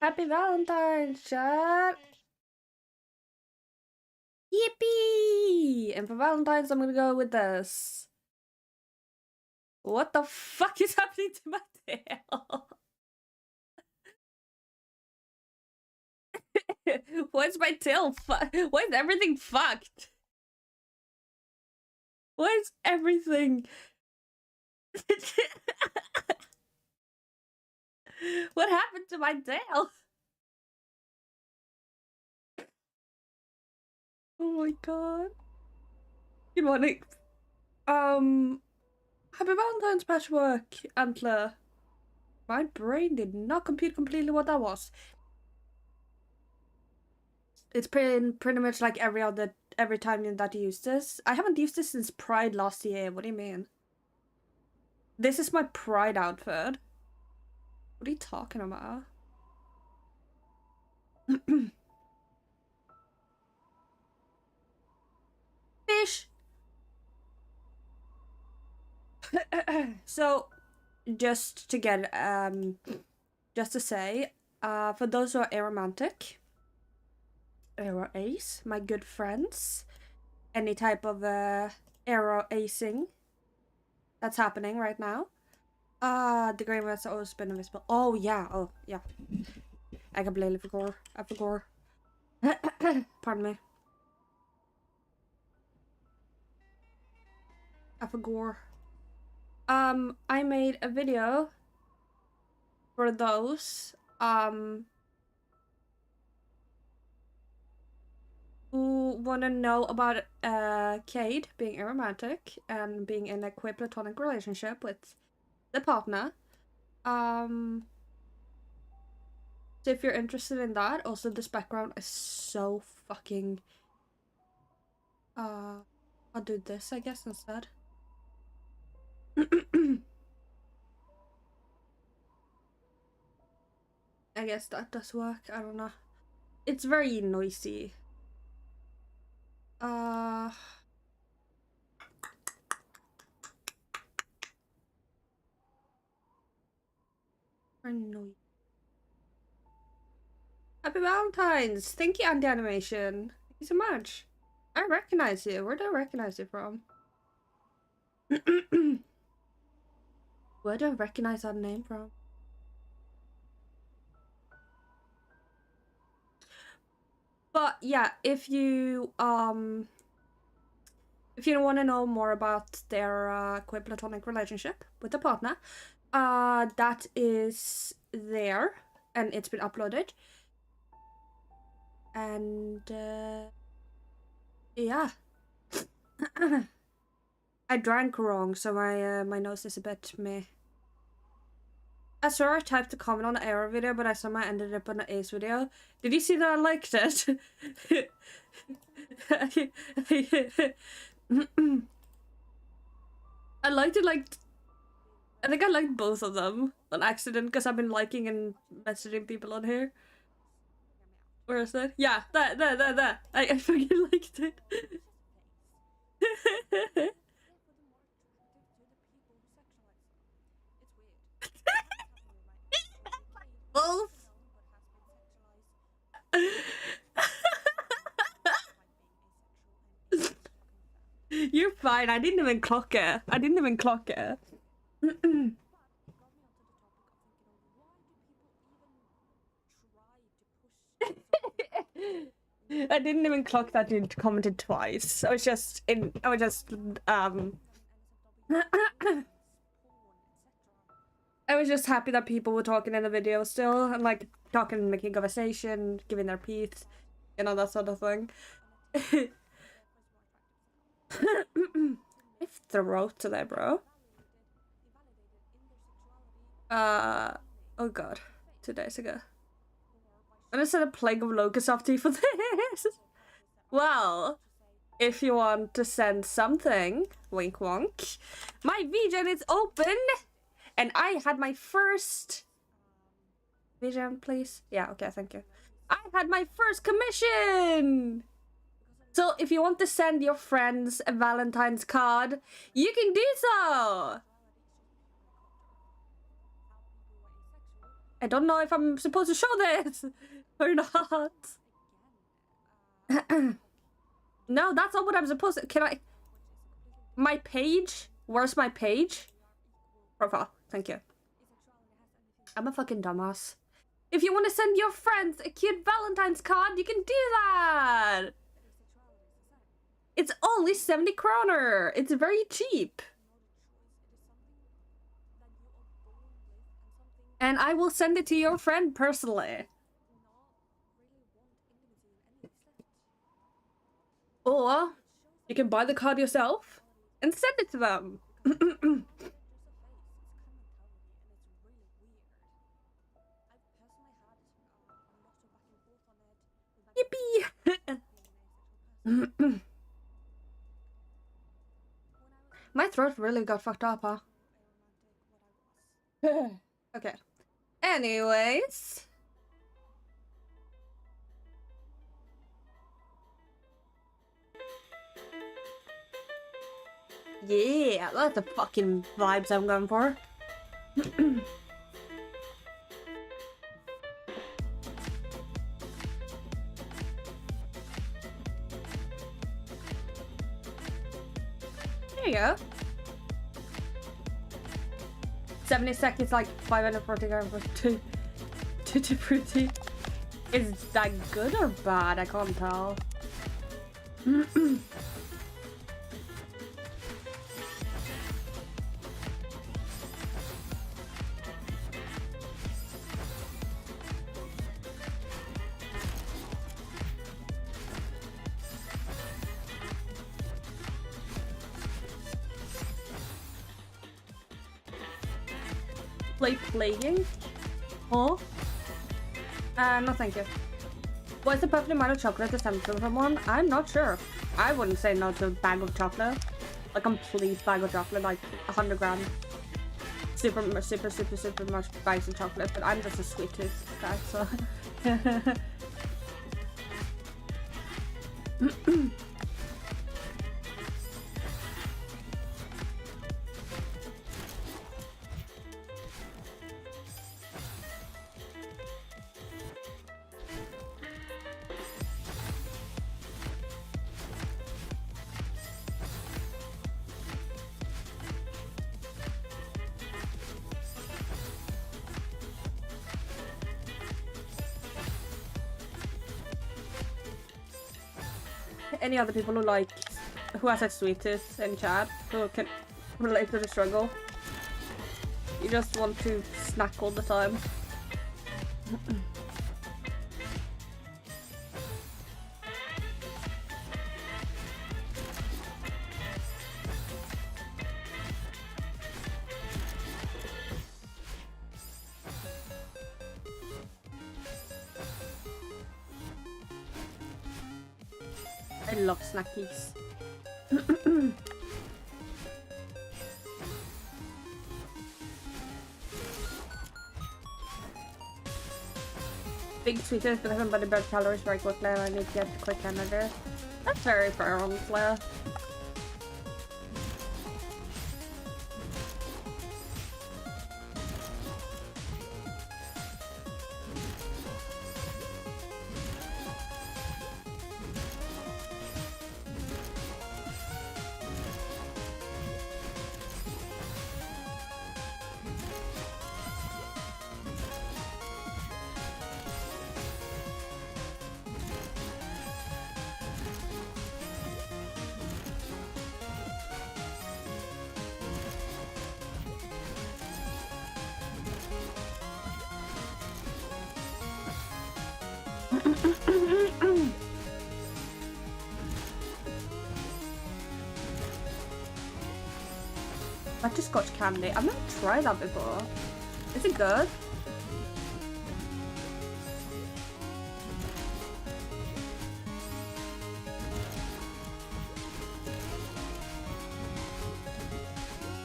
Happy Valentine's, chat! Yippee! And for Valentine's, I'm gonna go with this. What the fuck is happening to my tail? Why is my tail Why is everything fucked? Why is everything... What happened to my tail? Oh my god. Good morning. Happy Valentine's, Patchwork, Antler. My brain did not compute completely what that was. It's been pretty much like every time that you use this. I haven't used this since Pride last year. What do you mean? This is my Pride outfit. What are you talking about? Fish! So, just to get, just to say, for those who are aromantic, ace, my good friends, any type of, acing that's happening right now. The grey has always been invisible. Oh, yeah. Oh, yeah. I completely forgot. I forgot. Pardon me. I forgot. I made a video for those, who want to know about, Cade being aromantic and being in a queer platonic relationship with the partner. So if you're interested in that, also this background is so fucking... I'll do this, I guess, instead. I guess that does work, I don't know. It's very noisy. Very noisy. Happy Valentine's! Thank you, Anti-Animation. Thank you so much. I recognize you. Where do I recognize you from? Where do I recognize that name from? But yeah, if you want to know more about their queer platonic relationship with a partner, that is there and it's been uploaded. And yeah. I drank wrong, so my nose is a bit meh. I saw I typed a comment on the Arrow video, but I somehow ended up on the Ace video. Did you see that I liked it? I liked it, like... I think I liked both of them on accident, because I've been liking and messaging people on here. Where is it? Yeah, that. I fucking liked it. Both. You're fine. I didn't even clock it. I didn't even clock it. I didn't even clock that you commented twice. I was just I was just happy that people were talking in the video still and like talking, making conversation, giving their piece, you know, that sort of thing. My throat today, bro. Oh god, 2 days ago. I'm gonna send a plague of locusts after you for this. Well, if you want to send something, wink wonk, my VGen is open, and I had my first VGen, please. Yeah, okay, thank you. I had my first commission. So if you want to send your friends a Valentine's card, you can do so. I don't know if I'm supposed to show this or not. No, that's not what I'm supposed to. Can I? My page? Where's my page? Profile. Thank you. I'm a fucking dumbass. If you want to send your friends a cute Valentine's card, you can do that. It's only 70 kroner. It's very cheap. And I will send it to your friend personally. Or you can buy the card yourself and send it to them. Yippee! My throat really got fucked up, huh? Okay. Anyways. Yeah, that's the fucking vibes I'm going for. There you go. 70 seconds, like 540 grams for Tutti Frutti. Is that good or bad? I can't tell. Playing? Huh? No thank you. What's the perfect amount of chocolate to send to someone? I'm not sure. I wouldn't say no to a bag of chocolate. A complete bag of chocolate, like 100 grams. Super much spicy chocolate, but I'm just a sweet tooth guy, so... Any other people who has a sweet tooth in chat who can relate to the struggle? You just want to snack all the time. I love snackies. Big sweet tooth because somebody burnt calories very quickly and I need to get quick energy. That's very fair, honestly. Butterscotch candy. I've never tried that before. Is it good?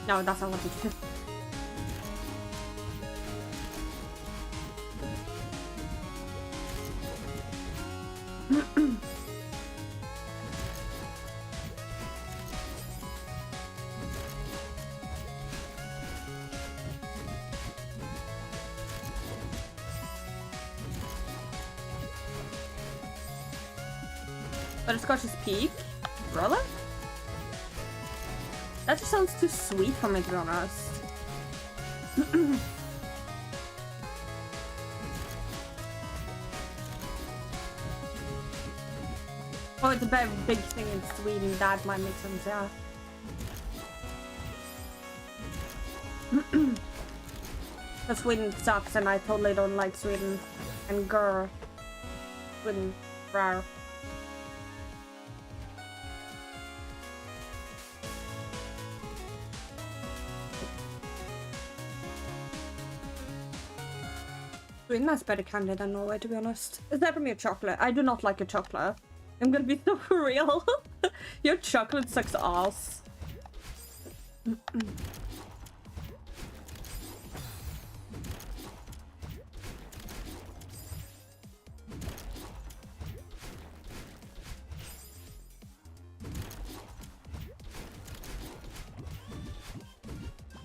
No, that's not what it is. Butterscotch is peak. Really? That just sounds too sweet for me, to be honest. Oh, it's a very big thing in Sweden. That might make sense, yeah. But Sweden sucks, and I totally don't like Sweden. And grr. Sweden, rar. Sweden has better candy than Norway, to be honest. Except for me, chocolate. I do not like a chocolate. I'm gonna be so for real. Your chocolate sucks ass.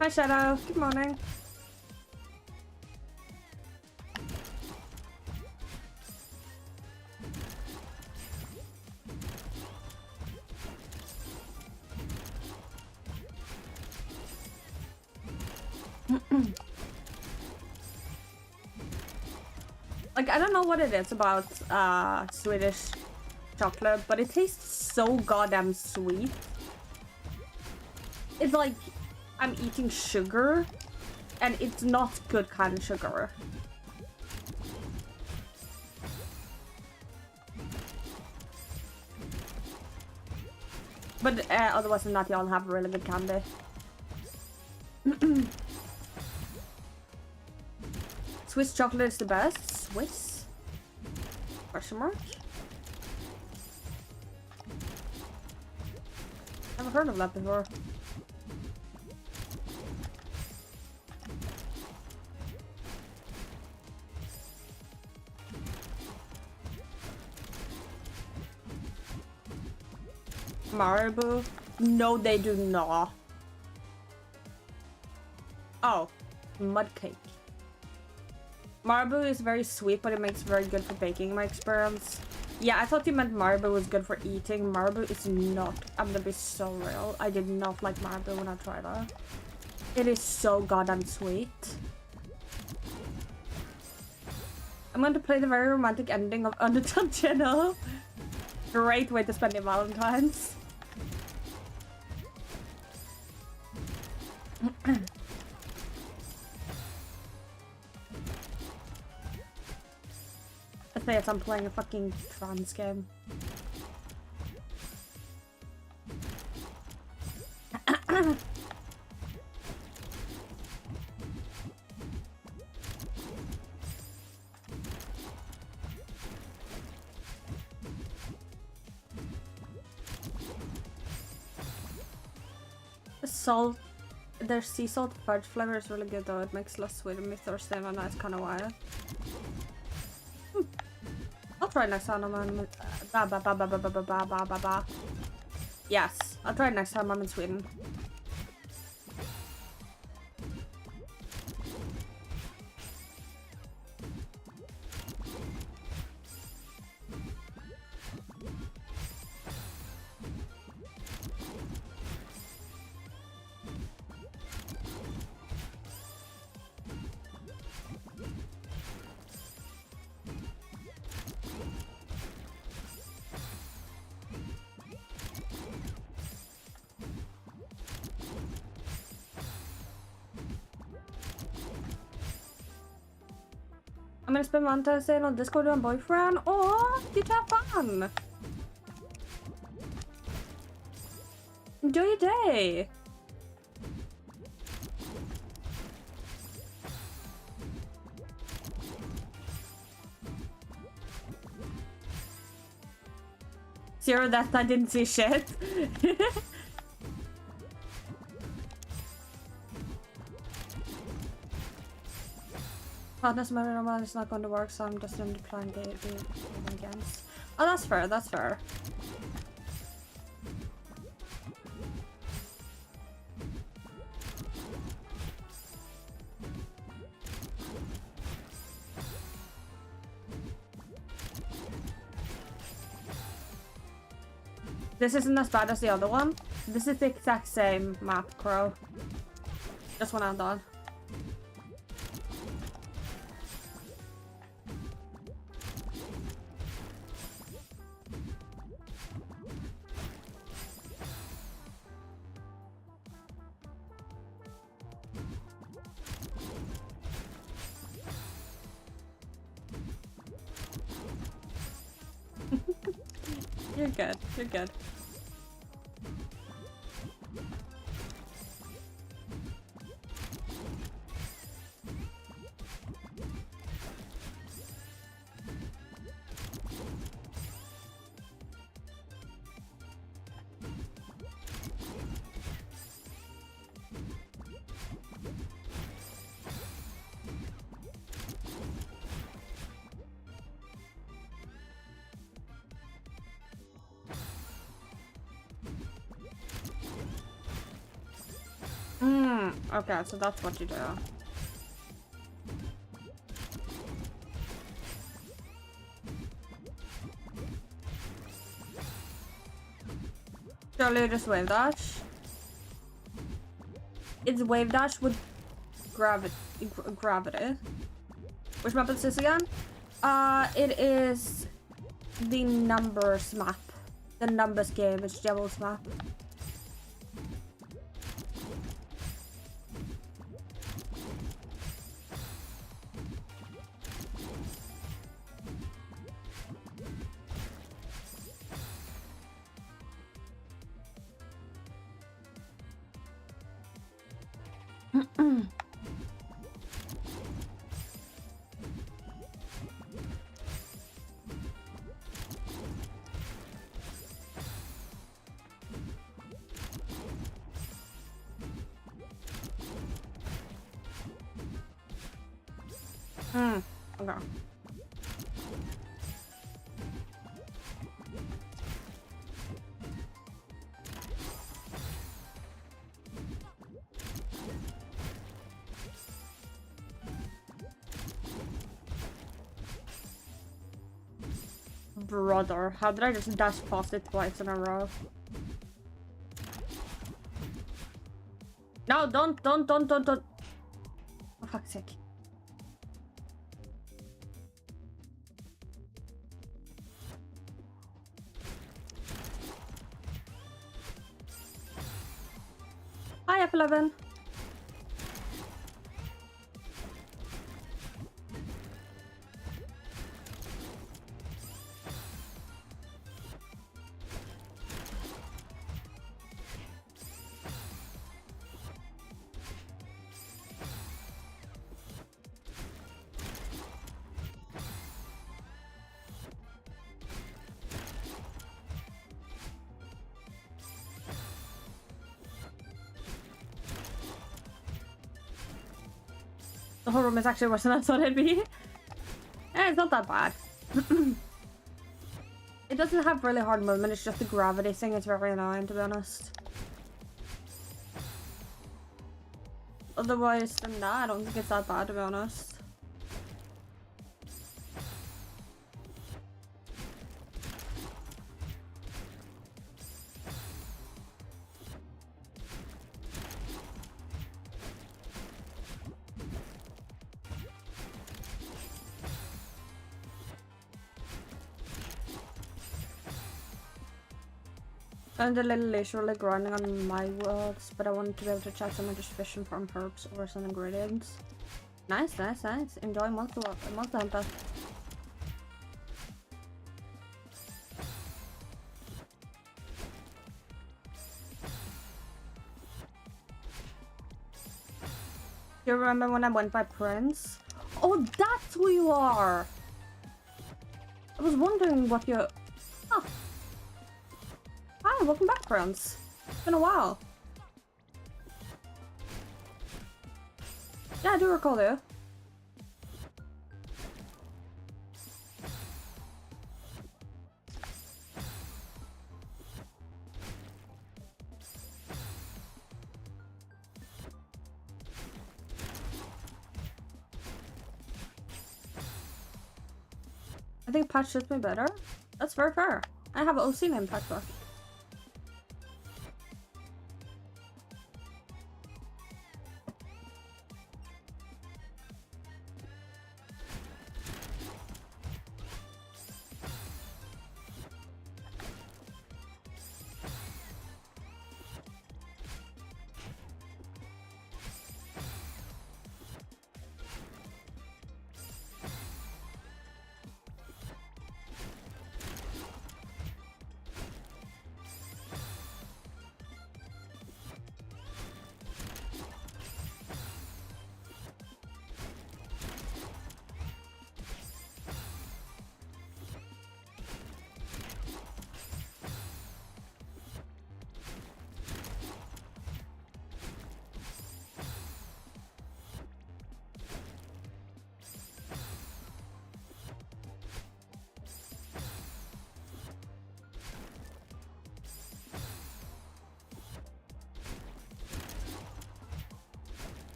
Hi Shadow, good morning. Like, I don't know what it is about Swedish chocolate, but it tastes so goddamn sweet. It's like I'm eating sugar, and it's not good kind of sugar. But otherwise than that, y'all have really good candy. Swiss chocolate is the best. Swiss? Question mark? Never heard of that before. Marabou? No, they do not. Oh, mud cake. Marabou is very sweet, but it makes very good for baking, in my experience. Yeah, I thought you meant Marabou was good for eating. Marabou is not. I'm gonna be so real. I did not like Marabou when I tried it. It is so goddamn sweet. I'm going to play the very romantic ending of Undertale Channel. Great way to spend your Valentines. I think I'm playing a fucking trans game. The salt, their sea salt fudge flavor is really good though. It makes less sweet and me thirsty and a nice kind of wine. I'll try next time I'm in Yes, I'll try next time I'm in Sweden. I'm gonna spend Valentine's Day on Discord with my boyfriend. Oh, you have fun. Enjoy your day. Zero death, I didn't see shit. Partners married normal is not going to work, so I'm just going to plan the against. Oh, that's fair, that's fair. This isn't as bad as the other one. This is the exact same map, Crow. Just when I'm done. You're good. You're good. Okay, so that's what you do. Surely just wave dash. It's wave dash with gravity. Which map is this again? It is the numbers map. The numbers game. It's Devil's map. Okay. Brother, how did I just dash past it twice in a row? No, don't. For fuck's sake. Hi, F11. The whole room is actually worse than I thought it'd be. It's not that bad. It doesn't have really hard movement, it's just the gravity thing. It's very annoying, to be honest. Otherwise than that, I don't think it's that bad, to be honest. I'm a little leisurely grinding on my worlds, but I wanted to be able to chat someone just fishing from herbs or some ingredients. Nice, nice, nice. Enjoy Monster Hunter. You remember when I went by Prince? Oh, that's who you are! I was wondering what you... Oh. Hi, welcome back, Prince. It's been a while. Yeah, I do recall you. I think patch suits me better. That's very fair. I have an OC name patch back.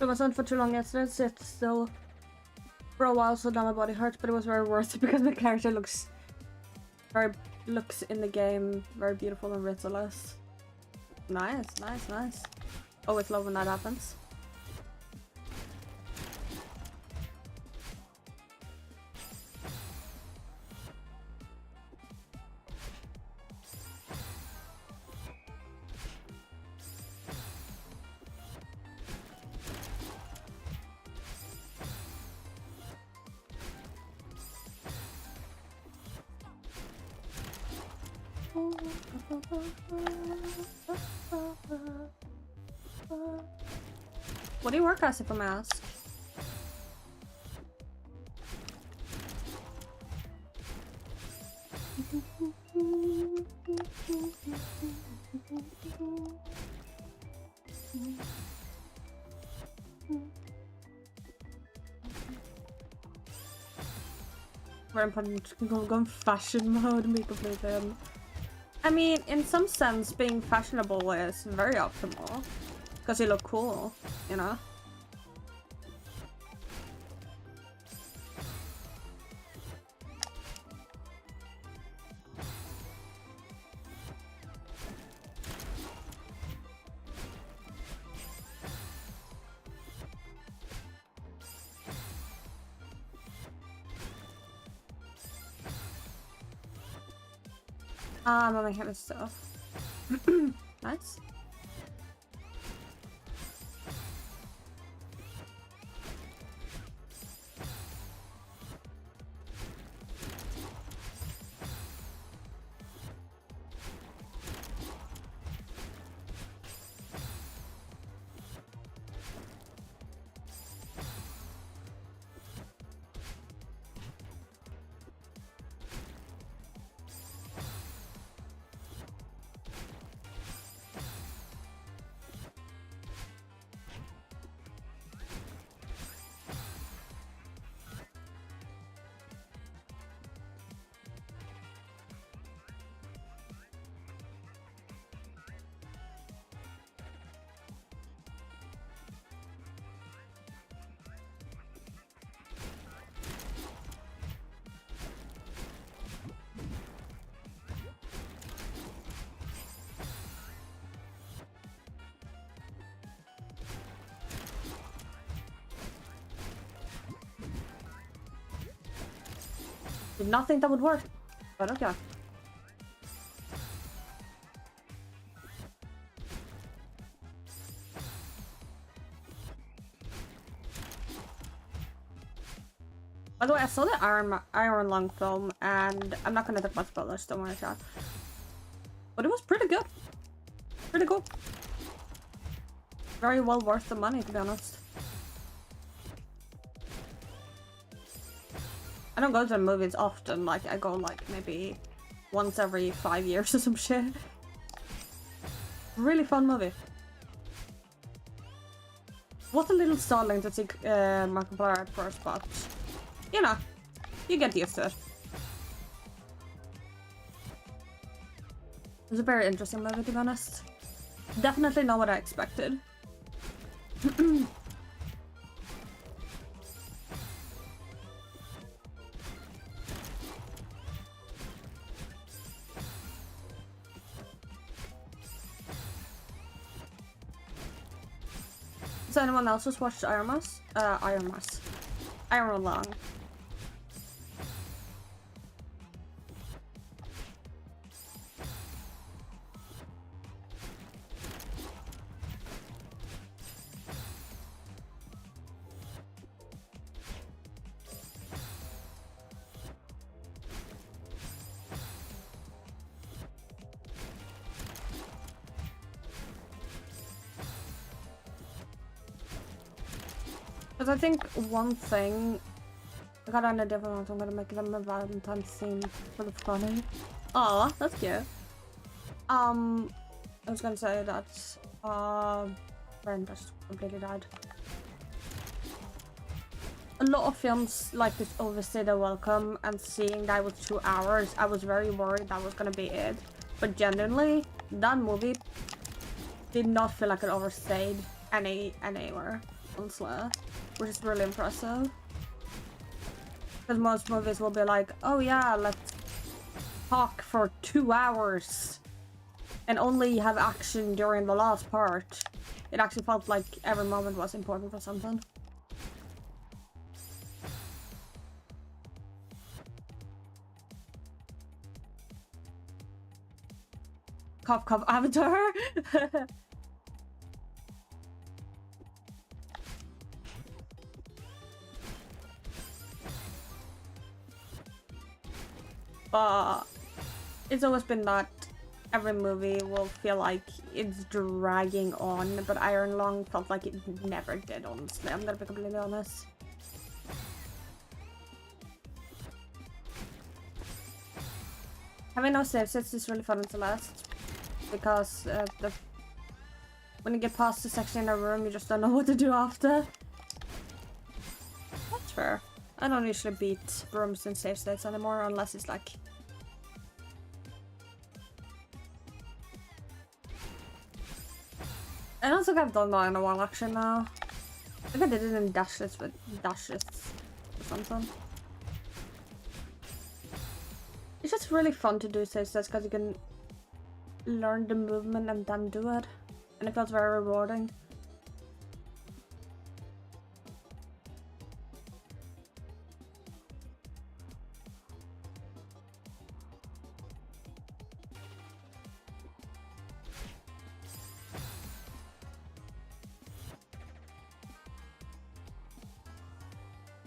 It wasn't for too long yesterday, so it's still for a while, so now my body hurts, but it was very worth it because the character looks in the game very beautiful and ridiculous. Nice, nice, nice. Always love when that happens. What do you work as, if I may ask? Very important to go in fashion mode and be completely I mean, in some sense, being fashionable is very optimal. Because you look cool, you know? I'm on my hand stuff. Nice. Did not think that would work, but okay. By the way, I saw the Iron Lung film, and I'm not gonna talk about spoilers, don't worry, chat. But it was pretty good. Pretty cool. Very well worth the money, to be honest. I don't go to the movies often, like I go like maybe once every 5 years or some shit. Really fun movie. What a little stalling to see Markiplier at first, but you know, you get used to it. It was a very interesting movie, to be honest. Definitely not what I expected. Has anyone else just watched Iron Lung? Because I think one thing, I got on a different one, so I'm gonna make them a valentines scene for the funny. Aw, that's cute. I was gonna say that, friend just completely died. A lot of films like this overstay their welcome, and seeing that was 2 hours, I was very worried that was gonna be it. But genuinely, that movie did not feel like it overstayed anywhere. honestly, which is really impressive. Because most movies will be like, oh yeah, let's talk for 2 hours and only have action during the last part. It actually felt like every moment was important for something. Cough cough avatar. It's always been that every movie will feel like it's dragging on, but Iron Lung felt like it never did, honestly. I'm gonna be completely honest. Having no save sets is really fun in Celeste, because when you get past the section in a room, you just don't know what to do after. That's fair. I don't usually beat rooms in save states anymore, unless it's like... I don't think I've done that in a while actually now. I think I did it in dash lists with dash lists or something. It's just really fun to do save states because you can learn the movement and then do it. And it feels very rewarding.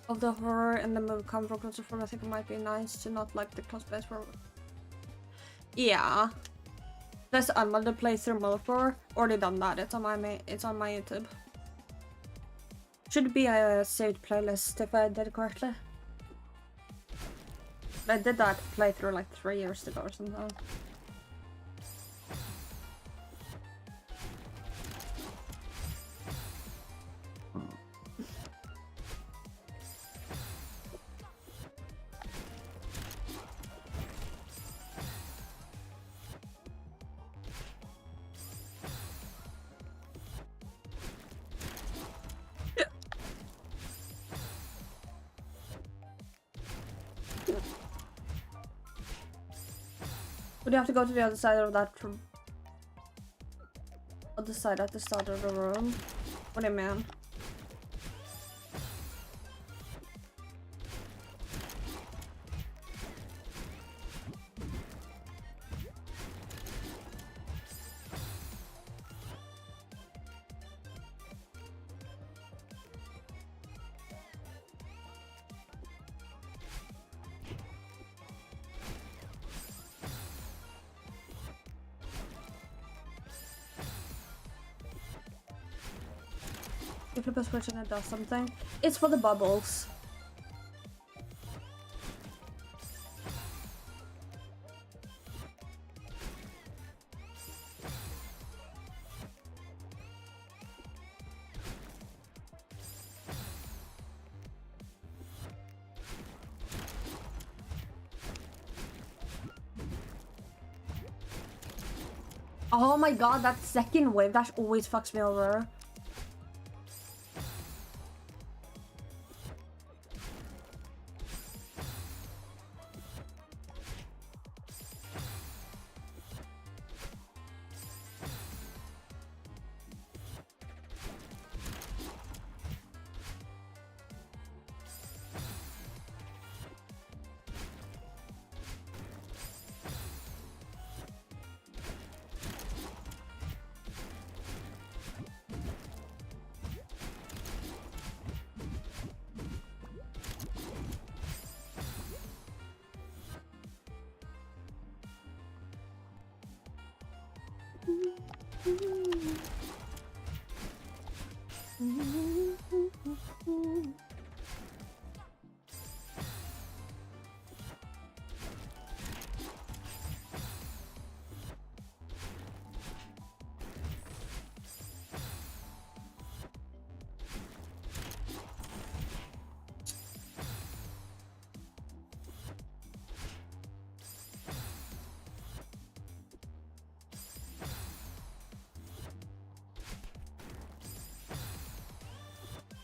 Of the horror in the movie come from closer from, I think it might be nice to not like the close place for... Yeah. There's another playthrough mode for. Already done that. It's on my YouTube. Should be a saved playlist if I did it correctly. I did that playthrough like 3 years ago or something. Would you have to go to the other side of that other side at the start of the room? What do you mean? If the best person that does something, it's for the bubbles. Oh my god, that second wave, that always fucks me over.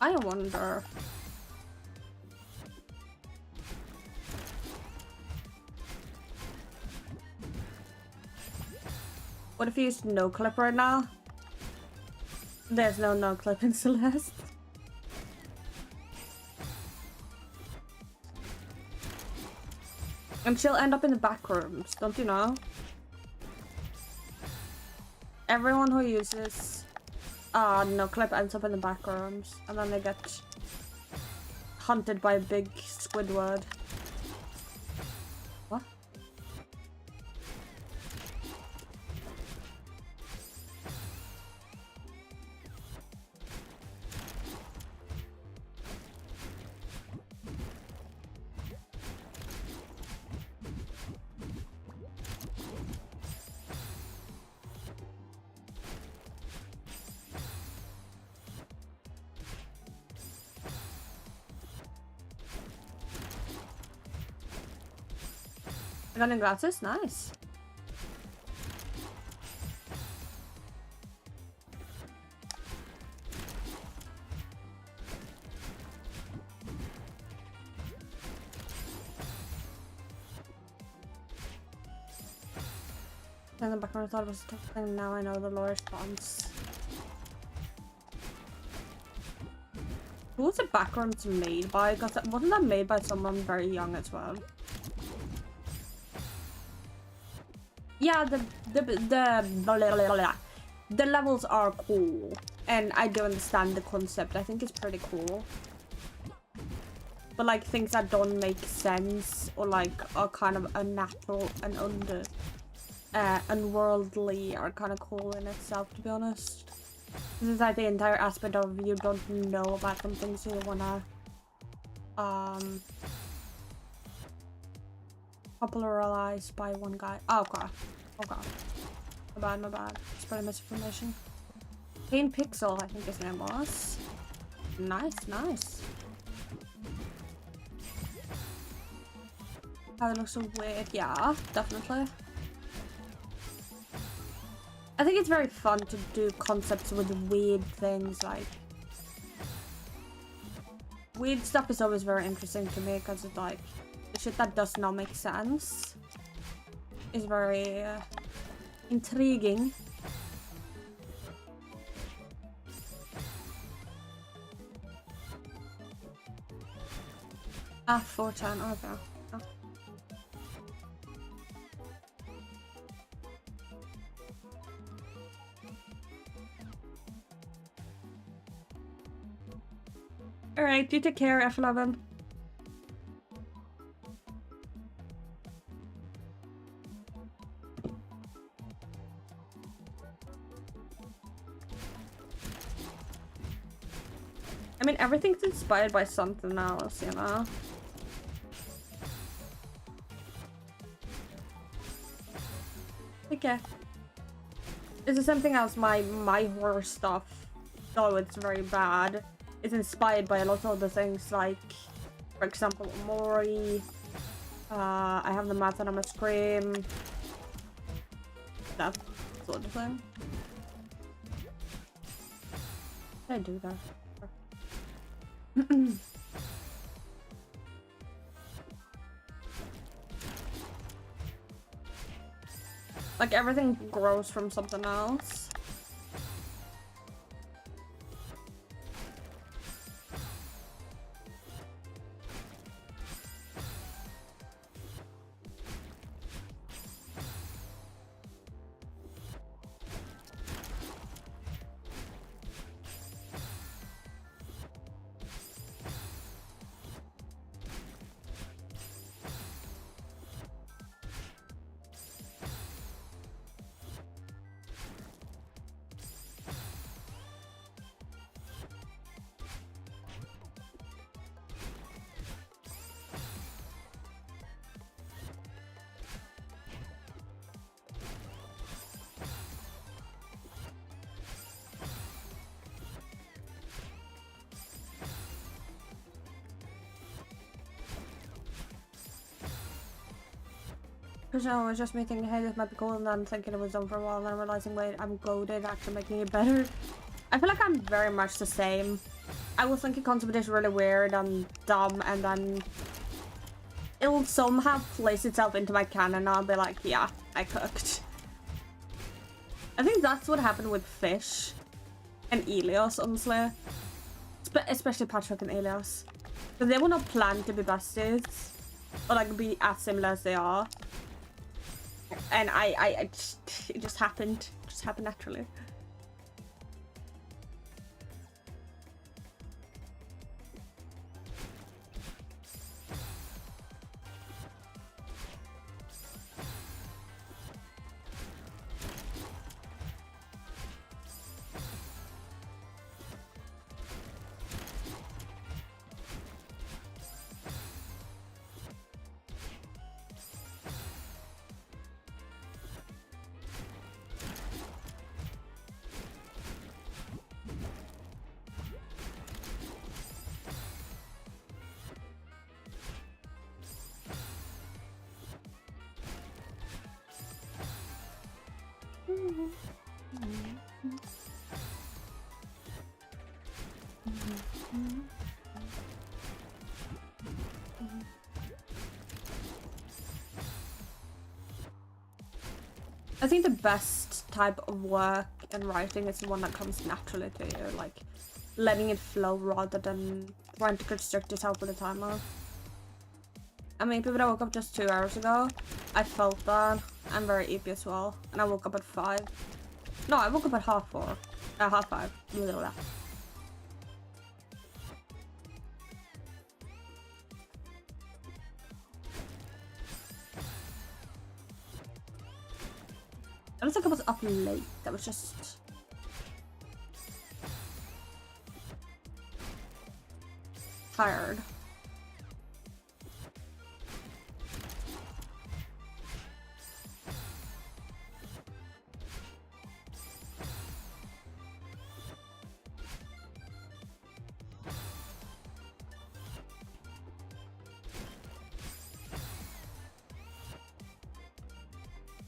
I wonder. What if you used no clip right now? There's no clip in Celeste. And she'll end up in the back rooms, don't you know? Everyone who uses no clip ends up in the back rooms, and then they get hunted by a big Squidward. What? Got glasses? Nice. In the background, I thought it was a tough thing. Now I know the lore response. Who was the backgrounds made by? Because wasn't that made by someone very young as well? Yeah, the levels are cool, and I do understand the concept. I think it's pretty cool. But like things that don't make sense or like are kind of unnatural and unworldly are kind of cool in itself, to be honest. This is like the entire aspect of you don't know about something, so you wanna popularized by one guy. Oh god. Oh god. My bad. Spreading misinformation. Pain Pixel, I think his name was. Nice. How it looks so weird. Yeah, definitely. I think it's very fun to do concepts with weird things, like weird stuff is always very interesting to me because it's like shit that does not make sense is very intriguing. Ah, 410. Okay. Oh. All right, you take care, F11. I mean, everything's inspired by something else, you know? Okay. This is something else, my horror stuff, though it's very bad, is inspired by a lot of other things, like, for example, Mori, I have the math and I'm a scream, that sort of thing. Did I do that? Like everything grows from something else. No, it was just me thinking, hey, this might be cool, and then thinking it was done for a while, and then realizing, wait, I'm goated, actually making it better. I feel like I'm very much the same. I will think a concept is really weird and dumb, and then it'll somehow place itself into my canon, and I'll be like, yeah, I cooked. I think that's what happened with Fish and Elios, honestly. Especially Patrick and Elios. Because they were not planned to be besties. Or like be as similar as they are. And it just happened. It just happened naturally. I think the best type of work and writing is the one that comes naturally to you, like letting it flow rather than trying to constrict yourself with a timer. I mean, people that woke up just 2 hours ago, I felt that. I'm very EP as well, and I woke up at 5. No, I woke up at half 4. Half 5. Blah, blah, blah. I don't think I was up late. That was just tired.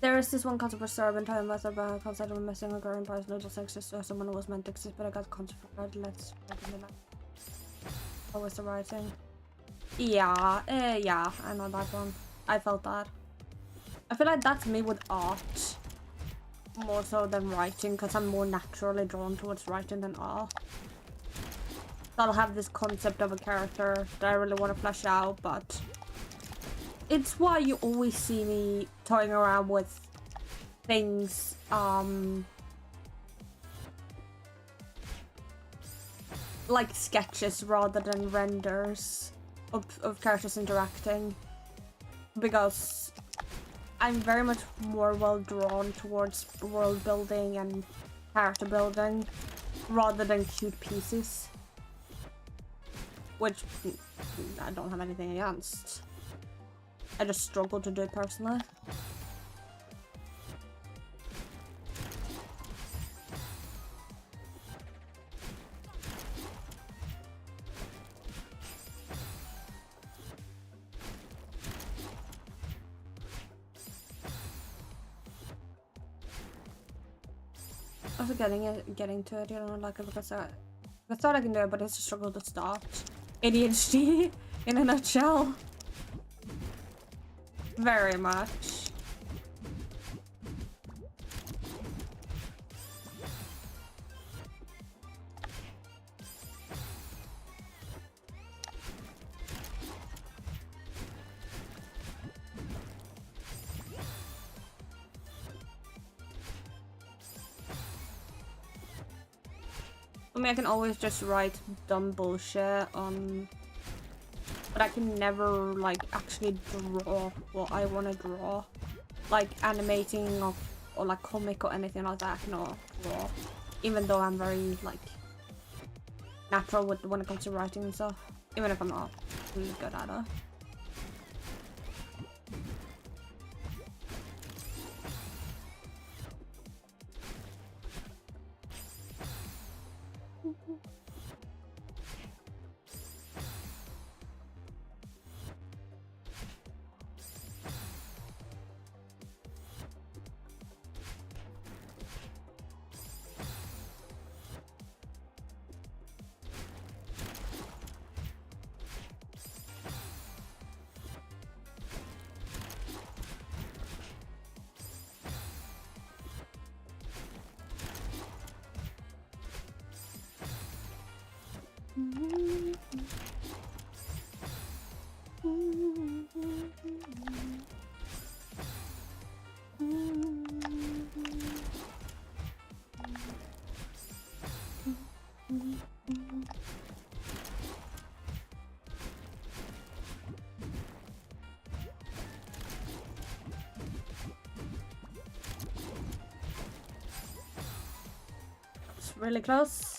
There is this one concept for servant time with a concept of missing a girl in Paris little sex or someone who was meant to exist, but I got concept for let's always the writing. Yeah, yeah, I know that one. I felt that. I feel like that's me with art more so than writing, because I'm more naturally drawn towards writing than art. So I'll have this concept of a character that I really want to flesh out, but it's why you always see me toying around with things, like sketches rather than renders of characters interacting, because I'm very much more well drawn towards world building and character building rather than cute pieces, which I don't have anything against. I just struggle to do it personally. Also getting to it, you know, like because I thought I can do it, but it's a struggle to start. ADHD in a nutshell. Very much. I mean, I can always just write dumb bullshit on, but I can never like actually draw what I want to draw, like animating or like comic or anything like that. I cannot draw, even though I'm very like natural with when it comes to writing and stuff, even if I'm not really good at it. It's really close.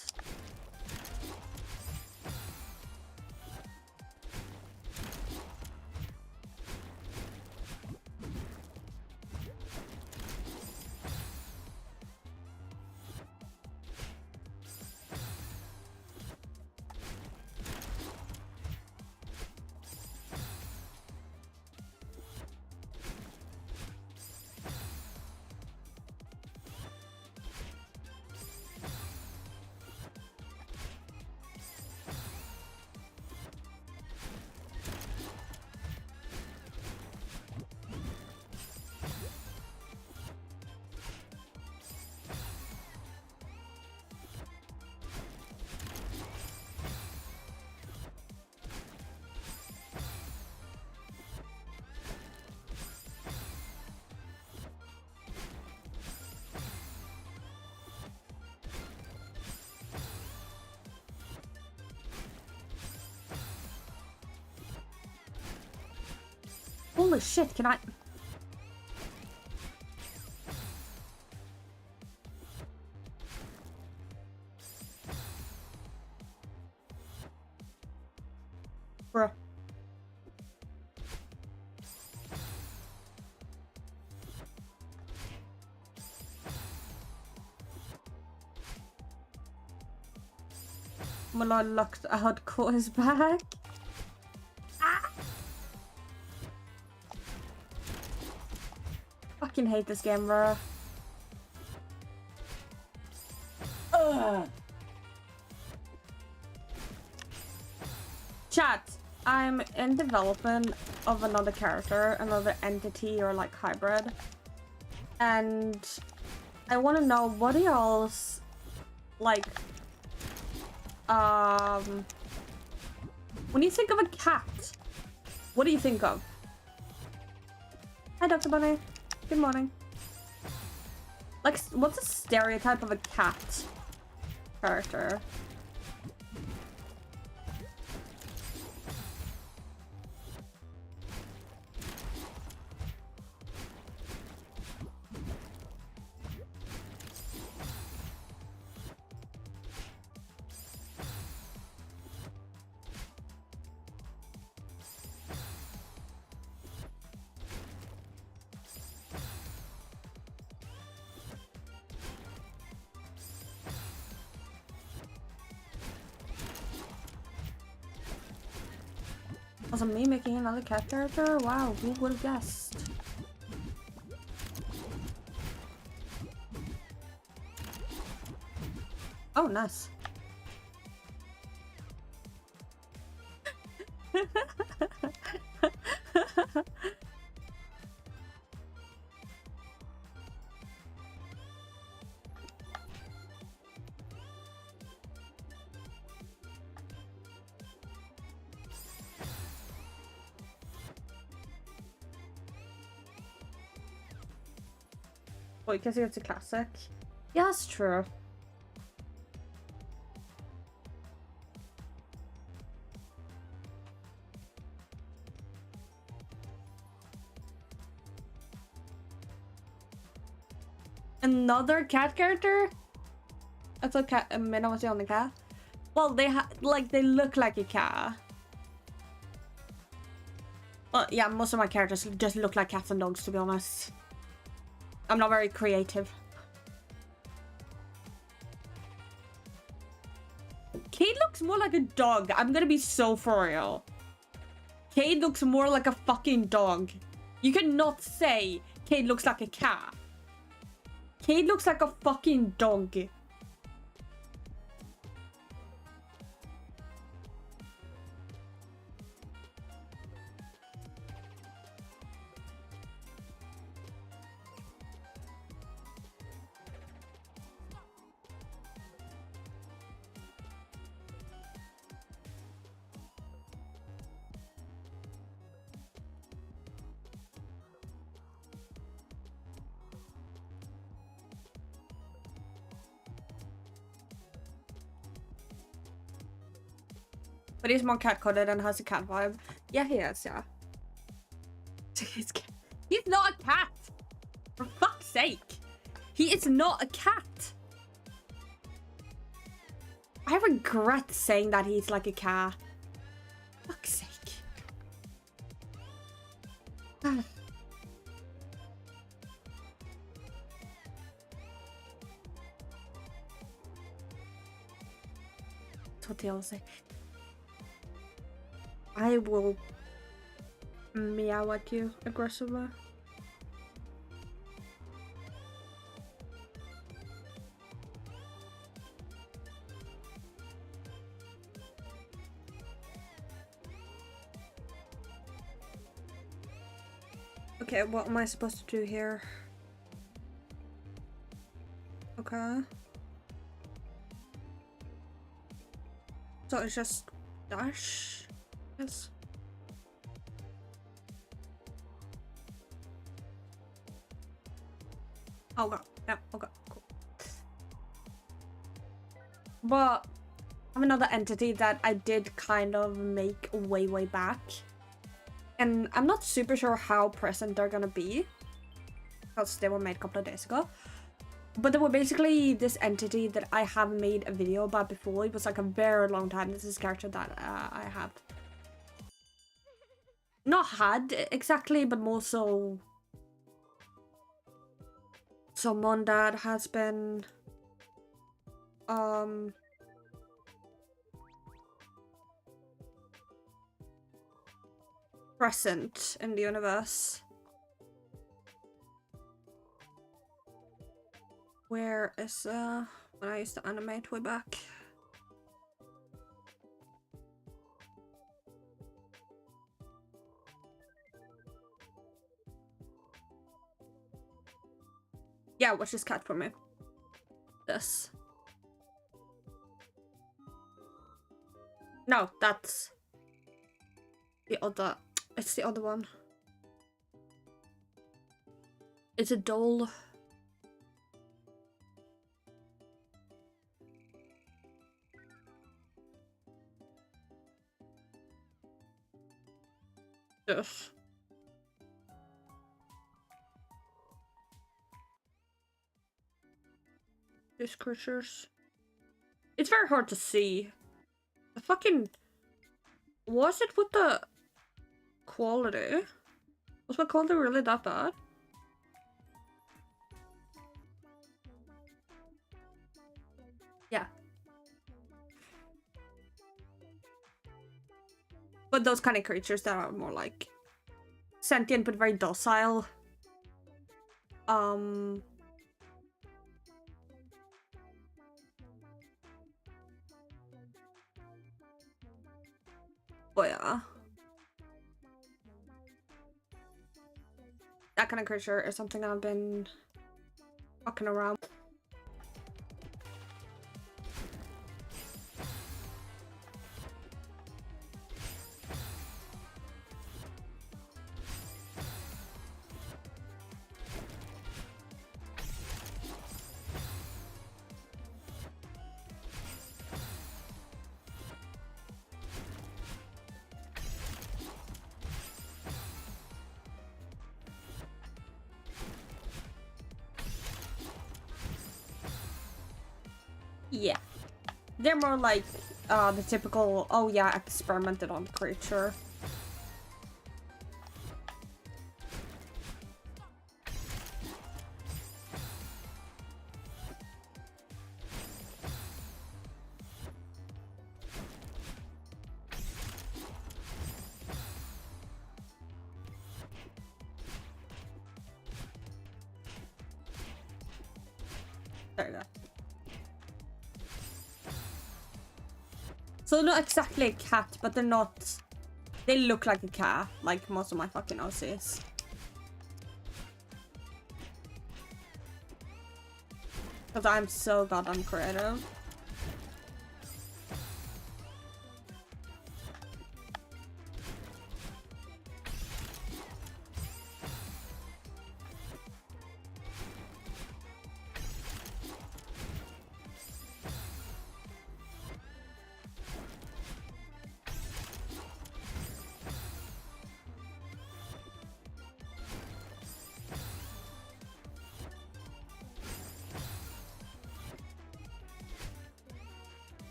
Holy shit, can I... Bruh. When I looked, I had caught his back. Ah! Fucking hate this game, bro. Ugh. Chat, I'm in development of another character, another entity or like hybrid. And I want to know what are y'all's like when you think of a cat, what do you think of? Hi Dr. Bunny. Good morning. Like, what's a stereotype of a cat character? Was it me making another cat character? Wow, who would have guessed? Oh, nice. Well, because it's a classic. Yeah, that's true. Another cat character? I thought cat. I was the only cat. Well, they they look like a cat. Well, yeah, most of my characters just look like cats and dogs, to be honest. I'm not very creative. Cade looks more like a dog. I'm gonna be so for real. Cade looks more like a fucking dog. You cannot say Cade looks like a cat. Cade looks like a fucking dog. But he's more cat-coded and has a cat vibe. Yeah, he is, yeah. He's not a cat! For fuck's sake! He is not a cat! I regret saying that he's like a cat. Fuck's sake. That's what they all say. I will meow at you aggressively. Okay, what am I supposed to do here? Okay. So it's just dash? Yes. Oh god, yeah, okay, cool. But I have another entity that I did kind of make way back. And I'm not super sure how present they're gonna be, because they were made a couple of days ago. But they were basically this entity that I have made a video about before. It was like a very long time. This is a character that I have not had exactly, but more so someone that has been present in the universe. Where is when I used to animate way back? Yeah, watch this cat for me. This. No, that's the other. It's the other one. It's a doll. Yes. These creatures. It's very hard to see. The fucking... Was it with the quality? Was my quality really that bad? Yeah. But those kind of creatures that are more like sentient but very docile. Oh yeah. That kind of creature is something that I've been fucking around. Yeah. They're more like the typical, oh yeah, experimented on creature. There you go. So they're not exactly a cat, but they're not... They look like a cat, like most of my fucking OCs. Because I'm so goddamn creative.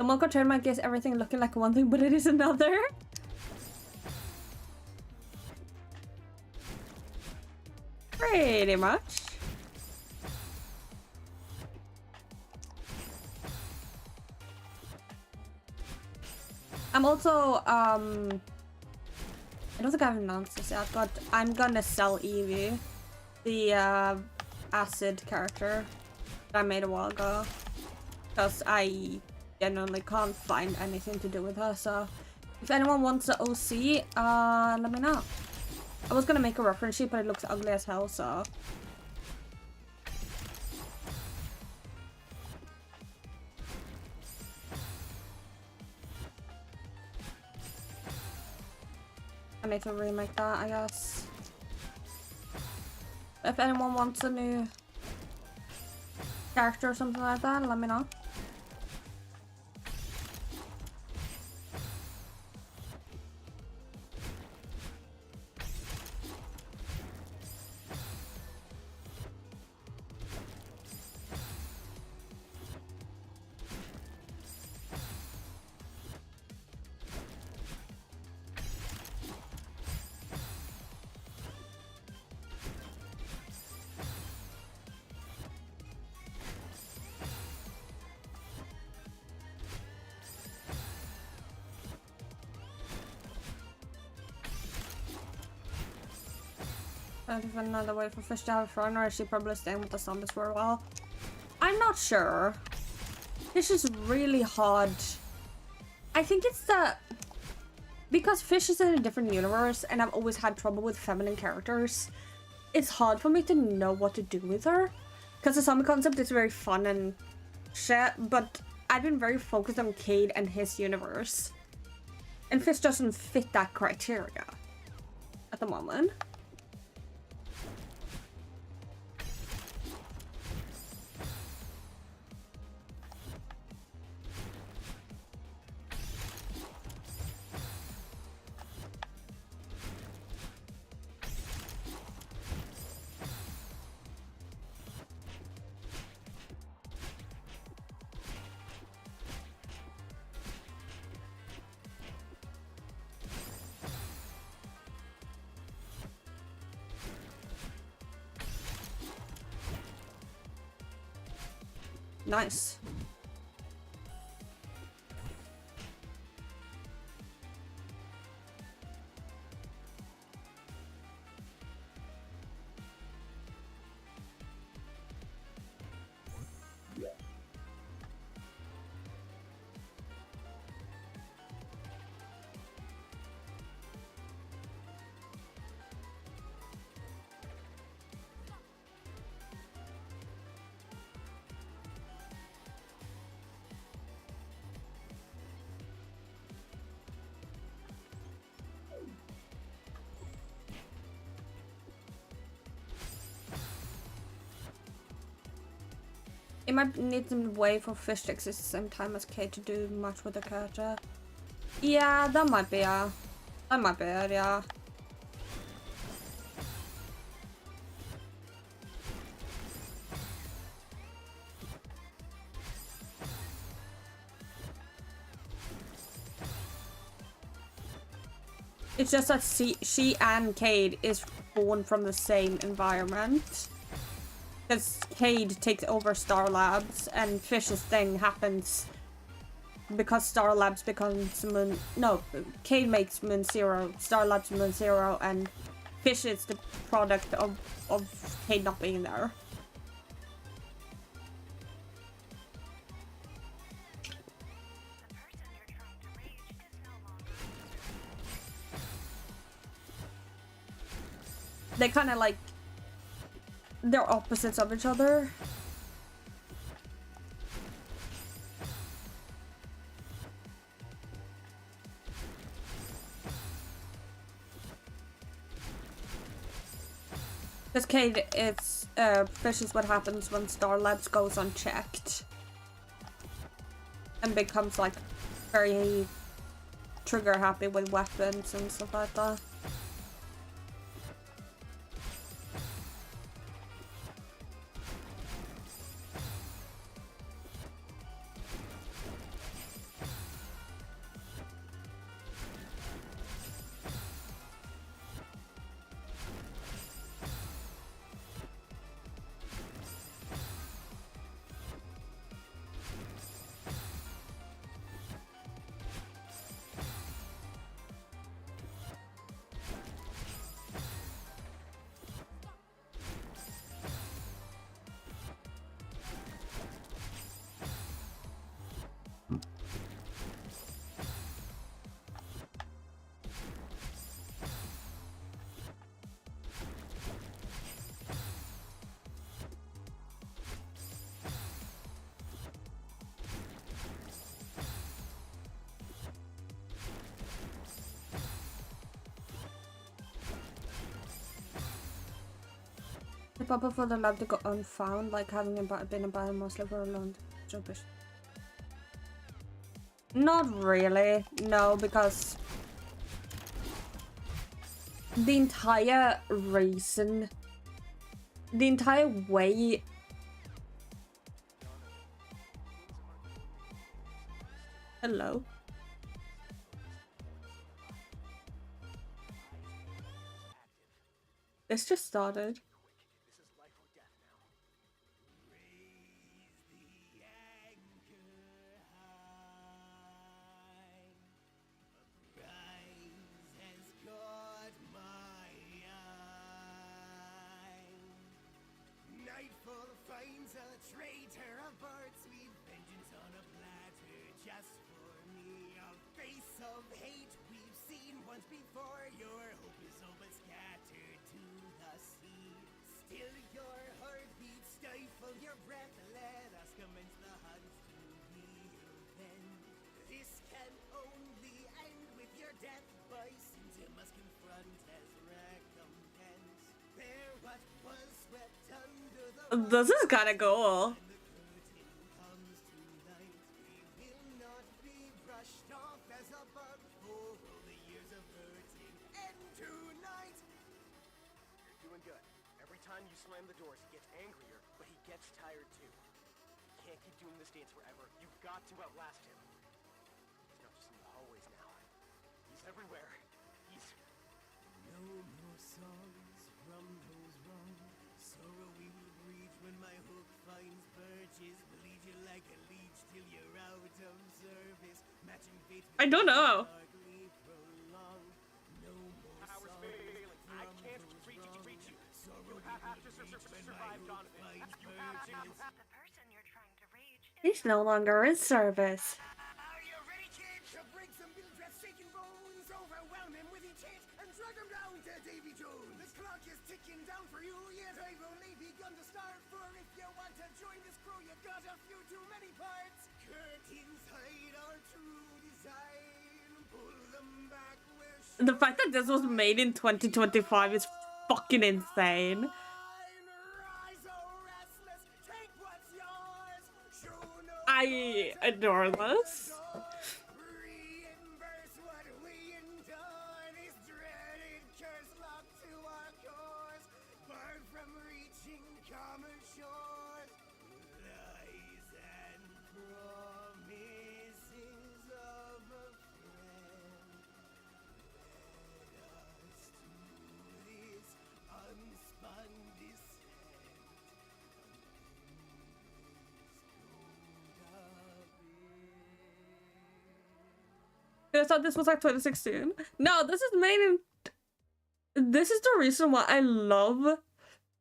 The Mocha trademark is everything looking like one thing, but it is another. Pretty much. I'm also, I don't think I've announced this yet, but I'm gonna sell Evie, the acid character that I made a while ago, because I genuinely can't find anything to do with her. So if anyone wants the OC, let me know. I was gonna make a reference sheet, but it looks ugly as hell, so. I need to remake that, I guess. If anyone wants a new character or something like that, let me know. I don't even know the way for fish to have fun, or is she probably staying with the zombies for a while? I'm not sure. Fish is really hard. I think it's because Fish is in a different universe and I've always had trouble with feminine characters. It's hard for me to know what to do with her. Because the zombie concept is very fun and shit, but I've been very focused on Cade and his universe. And Fish doesn't fit that criteria at the moment. Nice. It might need some way for Fish to exist at the same time as Cade to do much with the character. Yeah, that might be that might be it, yeah. It's just that she and Cade is born from the same environment. Because Cade takes over Star Labs and Fish's thing happens because Star Labs becomes Moon... No, Cade makes Moon Zero, Star Labs Moon Zero, and Fish is the product of Cade not being there. They kind of like... They're opposites of each other. Because Cade, it's Fish is what happens when Star Labs goes unchecked and becomes like very trigger happy with weapons and stuff like that. Papa for the love to go unfound, like having been abandoned mostly for a long time. Not really, no, because the entire reason, the entire way. Hello. This just started. This is kinda cool. Time you slam the doors, he gets angrier, but he gets tired too. You can't keep doing this dance forever. You've got to outlast him. He's not just in the hallways now. He's everywhere. He's... No more songs from those wrong. Sorrow we will breach when my hook finds purchase. Bleed you like a leech till you're out of service. Matching fate. I don't know. He's no longer in service. Are you ready, kids? To break some middle-dress shaking bones, overwhelm him with each hit, and drag him down to Davy Jones. The clock is ticking down for you, yet I've only begun to start. For if you want to join this crew, you got a few too many parts. Curtains hide our true design. Pull them back where The fact that this was made in 2025 is fucking insane. I adore this. I thought this was like 2016. No, this is made in... This is the reason why I love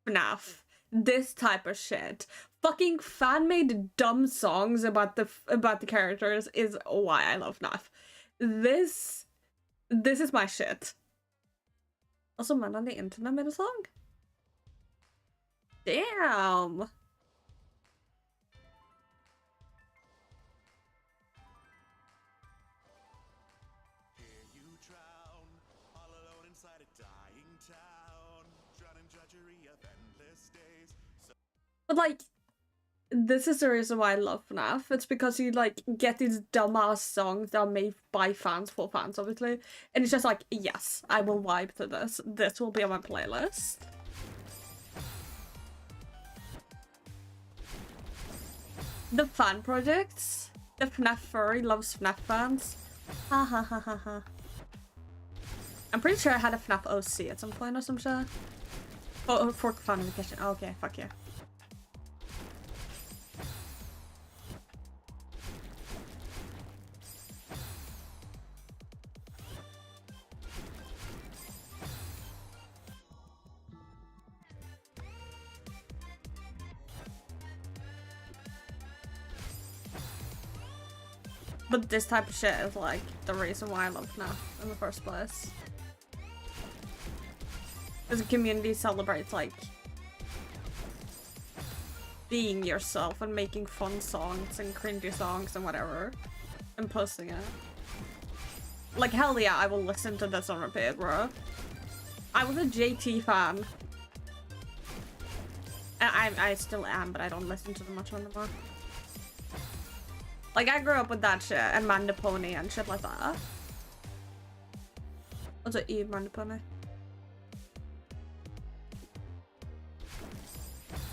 FNAF. This type of shit. Fucking fan-made dumb songs about the characters is why I love FNAF. This is my shit. Also, man on the internet made a song? Damn! But like, this is the reason why I love FNAF. It's because you like get these dumbass songs that are made by fans for fans, obviously. And it's just like, yes, I will vibe to this. This will be on my playlist. The fan projects. The FNAF furry loves FNAF fans. Ha ha ha ha ha. I'm pretty sure I had a FNAF OC at some point or some shit. Oh, fork fan in the kitchen. Oh, okay, fuck yeah. But this type of shit is like the reason why I love FNAF in the first place. Because the community celebrates like being yourself and making fun songs and cringy songs and whatever and posting it. Like hell yeah, I will listen to this on repeat, bro. I was a JT fan. I still am, but I don't listen to them much anymore. Like, I grew up with that shit, and Manda Pony and shit like that. What's it, Eve Manda Pony?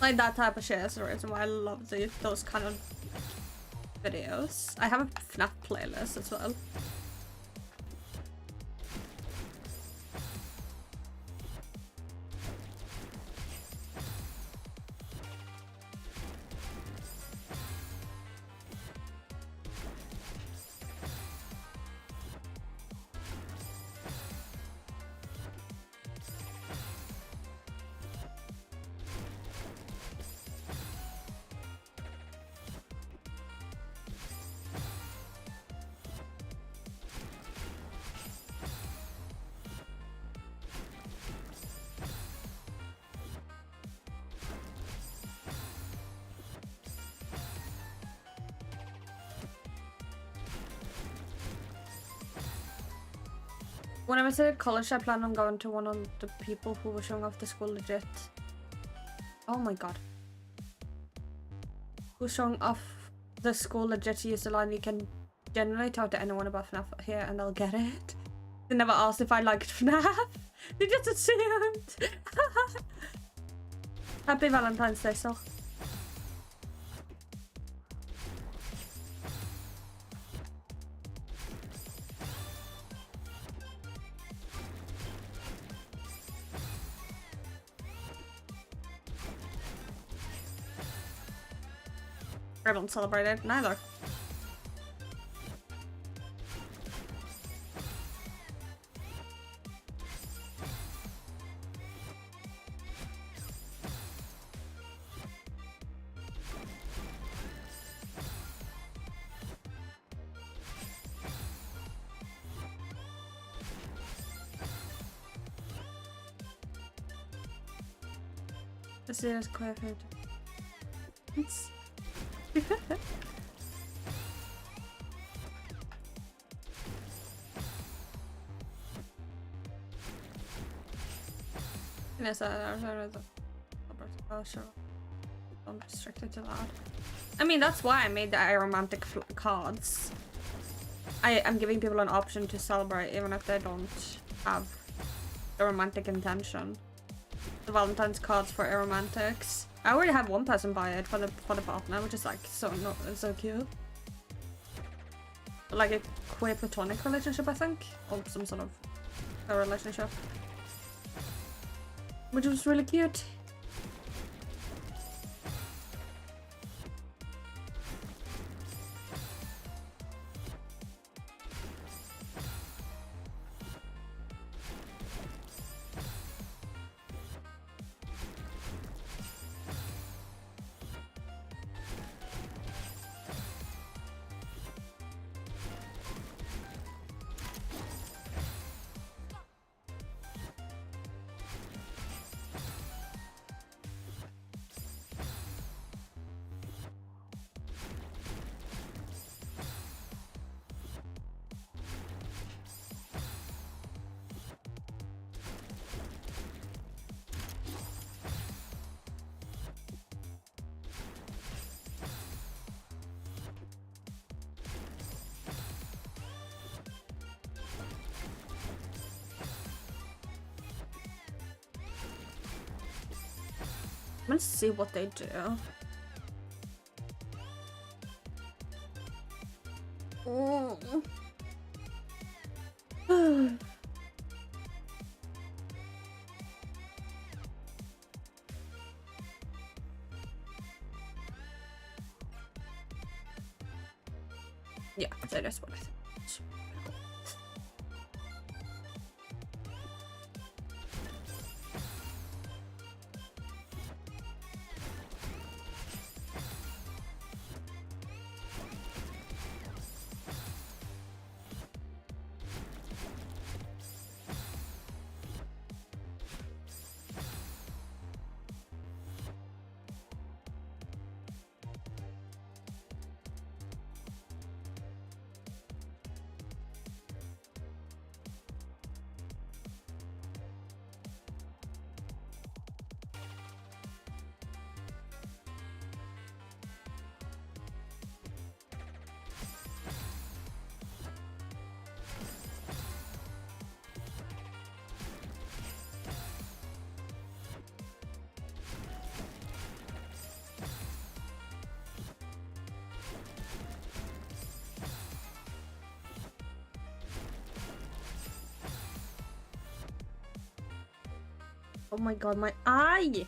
Like, that type of shit is the reason why I love those kind of videos. I have a FNAF playlist as well. When I was at college, I planned on going to one of the people who were showing off the school legit. Oh my god. Who's showing off the school legit use the line, you can generally talk to anyone about FNAF here and they'll get it. They never asked if I liked FNAF. They just assumed. Happy Valentine's Day still. I don't celebrate it, neither. This is quite good. It's yes, oh, sure. I'm restricted to that. I mean, that's why I made the aromantic cards. I'm giving people an option to celebrate even if they don't have the romantic intention. The Valentine's cards for aromantics. I already have one person buy it for the partner, which is like so cute. Like a queer platonic relationship, I think, or some sort of a relationship, which was really cute. Let's see what they do. Oh. Yeah, that is what I think. Oh my god, my eye! Okay.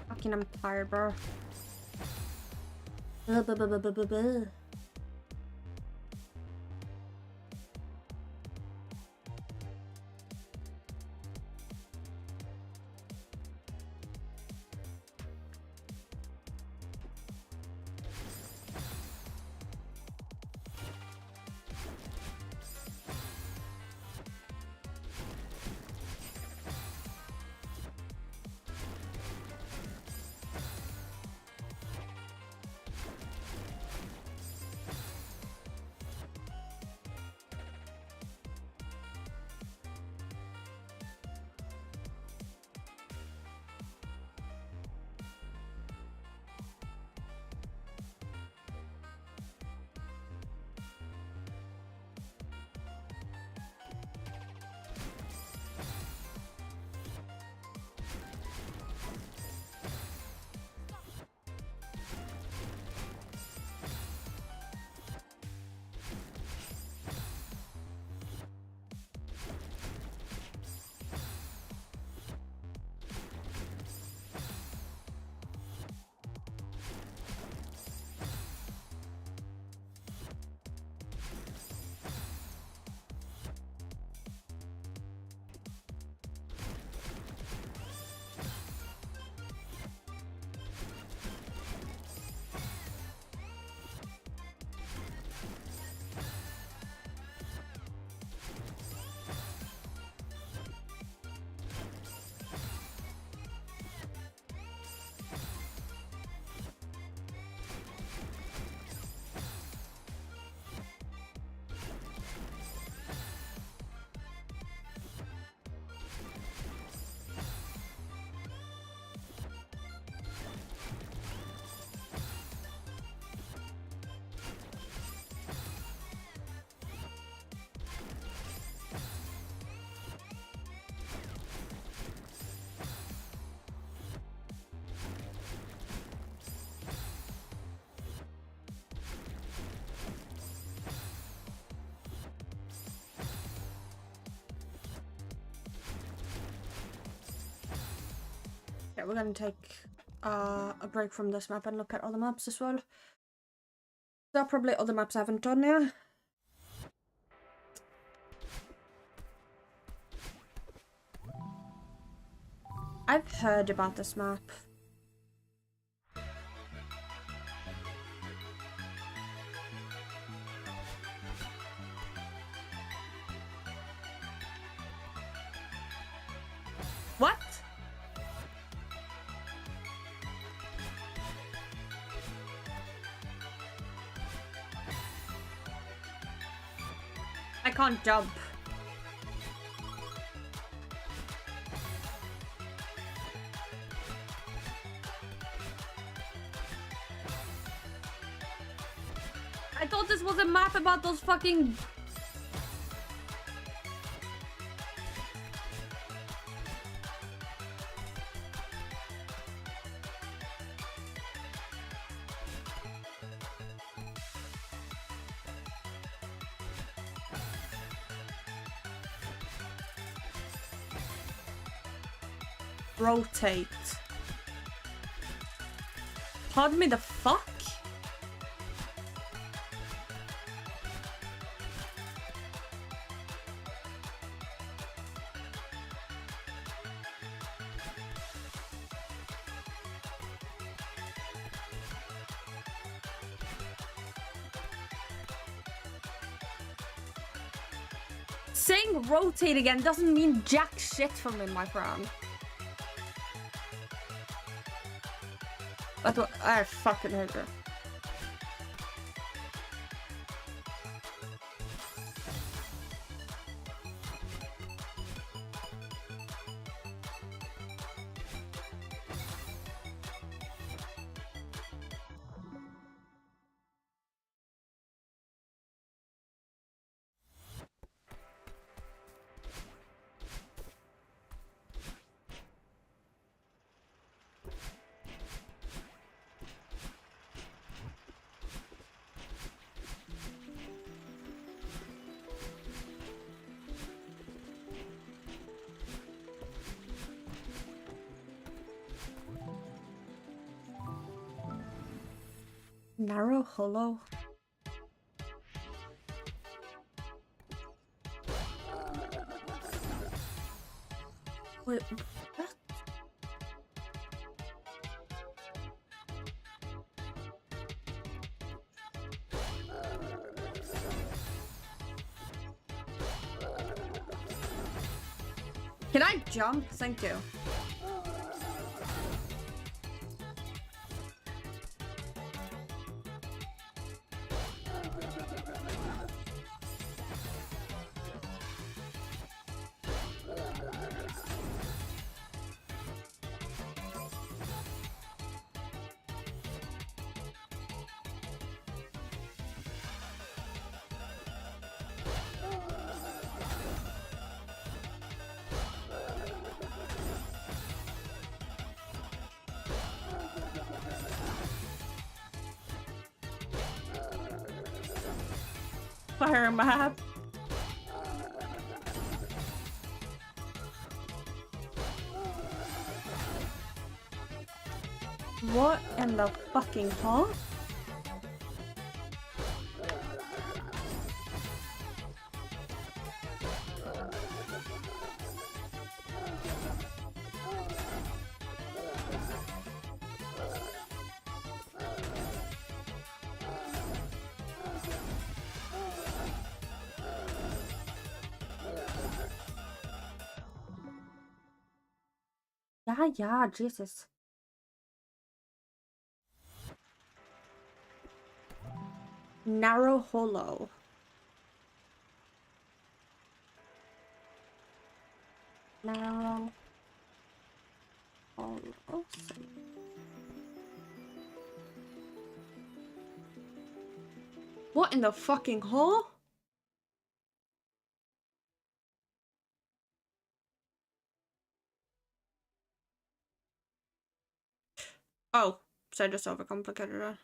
Fucking, I'm tired, bro. Yeah, we're gonna take a break from this map and look at other maps as well. There are probably other maps I haven't done yet. I've heard about this map. What? I can't jump. I thought this was a map about those fucking... Rotate. Pardon me, the fuck? Saying rotate again doesn't mean jack shit for me, my friend. But I fucking hate her. Narrow hollow. Wait, what? Can I jump? Thank you. Fire map. What in the fucking hell? Yeah, Jesus. Narrow hollow. Narrow hollow. What in the fucking hole? Oh, so I just overcomplicated it.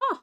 Oh,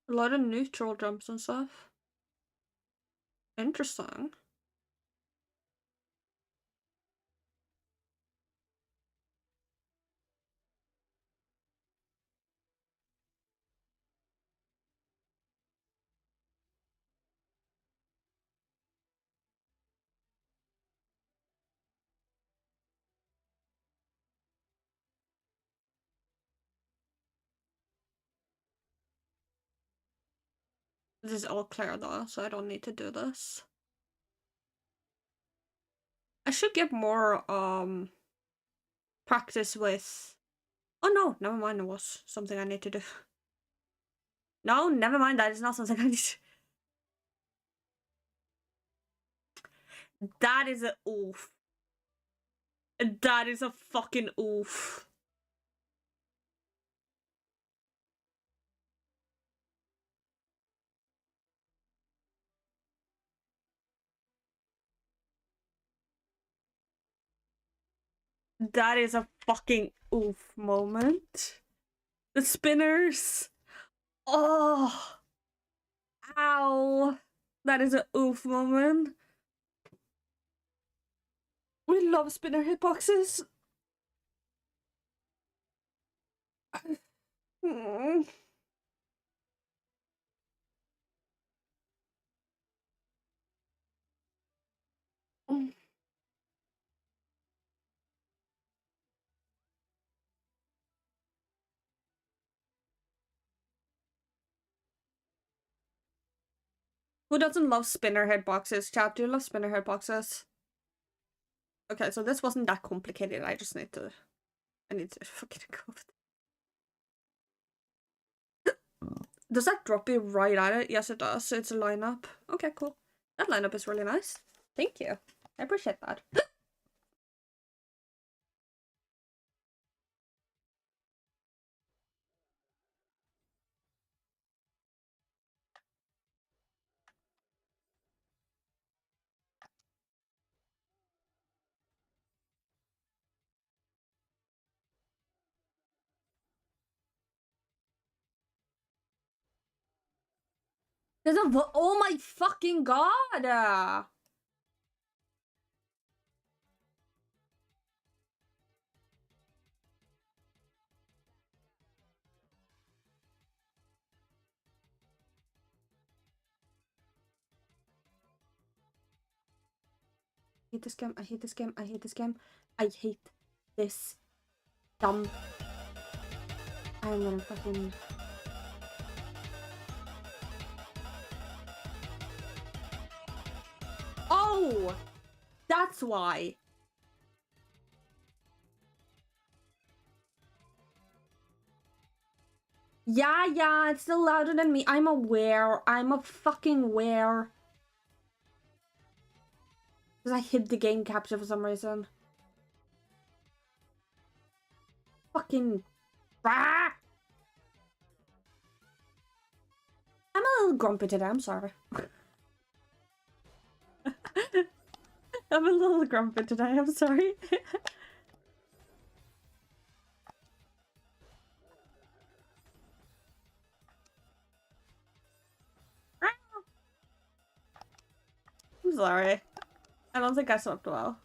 a lot of neutral jumps and stuff. Interesting. This is all clear though, so I don't need to do this. I should get more practice with... Oh no, never mind, it was something I need to do. No, never mind, that is not something I need to... That is a oof. That is a fucking oof. That is a fucking oof moment. The spinners. Oh. Ow. That is an oof moment. We love spinner hitboxes. Who doesn't love spinner hitboxes? Chat, do you love spinner hitboxes? Okay, so this wasn't that complicated. I just need to... I need to fucking go with it. Does that drop you right at it? Yes, it does. It's a lineup. Okay, cool. That lineup is really nice. Thank you. I appreciate that. There's a oh my fucking god! I hate this game. I hate this game. I hate this game. I hate this dumb. I'm gonna fucking... Oh! That's why. Yeah, it's still louder than me. I'm aware. I'm a fucking aware. Because I hid the game capture for some reason. Fucking... Ah! I'm a little grumpy today, I'm sorry. I'm a little grumpy today, I'm sorry. I'm sorry. I don't think I slept well.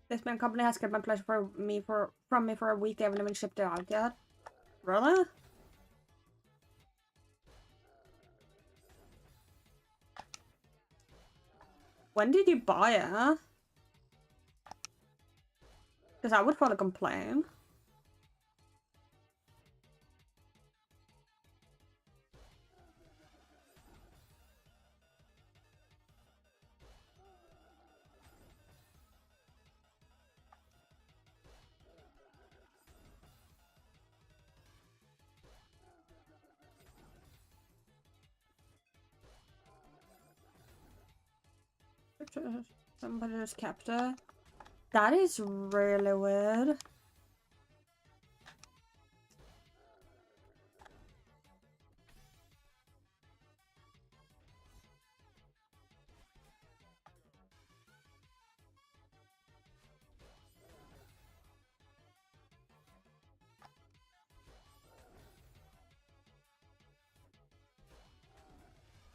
This man company has kept my pleasure from me for a week. They haven't even shipped it out yet. Really? When did you buy it? Because I would probably complain. Capture. Somebody just capture. That is really weird.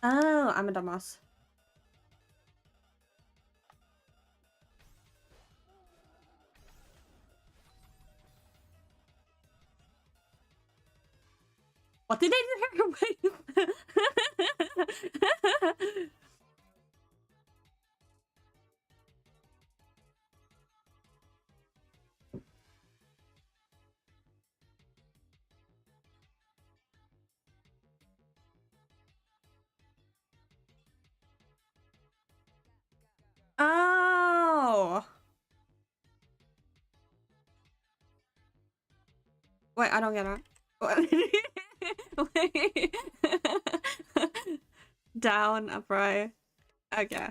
Oh, I'm a dumbass. What did I do? Wait. Oh. Wait, I don't get it. Wait. Down, upright. Okay.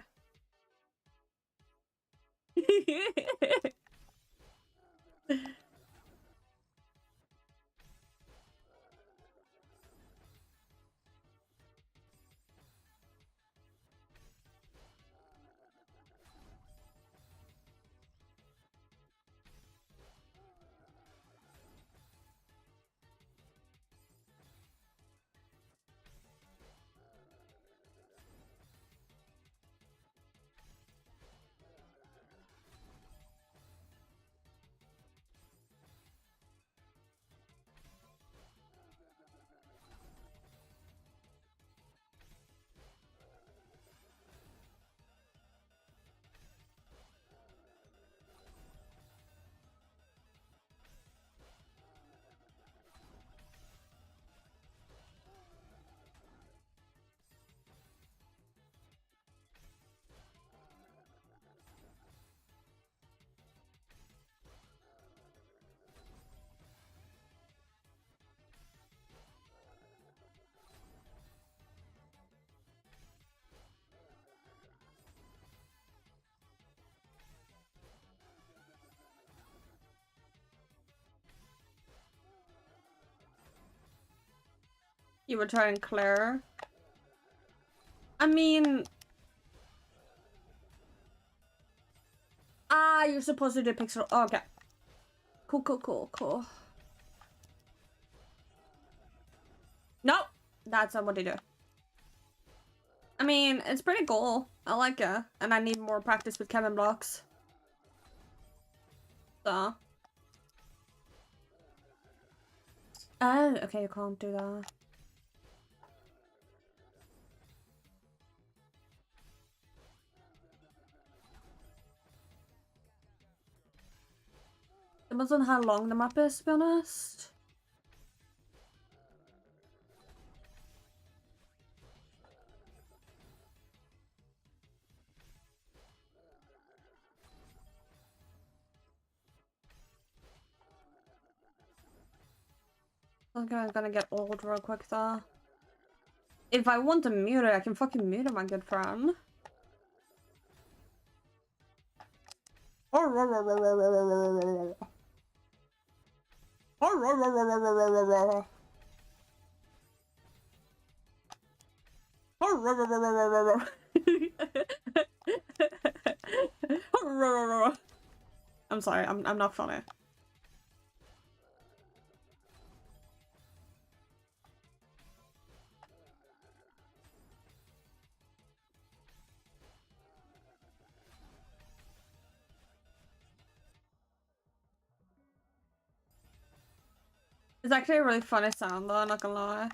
You were trying Claire. I mean... Ah, you're supposed to do pixel. Oh, okay. Cool, cool, cool, cool. Nope. That's not what they do. I mean, it's pretty cool. I like it. And I need more practice with Kevin blocks. So. Oh, okay, you can't do that. Depends on how long the map is, to be honest. Okay, I'm gonna get old real quick though. If I want to mute it, I can fucking mute it, my good friend. I'm sorry, I'm not funny. It's actually a really funny sound though, I'm not gonna lie.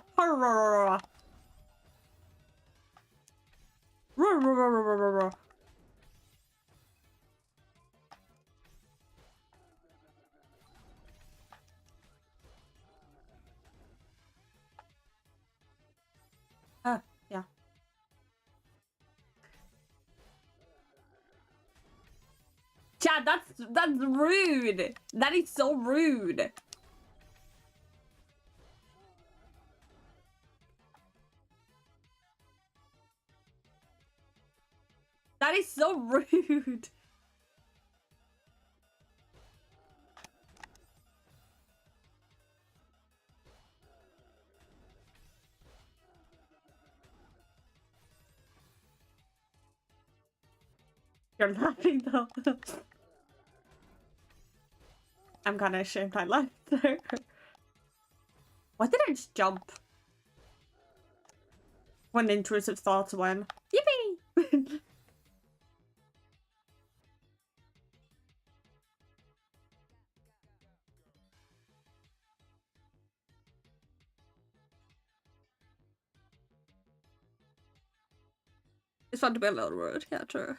Yeah. Chad, that's rude. That is so rude. That That is so rude. You're laughing though. I'm kind of ashamed I laughed there. Why did I just jump? When intrusive thoughts went. Yippee! It's fun to be a little rude, yeah, true.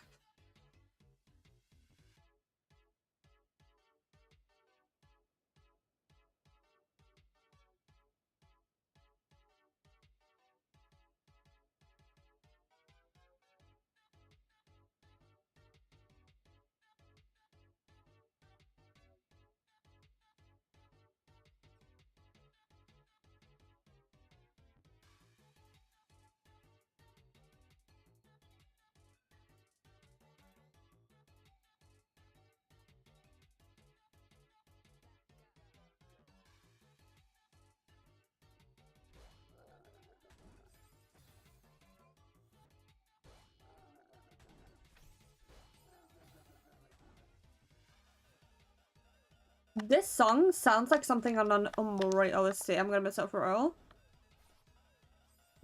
This song sounds like something on an Omori OST. I'm gonna miss out for all.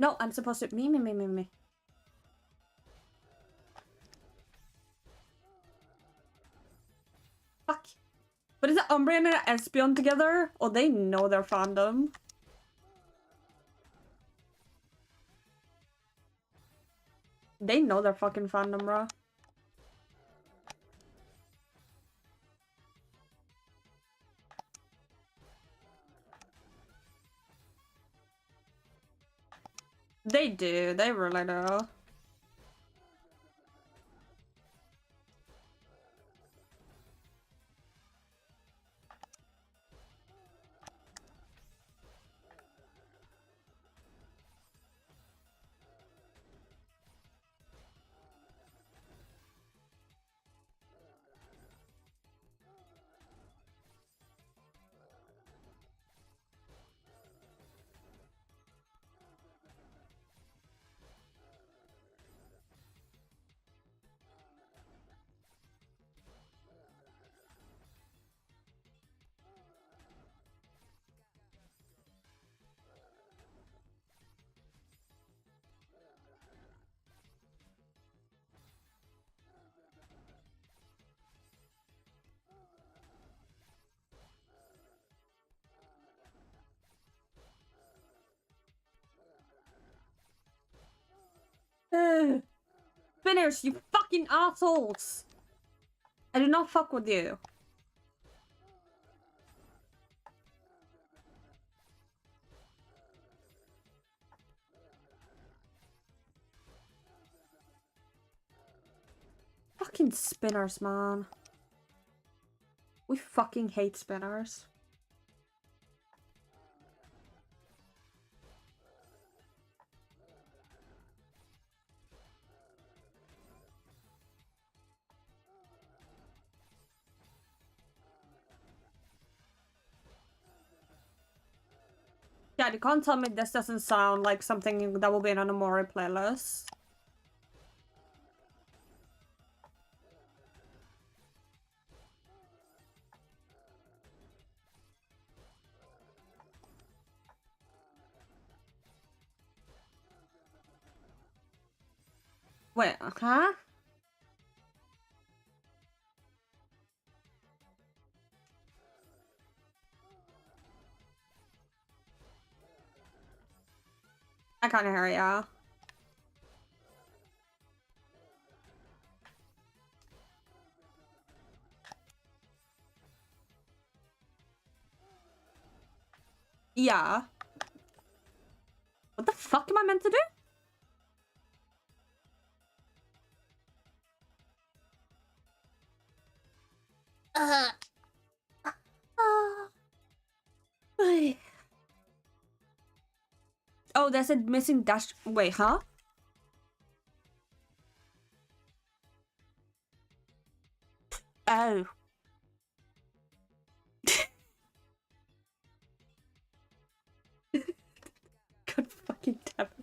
No, I'm supposed to me. Fuck. But is it Umbreon and Espeon together? Oh, they know their fandom. They know their fucking fandom, bro. They do. They really do. Spinners, you fucking assholes! I do not fuck with you. Fucking spinners, man. We fucking hate spinners. Yeah, you can't tell me this doesn't sound like something that will be in an Omori playlist. Wait, huh? I can't hear ya. Yeah. What the fuck am I meant to do? Uh. Oh, there's a missing dash. Wait, huh? Oh. God fucking damn it.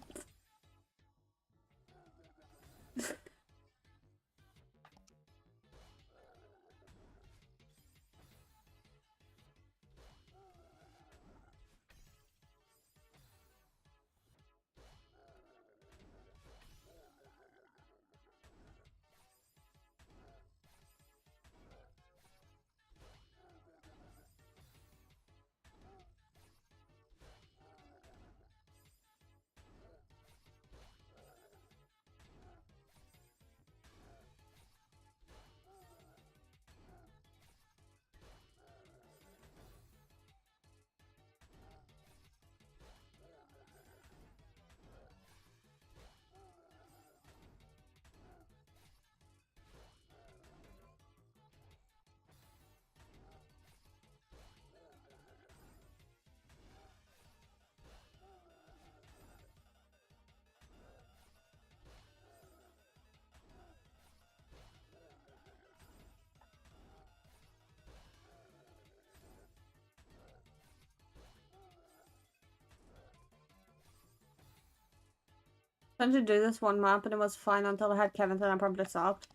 Trying to do this one map and it was fine until I had Kevin and I probably stopped.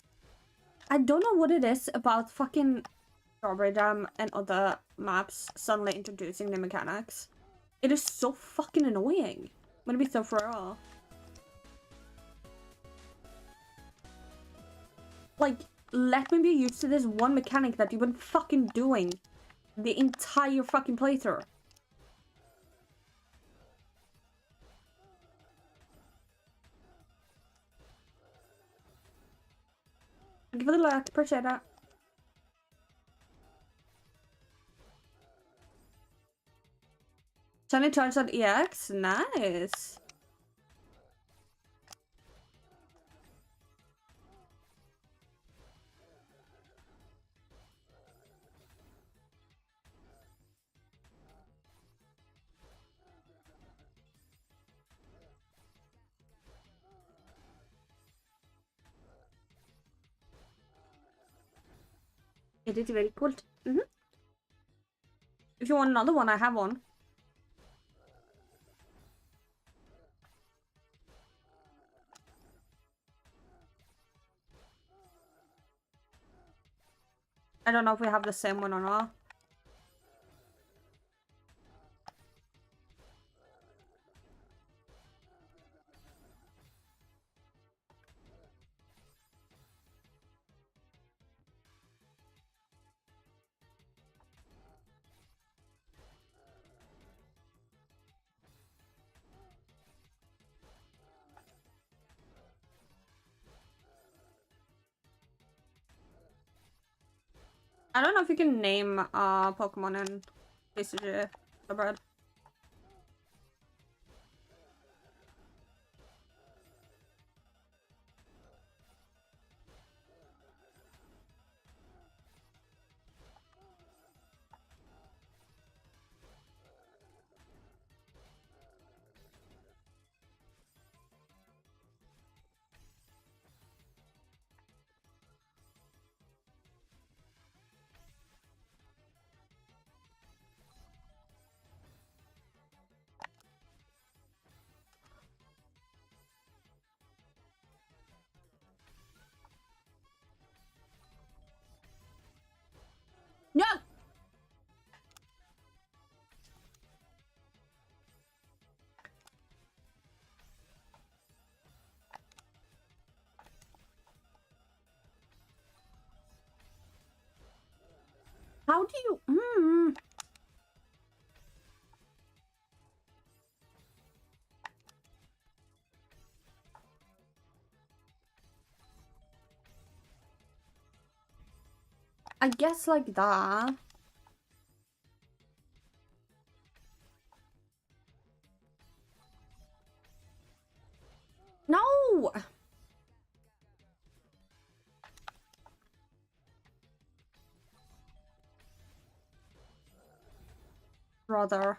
I don't know what it is about fucking Strawberry Jam and other maps suddenly introducing new mechanics. It is so fucking annoying. I'm gonna be so for real. Like, let me be used to this one mechanic that you've been fucking doing the entire fucking playthrough. Give it a look, appreciate that. Shiny Charge.ex, nice. It is very cool. If you want another one, I have one. I don't know if we have the same one or not. I don't know if you can name Pokemon in BCG, the bread. No! How do you... I guess like that. No! Brother.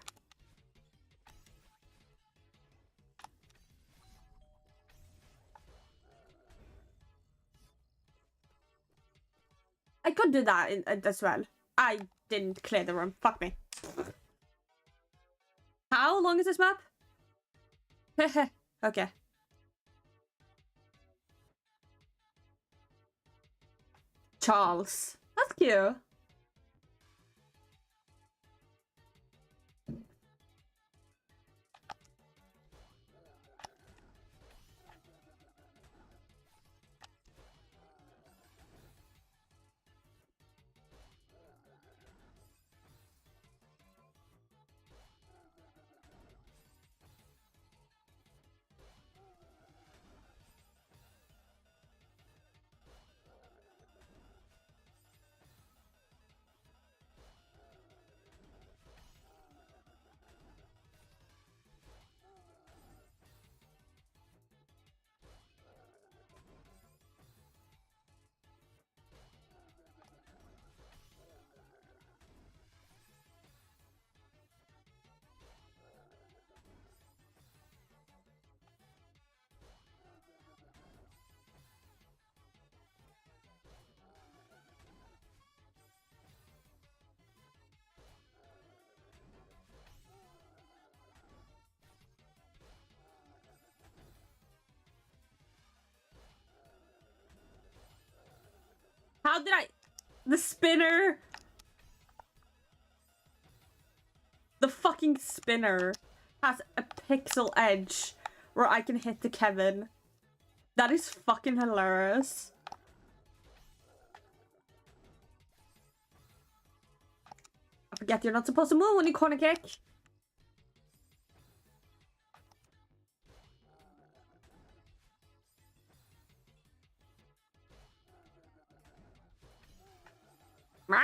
I could do that as well. I didn't clear the room. Fuck me. How long is this map? Okay. Charles. That's cute. How did I... The spinner... The fucking spinner has a pixel edge where I can hit the Kevin. That is fucking hilarious. I forget you're not supposed to move when you corner kick. Meow.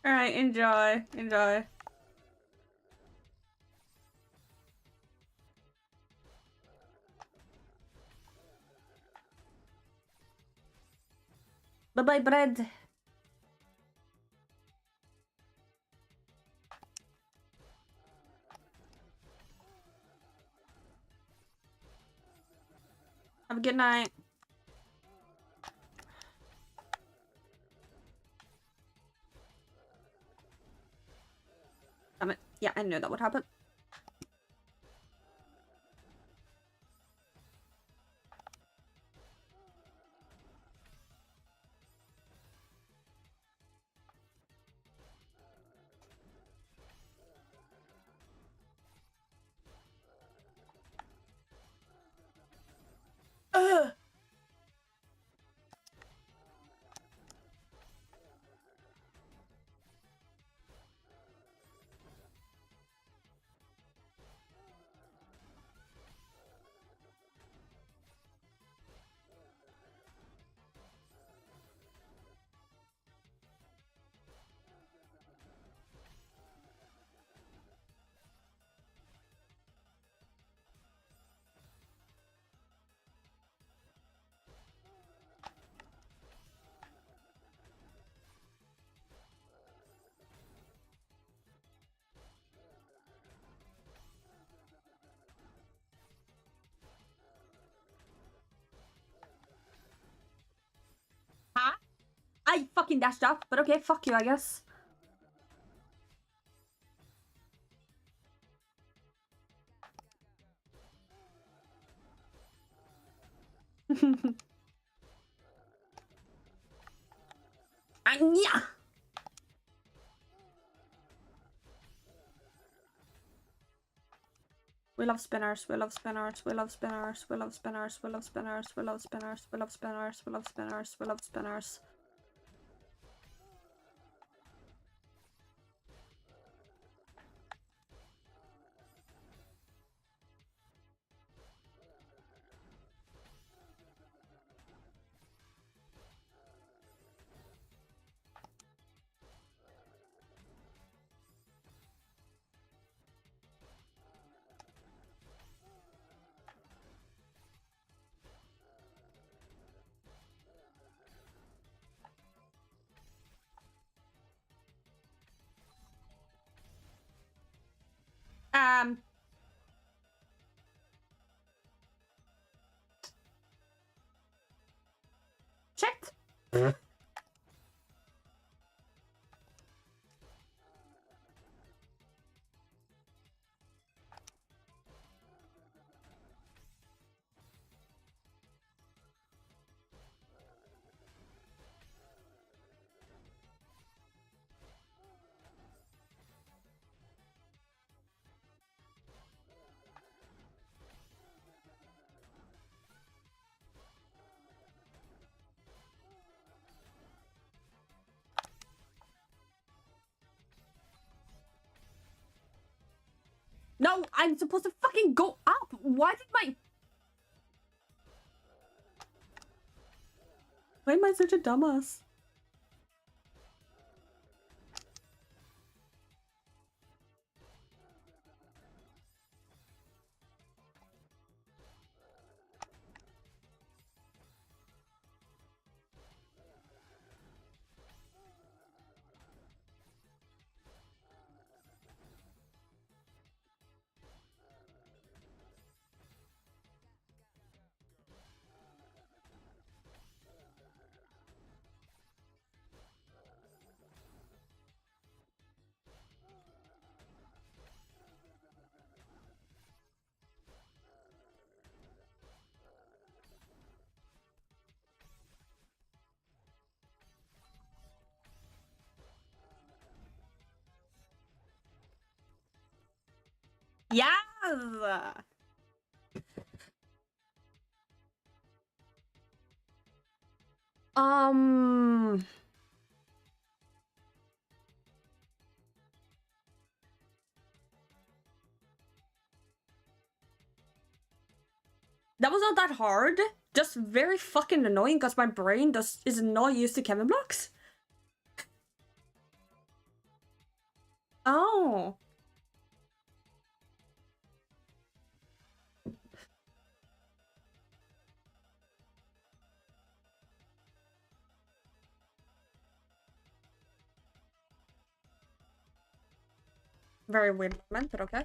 Alright, enjoy. Enjoy. Bye-bye, bread. Have a good night. Damn it. Yeah, I knew that would happen. Ugh. Huh? I fucking dashed up, but okay, fuck you, I guess. Anya! We love spinners, we love spinners, we love spinners, we love spinners, we love spinners, we love spinners, we love spinners, we love spinners, we love spinners. Shit. No, I'm supposed to fucking go up. Why am I such a dumbass? Yes! That was not that hard. Just very fucking annoying because my brain is not used to Kevin blocks. Oh. Very weird moment, but okay.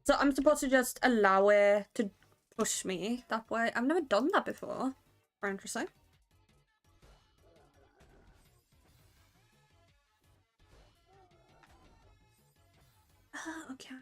So I'm supposed to just allow it to push me that way. I've never done that before. Very interesting. Okay.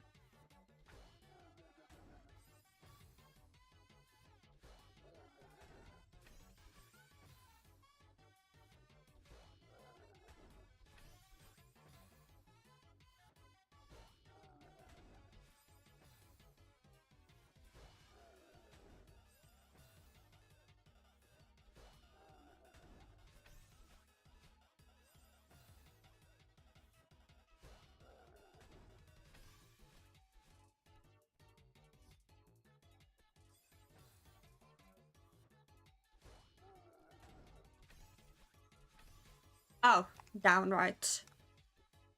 Oh, downright.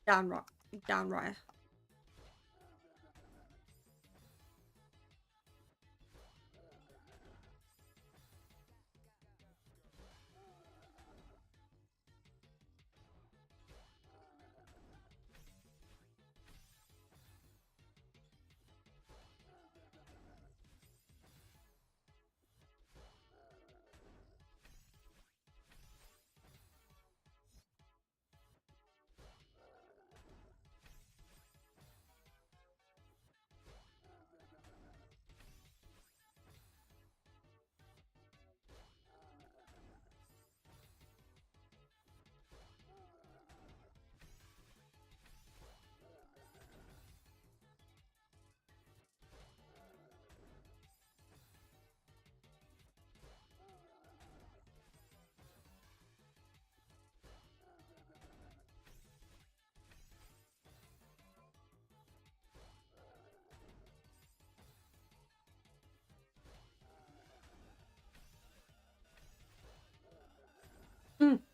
Downright. Downright.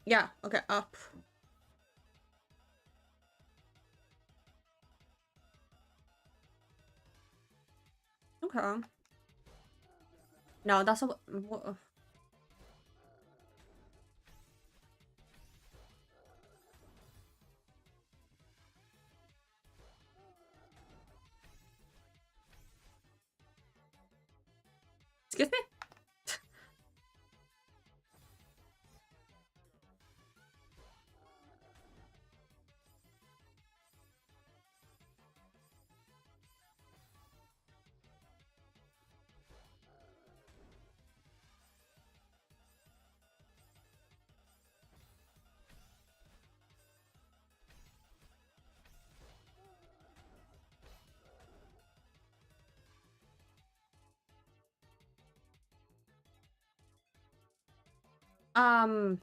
Yeah, okay, up. Okay. No, that's a... What? Excuse me? Um...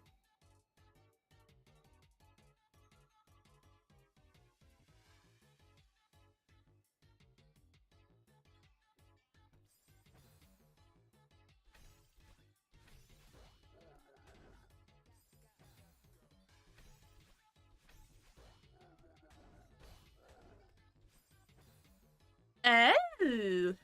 Oh.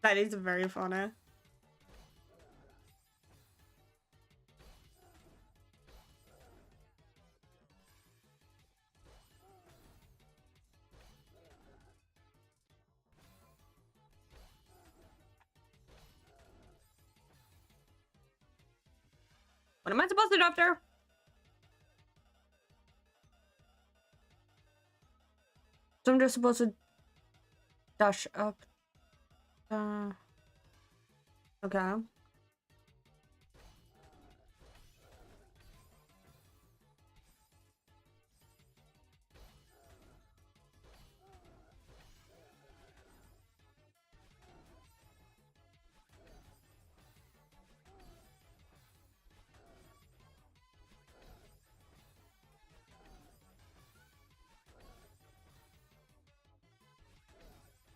That is very funny. What am I supposed to do after? So I'm just supposed to dash up. Okay.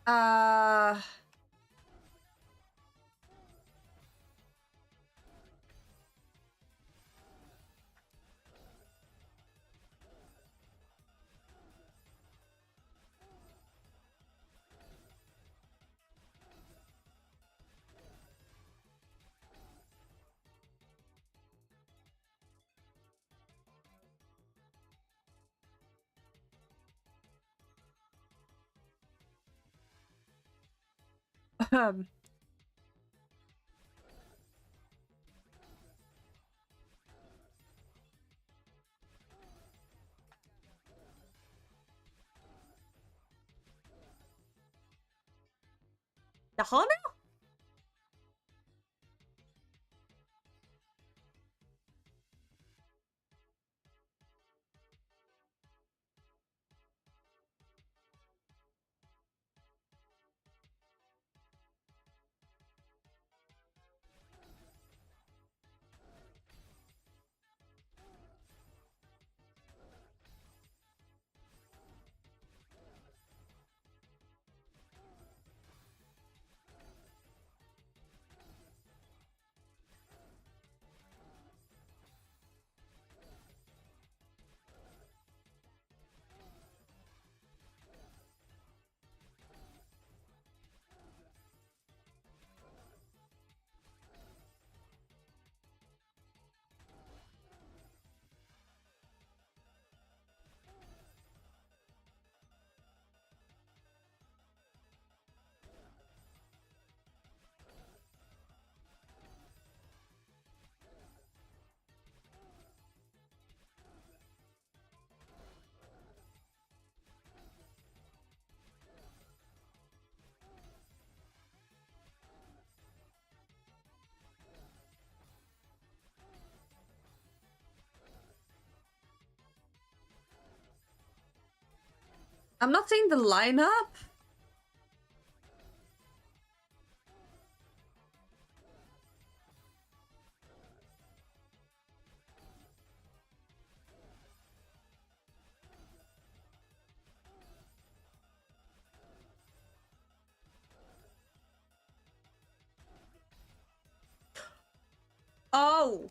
Uh... Um... The hell now? I'm not seeing the lineup. No!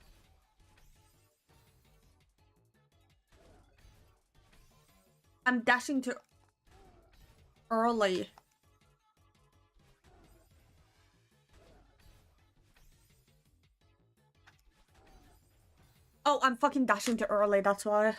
I'm dashing too early. Oh, I'm fucking dashing too early, that's why.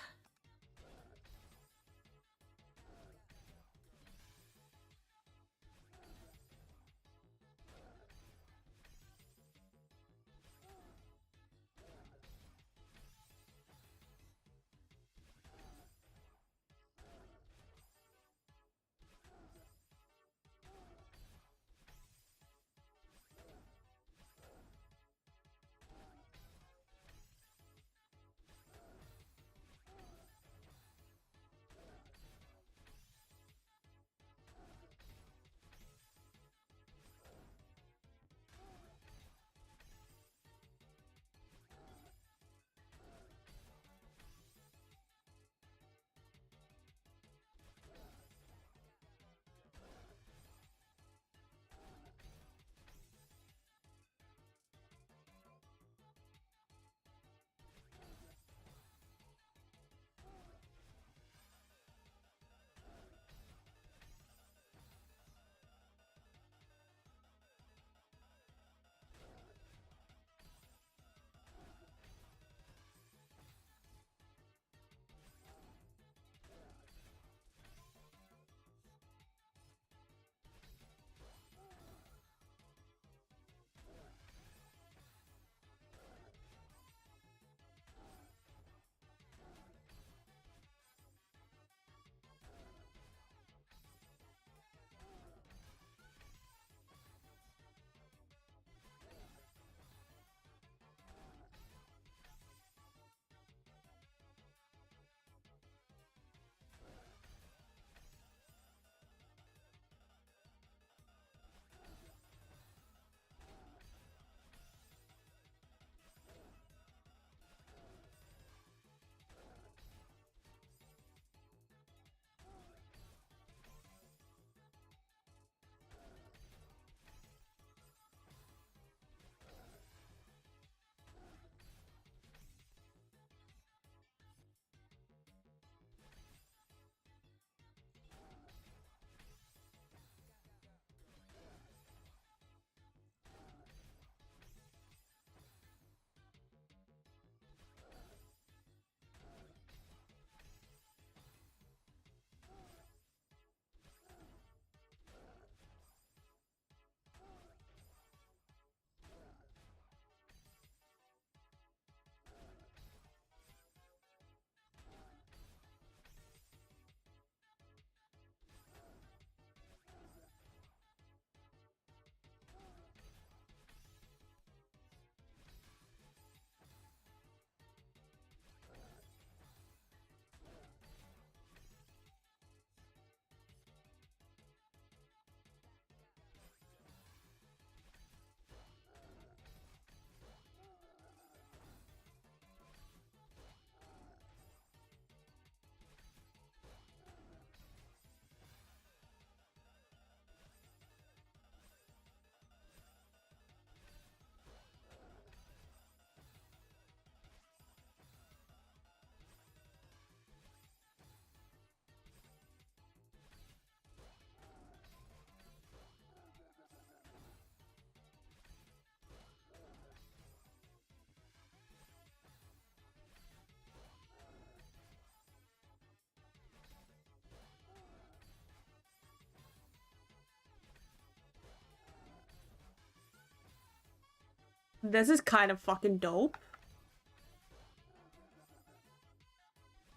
This is kind of fucking dope.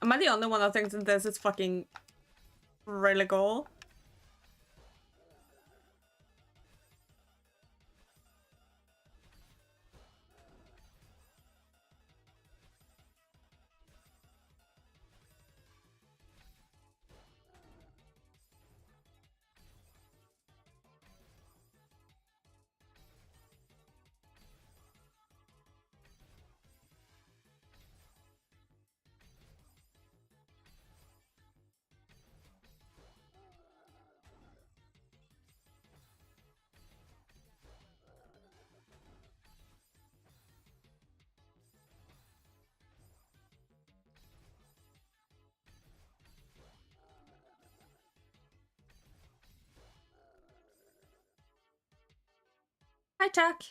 Am I the only one that thinks that this is fucking really cool? Hi, Jack.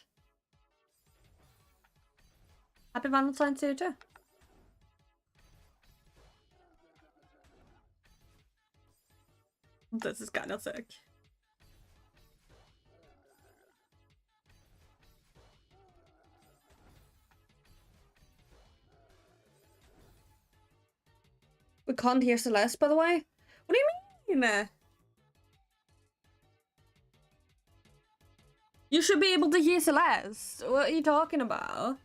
Happy Valentine's to you too. This is kind of sick. We can't hear Celeste, by the way. What do you mean? You should be able to hear Celeste. What are you talking about?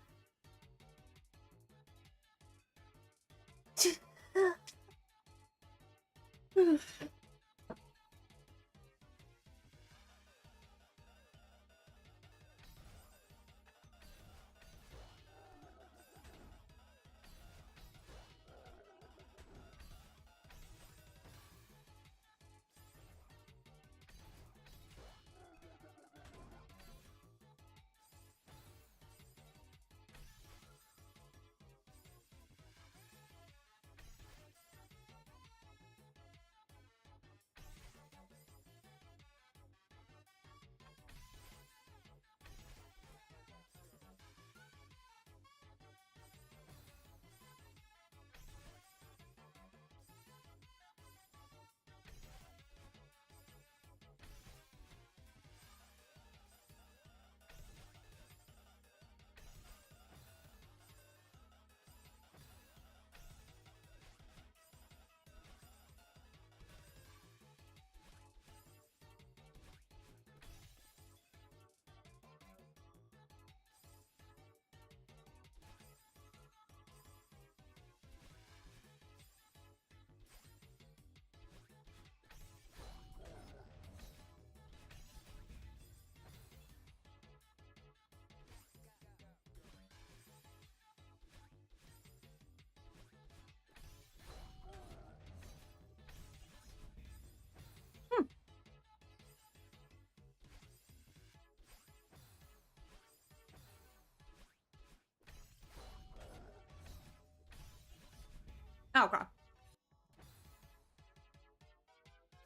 Oh god.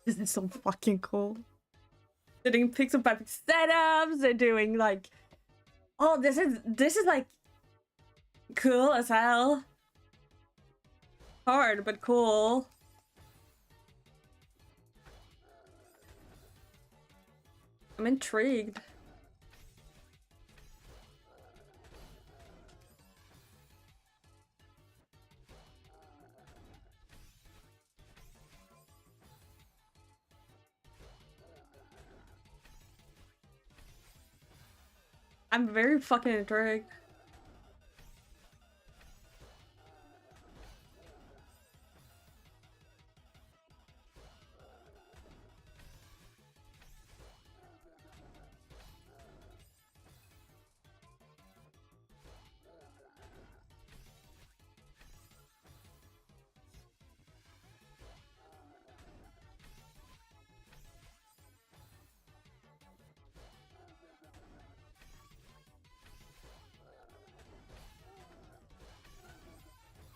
This is so fucking cool. They're doing pixel perfect setups, they're doing like, oh, this is like cool as hell. Hard but cool. I'm intrigued. I'm very fucking intrigued.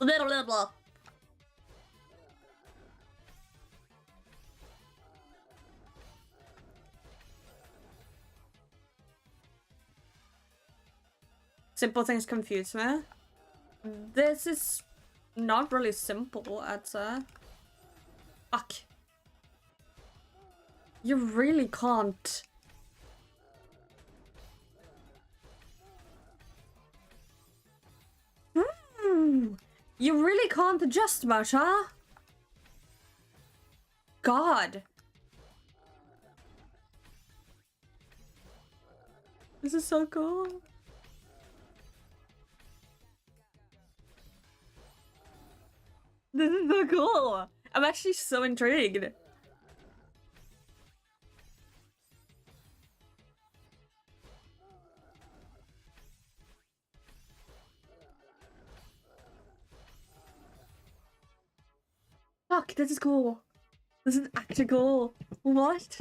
Blah, blah, blah. Simple things confuse me. This is not really simple, I'd say. Fuck. You really can't. You really can't adjust much, huh? God. This is so cool. This is so cool. I'm actually so intrigued. Fuck, this is cool. This is actually cool. What?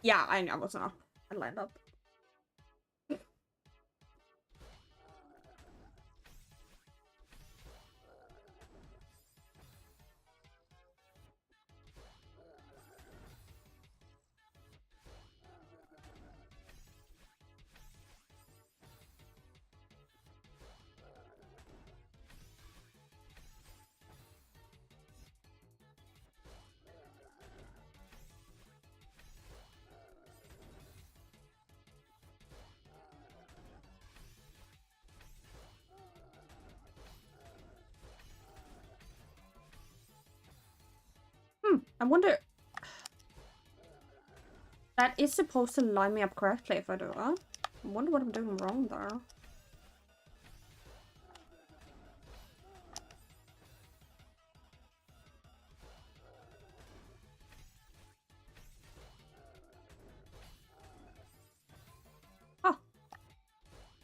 Yeah, I know, I was not. I lined up. I wonder... That is supposed to line me up correctly if I do that. I wonder what I'm doing wrong there. Oh.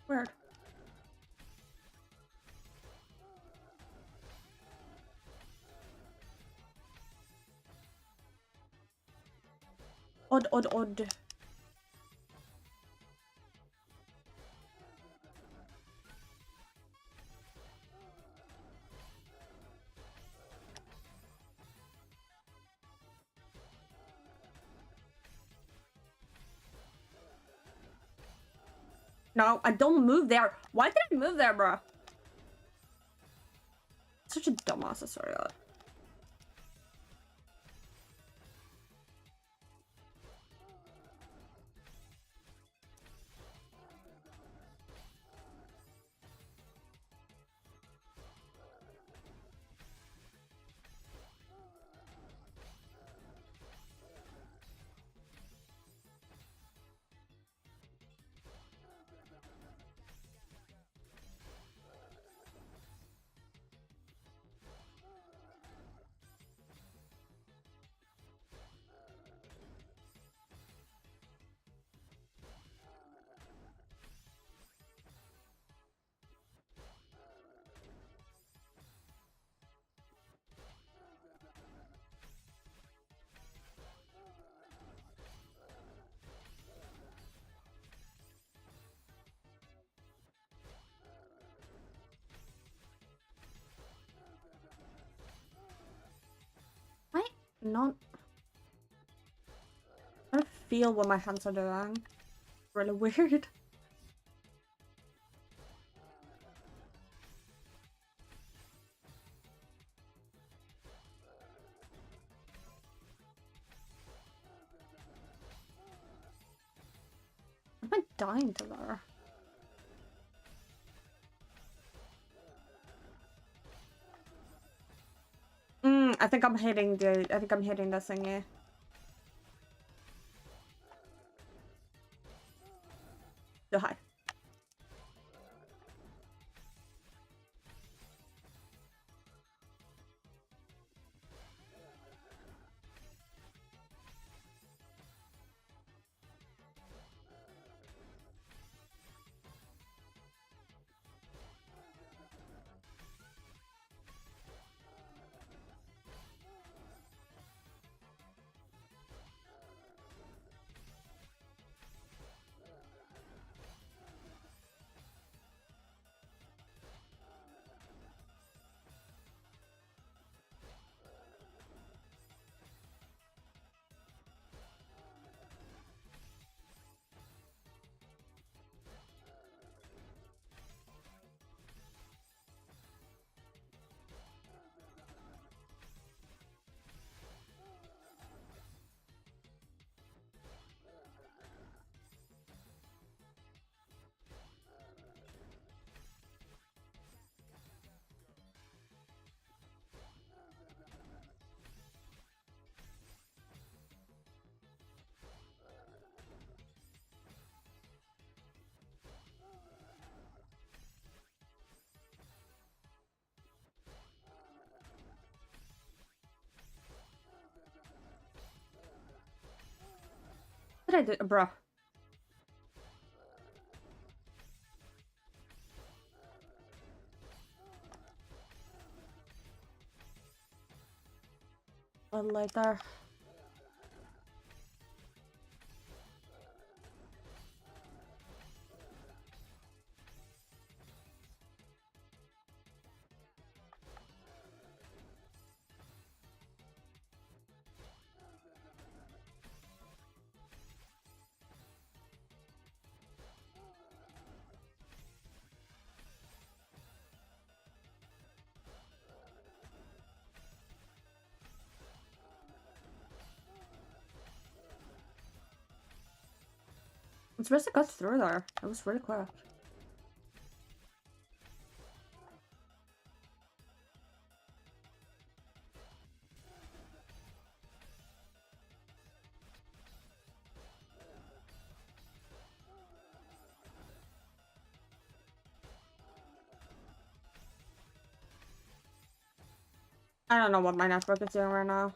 Weird. Odd, odd, odd. No, I don't move there. Why did I move there, bro? Such a dumbass, sorry. I not... I don't feel what my hands are doing. Really weird. Am I dying to there? I think I'm hitting the... I think I'm hitting the thingy. Oh, hi. What did I do? Bruh. A little later. It's best to cut through there. That was really quick. I don't know what my network is doing right now.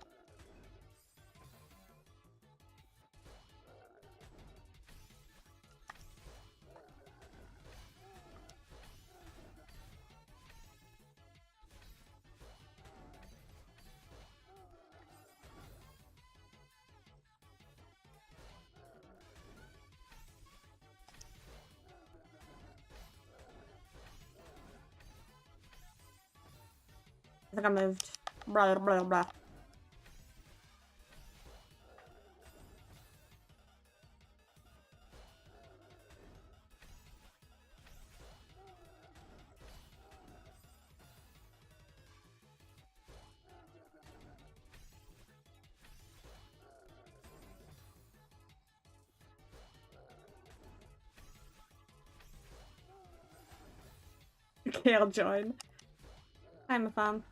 I think I moved. Blah, blah, blah. Okay, I'll join. I'm a fan.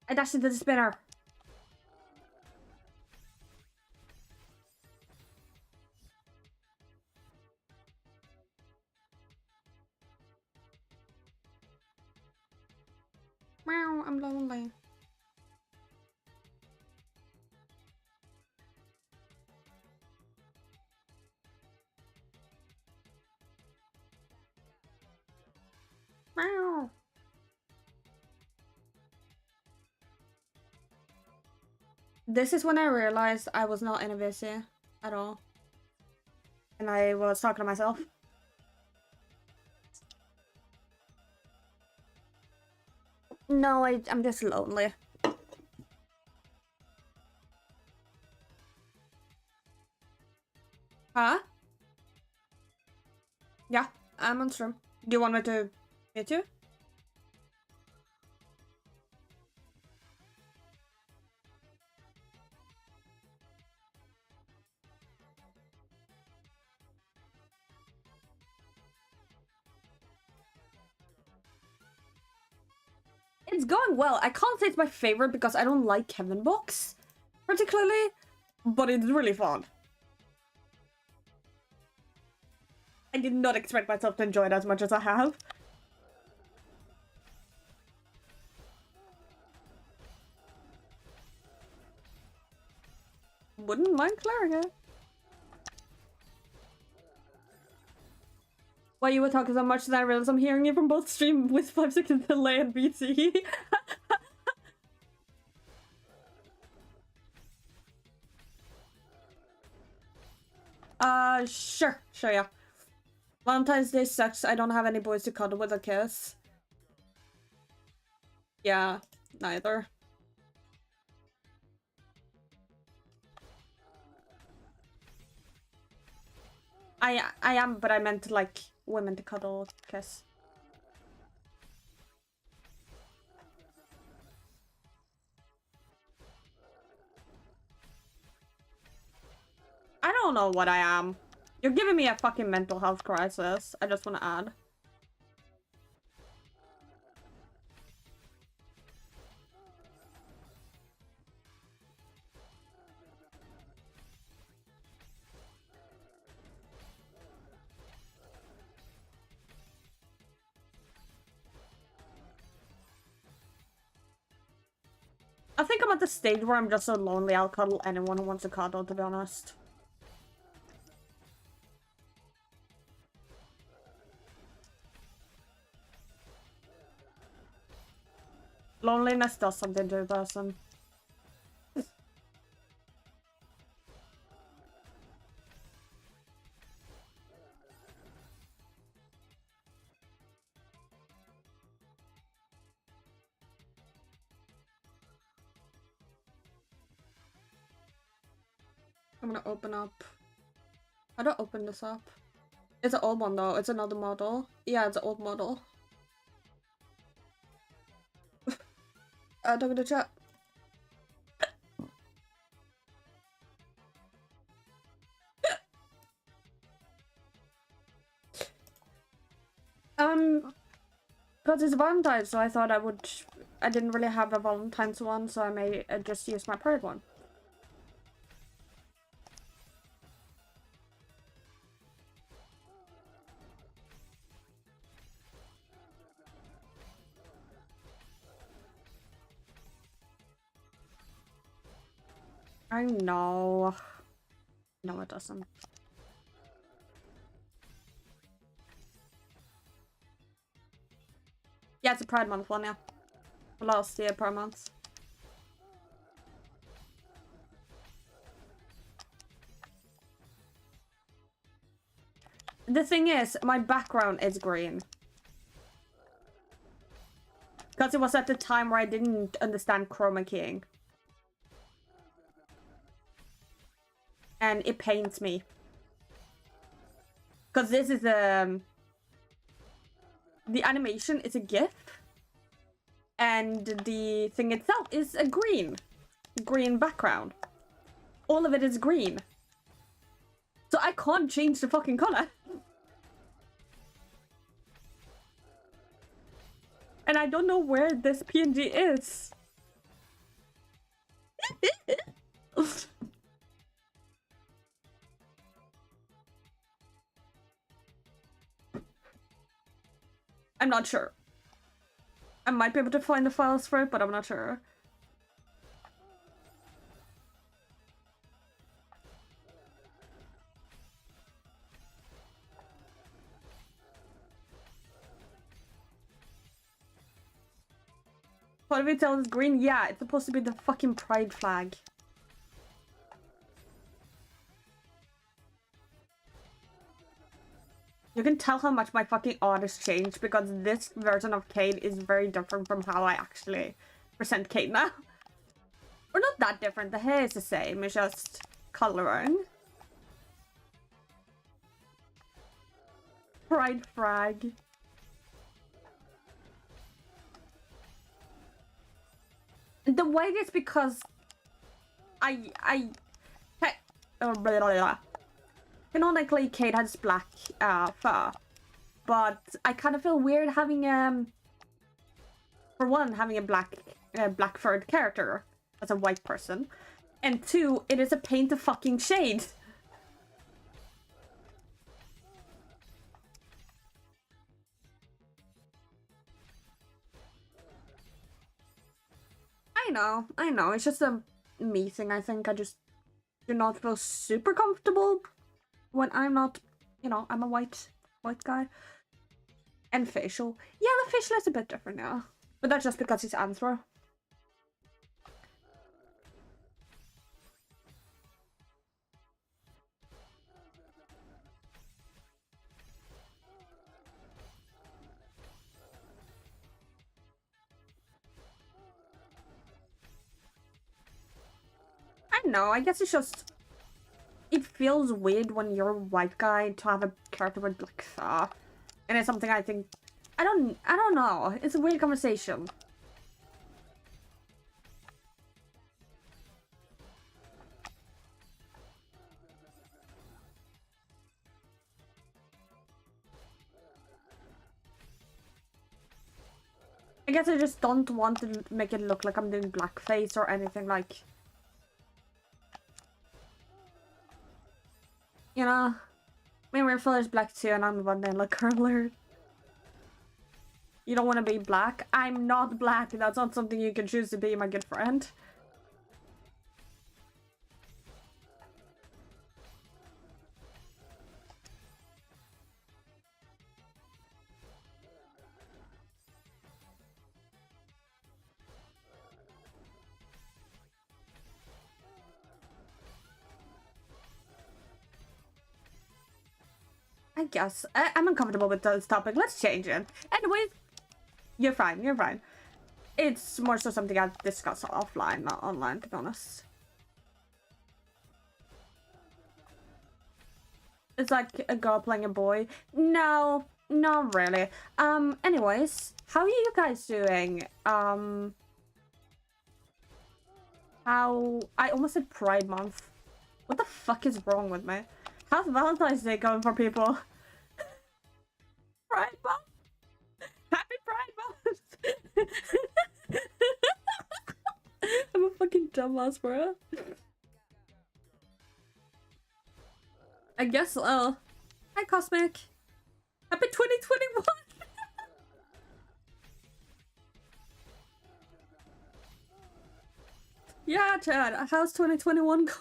I dashed into the spinner. Meow, I'm lonely. Meow. This is when I realized I was not in a VC at all. And I was talking to myself. No, I'm just lonely. Huh? Yeah, I'm on stream. Do you want me to meet you? It's going well. I can't say it's my favorite because I don't like Kevin Box particularly, but it's really fun. I did not expect myself to enjoy it as much as I have. Wouldn't mind clearing it. Why you were talking so much that I realized I'm hearing you from both stream with 5 seconds delay and BT. Sure, yeah. Valentine's Day sucks. I don't have any boys to cuddle with or kiss. Yeah, neither. I am, but I meant like women to cuddle, kiss. I don't know what I am. You're giving me a fucking mental health crisis. I just want to add. I think I'm at the stage where I'm just so lonely I'll cuddle anyone who wants to cuddle, to be honest. Loneliness does something to a person. I'm gonna open up. How do I open this up? It's an old one though. It's another model. Yeah, it's an old model. Talking to chat. Because it's Valentine's, so I thought I didn't really have a Valentine's one, so I may just use my Pride one. I know. No, it doesn't. Yeah, it's a Pride Month one, yeah. Last year, Pride Month. The thing is, my background is green. Because it was at the time where I didn't understand chroma keying. And it pains me. Because this is the animation is a GIF. And the thing itself is a green background. All of it is green. So I can't change the fucking color. And I don't know where this PNG is. I'm not sure. I might be able to find the files for it, but I'm not sure. What if we tell it's green? Yeah, it's supposed to be the fucking pride flag. You can tell how much my fucking art has changed because this version of Cade is very different from how I actually present Cade now. Or not that different, the hair is the same, it's just coloring. Pride flag. The white is because canonically Cade has black fur, but I kind of feel weird having for one, having a black furred character as a white person, and two, it is a pain to fucking shade. I know, it's just a me thing. I think I just do not feel super comfortable when I'm not, you know, I'm a white guy. And facial. Yeah, the facial is a bit different now. But that's just because it's Anthro. I know, I guess it's just... It feels weird when you're a white guy to have a character with black fur. And it's something I think... I don't know. It's a weird conversation. I guess I just don't want to make it look like I'm doing blackface or anything like... You know? I mean, Rainfall is black too, and I'm a vanilla curler. You don't want to be black? I'm not black. That's not something you can choose to be, my good friend. I guess. I'm uncomfortable with this topic. Let's change it. Anyways, you're fine. You're fine. It's more so something I've discussed offline, not online, to be honest. It's like a girl playing a boy. No, not really. Anyways, how are you guys doing? How... I almost said Pride Month. What the fuck is wrong with me? How's Valentine's Day going for people? Pride Month? Happy Pride Month! I'm a fucking dumbass, bro. I guess so. Hi, Cosmic. Happy 2021! Yeah, Chad, how's 2021 going?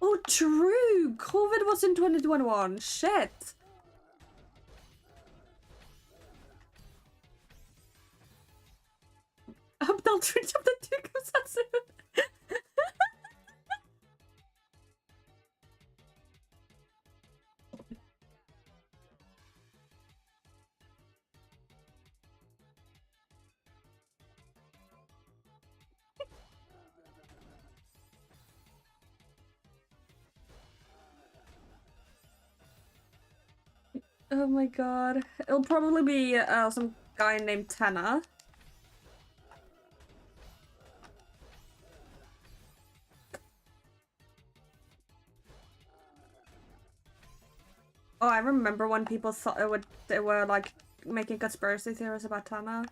Oh, true! COVID was in 2021. Shit! They'll treat up the two comes out soon. Oh my god. It'll probably be some guy named Tanner. Oh, I remember when people thought they were like making conspiracy theories about Tanner.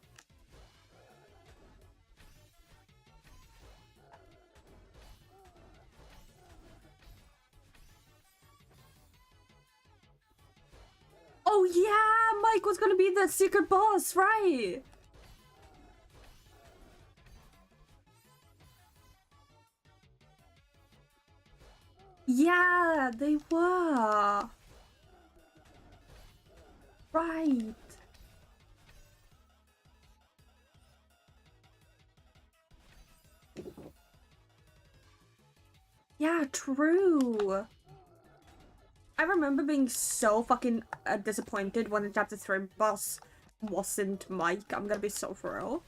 Oh yeah, Mike was gonna be the secret boss, right? Yeah, they were. Right. Yeah, true. I remember being so fucking disappointed when in chapter 3 boss wasn't Mike. I'm gonna be so for real.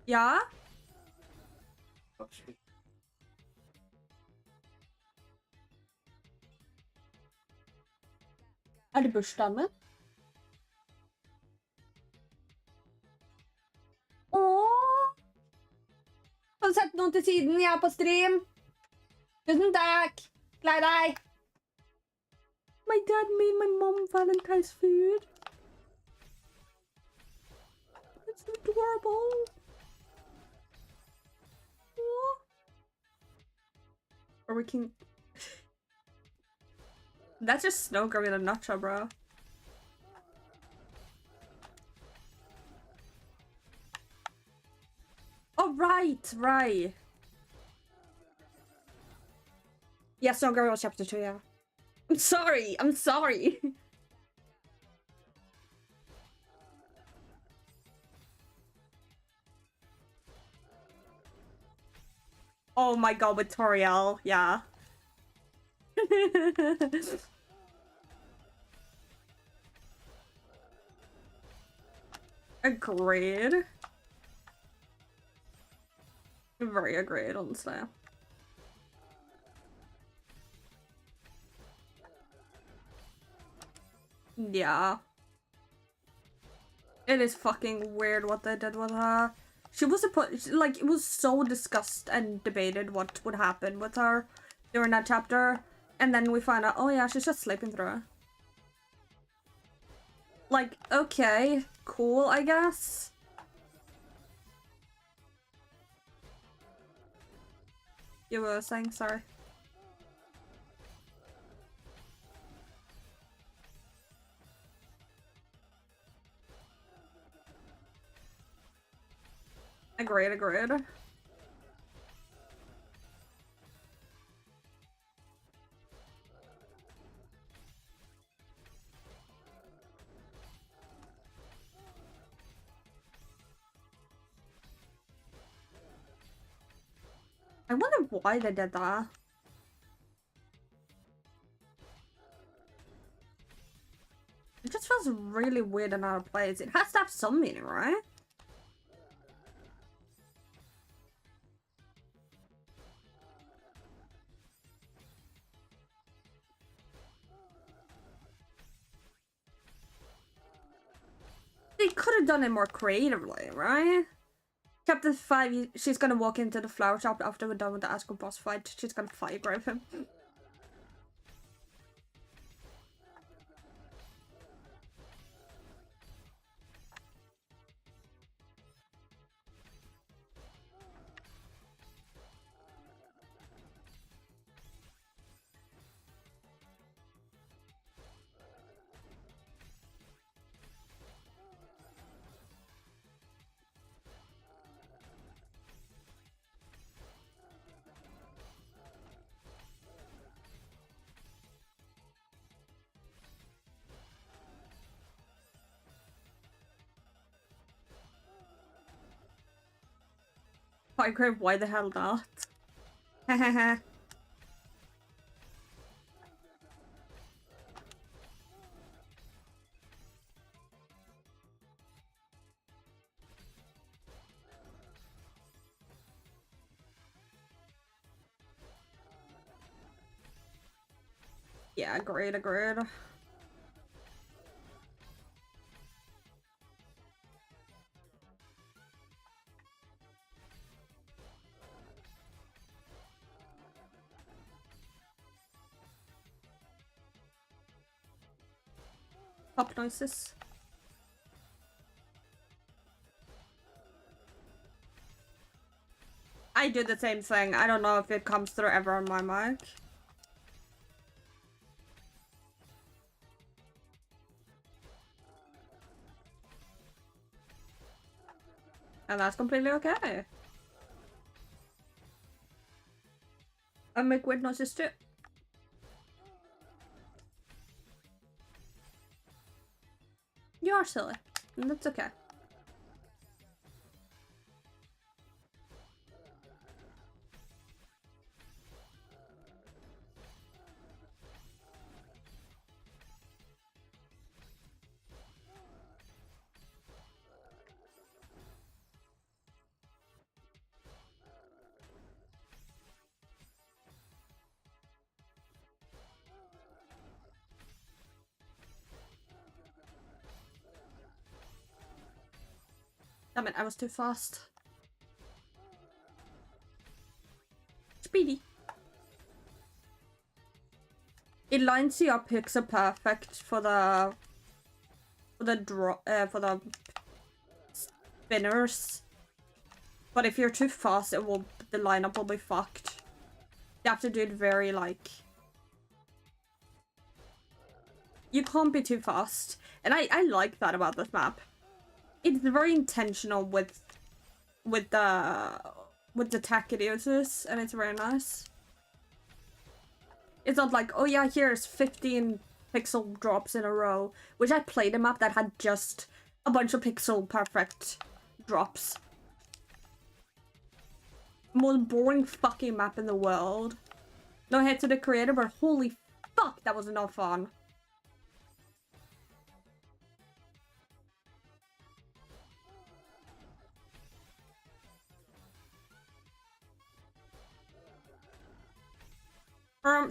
Yeah? Er det bursdagen min? Åh! Har du sett noen til siden? Jeg er på stream. Tusen takk. Glad i deg. My dad made my mom Valentine's food. It's adorable. Aww. Or we can... That's just snow girl in a nutshell, bro. Oh, right, right. Yeah, Snow Girl was chapter 2, yeah. I'm sorry, I'm sorry. Oh my god, with Toriel, yeah. Agreed. Very agreed, honestly. Yeah. It is fucking weird what they did with her. She was like, it was so discussed and debated what would happen with her during that chapter. And then we find out, oh yeah, she's just sleeping through it. Like, okay, cool, I guess. You were saying, sorry. Agreed, agreed. I wonder why they did that. It just feels really weird and out of place. It has to have some meaning, right? They could have done it more creatively, right? Chapter 5, she's gonna walk into the flower shop after we're done with the Asgore boss fight. She's gonna fire grab him. Fire grab, why the hell not? Hahaha. Yeah, agreed. Pop noises. I do the same thing. I don't know if it comes through ever on my mic. And that's completely okay. I make weird noises too. You are silly. And that's okay. Damn it, I was too fast. Speedy. It lines you up pixel perfect for the spinners. But if you're too fast, the lineup will be fucked. You have to do it very like, you can't be too fast. And I like that about this map. It's very intentional with the tech it uses, and it's very nice. It's not like, oh yeah, here's 15 pixel drops in a row, which I played a map that had just a bunch of pixel perfect drops. Most boring fucking map in the world. No hate to the creator, but holy fuck, that was not fun.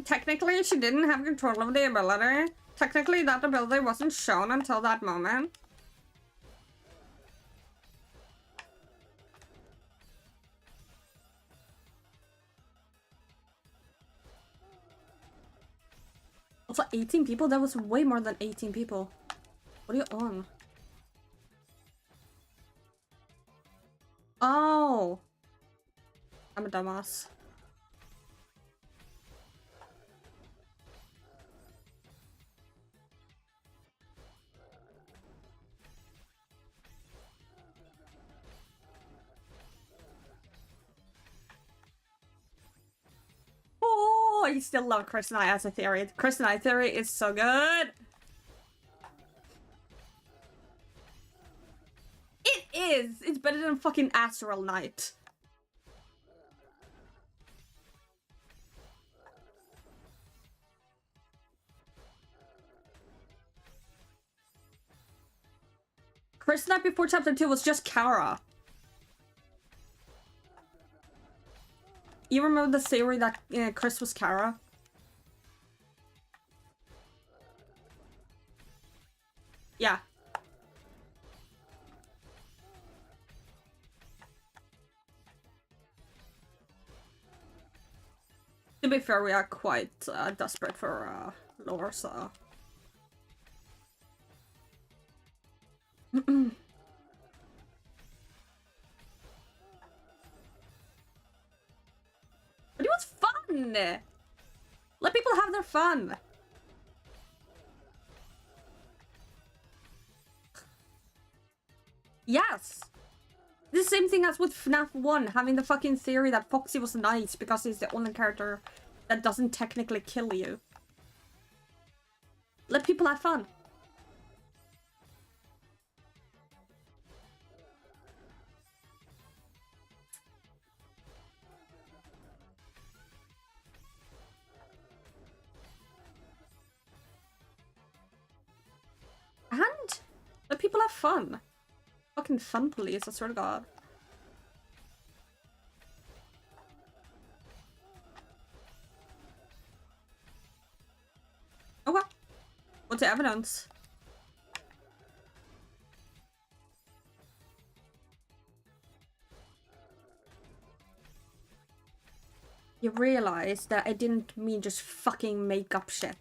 Technically, she didn't have control of the ability. Technically, that ability wasn't shown until that moment. Also, 18 people? That was way more than 18 people. What are you on? Oh! I'm a dumbass. Oh, I still love Chris and I as a theory. Chris and I theory is so good. It is. It's better than fucking Astral Knight. Chris Knight before chapter 2 was just Kara. You remember the theory that Chris was Kara? Yeah. To be fair, we are quite desperate for lore, so... But it was fun! Let people have their fun! Yes! The same thing as with FNAF 1, having the fucking theory that Foxy was nice because he's the only character that doesn't technically kill you. Let people have fun. And let people have fun. Fucking fun police, I swear to God. Okay. What's the evidence? You realize that I didn't mean just fucking make up shit.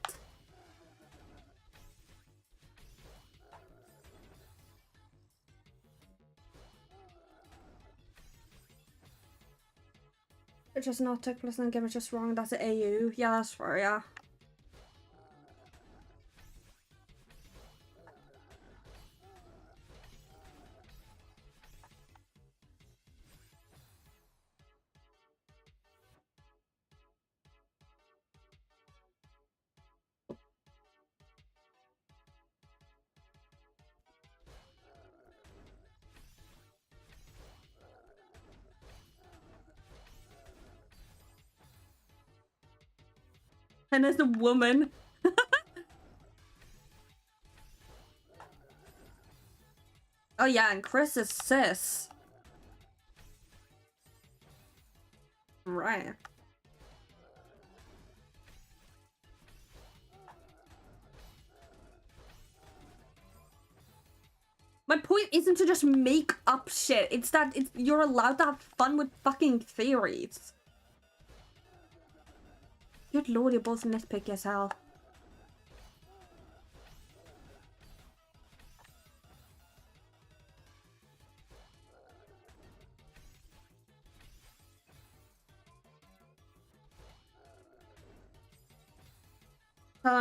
It's just not tech plus and game is just wrong. That's the AU. Yeah, that's fair, yeah. And as the woman. Oh yeah, and Chris is cis. Right. My point isn't to just make up shit. It's that you're allowed to have fun with fucking theories. Good lord, you're both nitpicky as hell.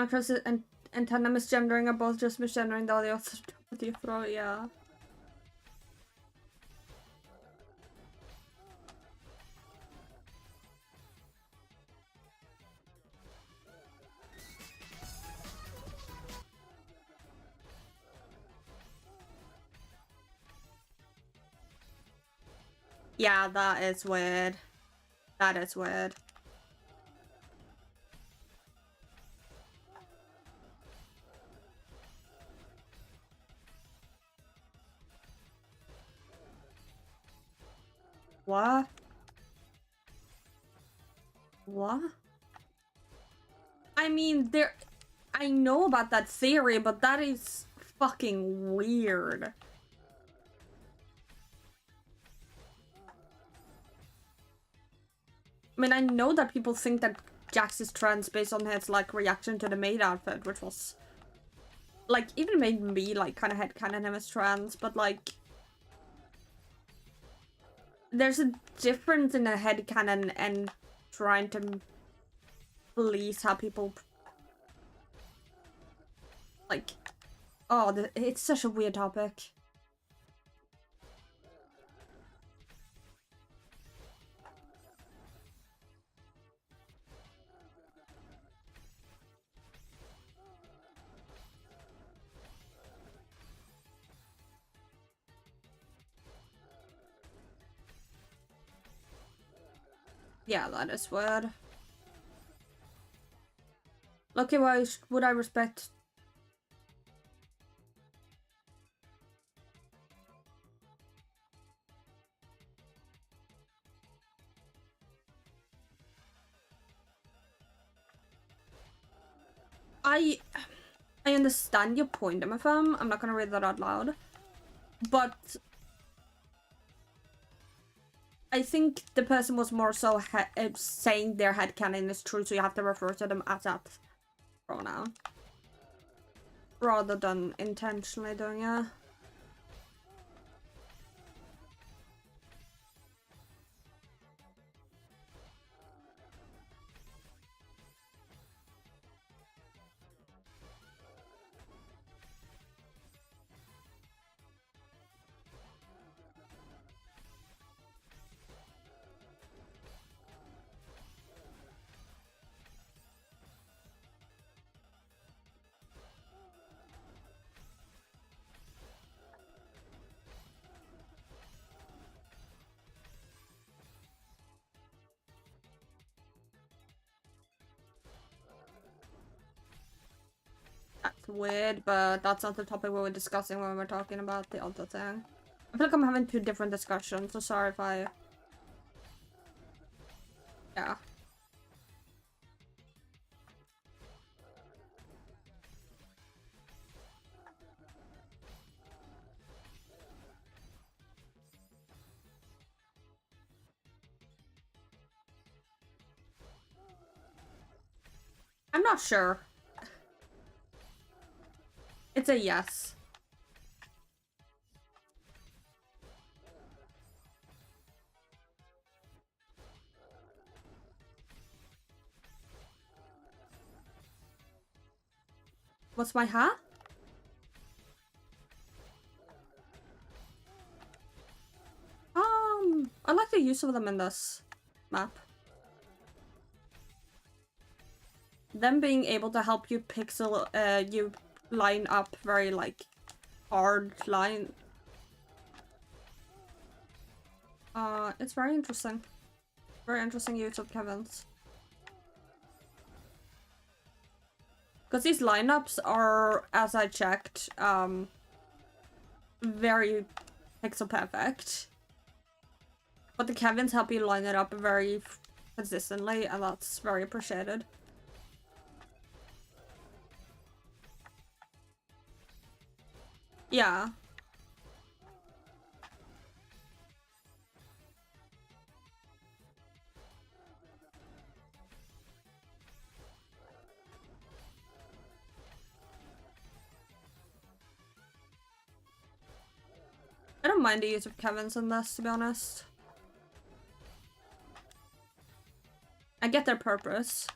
Chris and Tana misgendering are both just misgendering the audio with your throat, yeah. Yeah, that is weird. That is weird. What? What? I mean, I know about that theory, but that is fucking weird. I mean, I know that people think that Jax is trans based on his, like, reaction to the maid outfit, which was, like, even made me, like, kind of headcanon him as trans, but, like, there's a difference in a headcanon and trying to police how people, like, oh, it's such a weird topic. Yeah, that is weird. Lucky, why would I respect? I understand your point, MFM. I'm not gonna read that out loud. But I think the person was more so saying their headcanon is true, so you have to refer to them as that pronoun. Rather than intentionally doing it. That's weird, but that's not the topic we were discussing when we were talking about the other thing. I feel like I'm having two different discussions, so sorry if I... Yeah. I'm not sure. It's a yes. What's my hat? I like the use of them in this map. Them being able to help you pixel, you line up very, like, hard line. It's very interesting. Very interesting use of Kevin's. Because these lineups are, as I checked, very pixel perfect. But the Kevins help you line it up very consistently, and that's very appreciated. Yeah. I don't mind the use of Kevin's in this, to be honest. I get their purpose.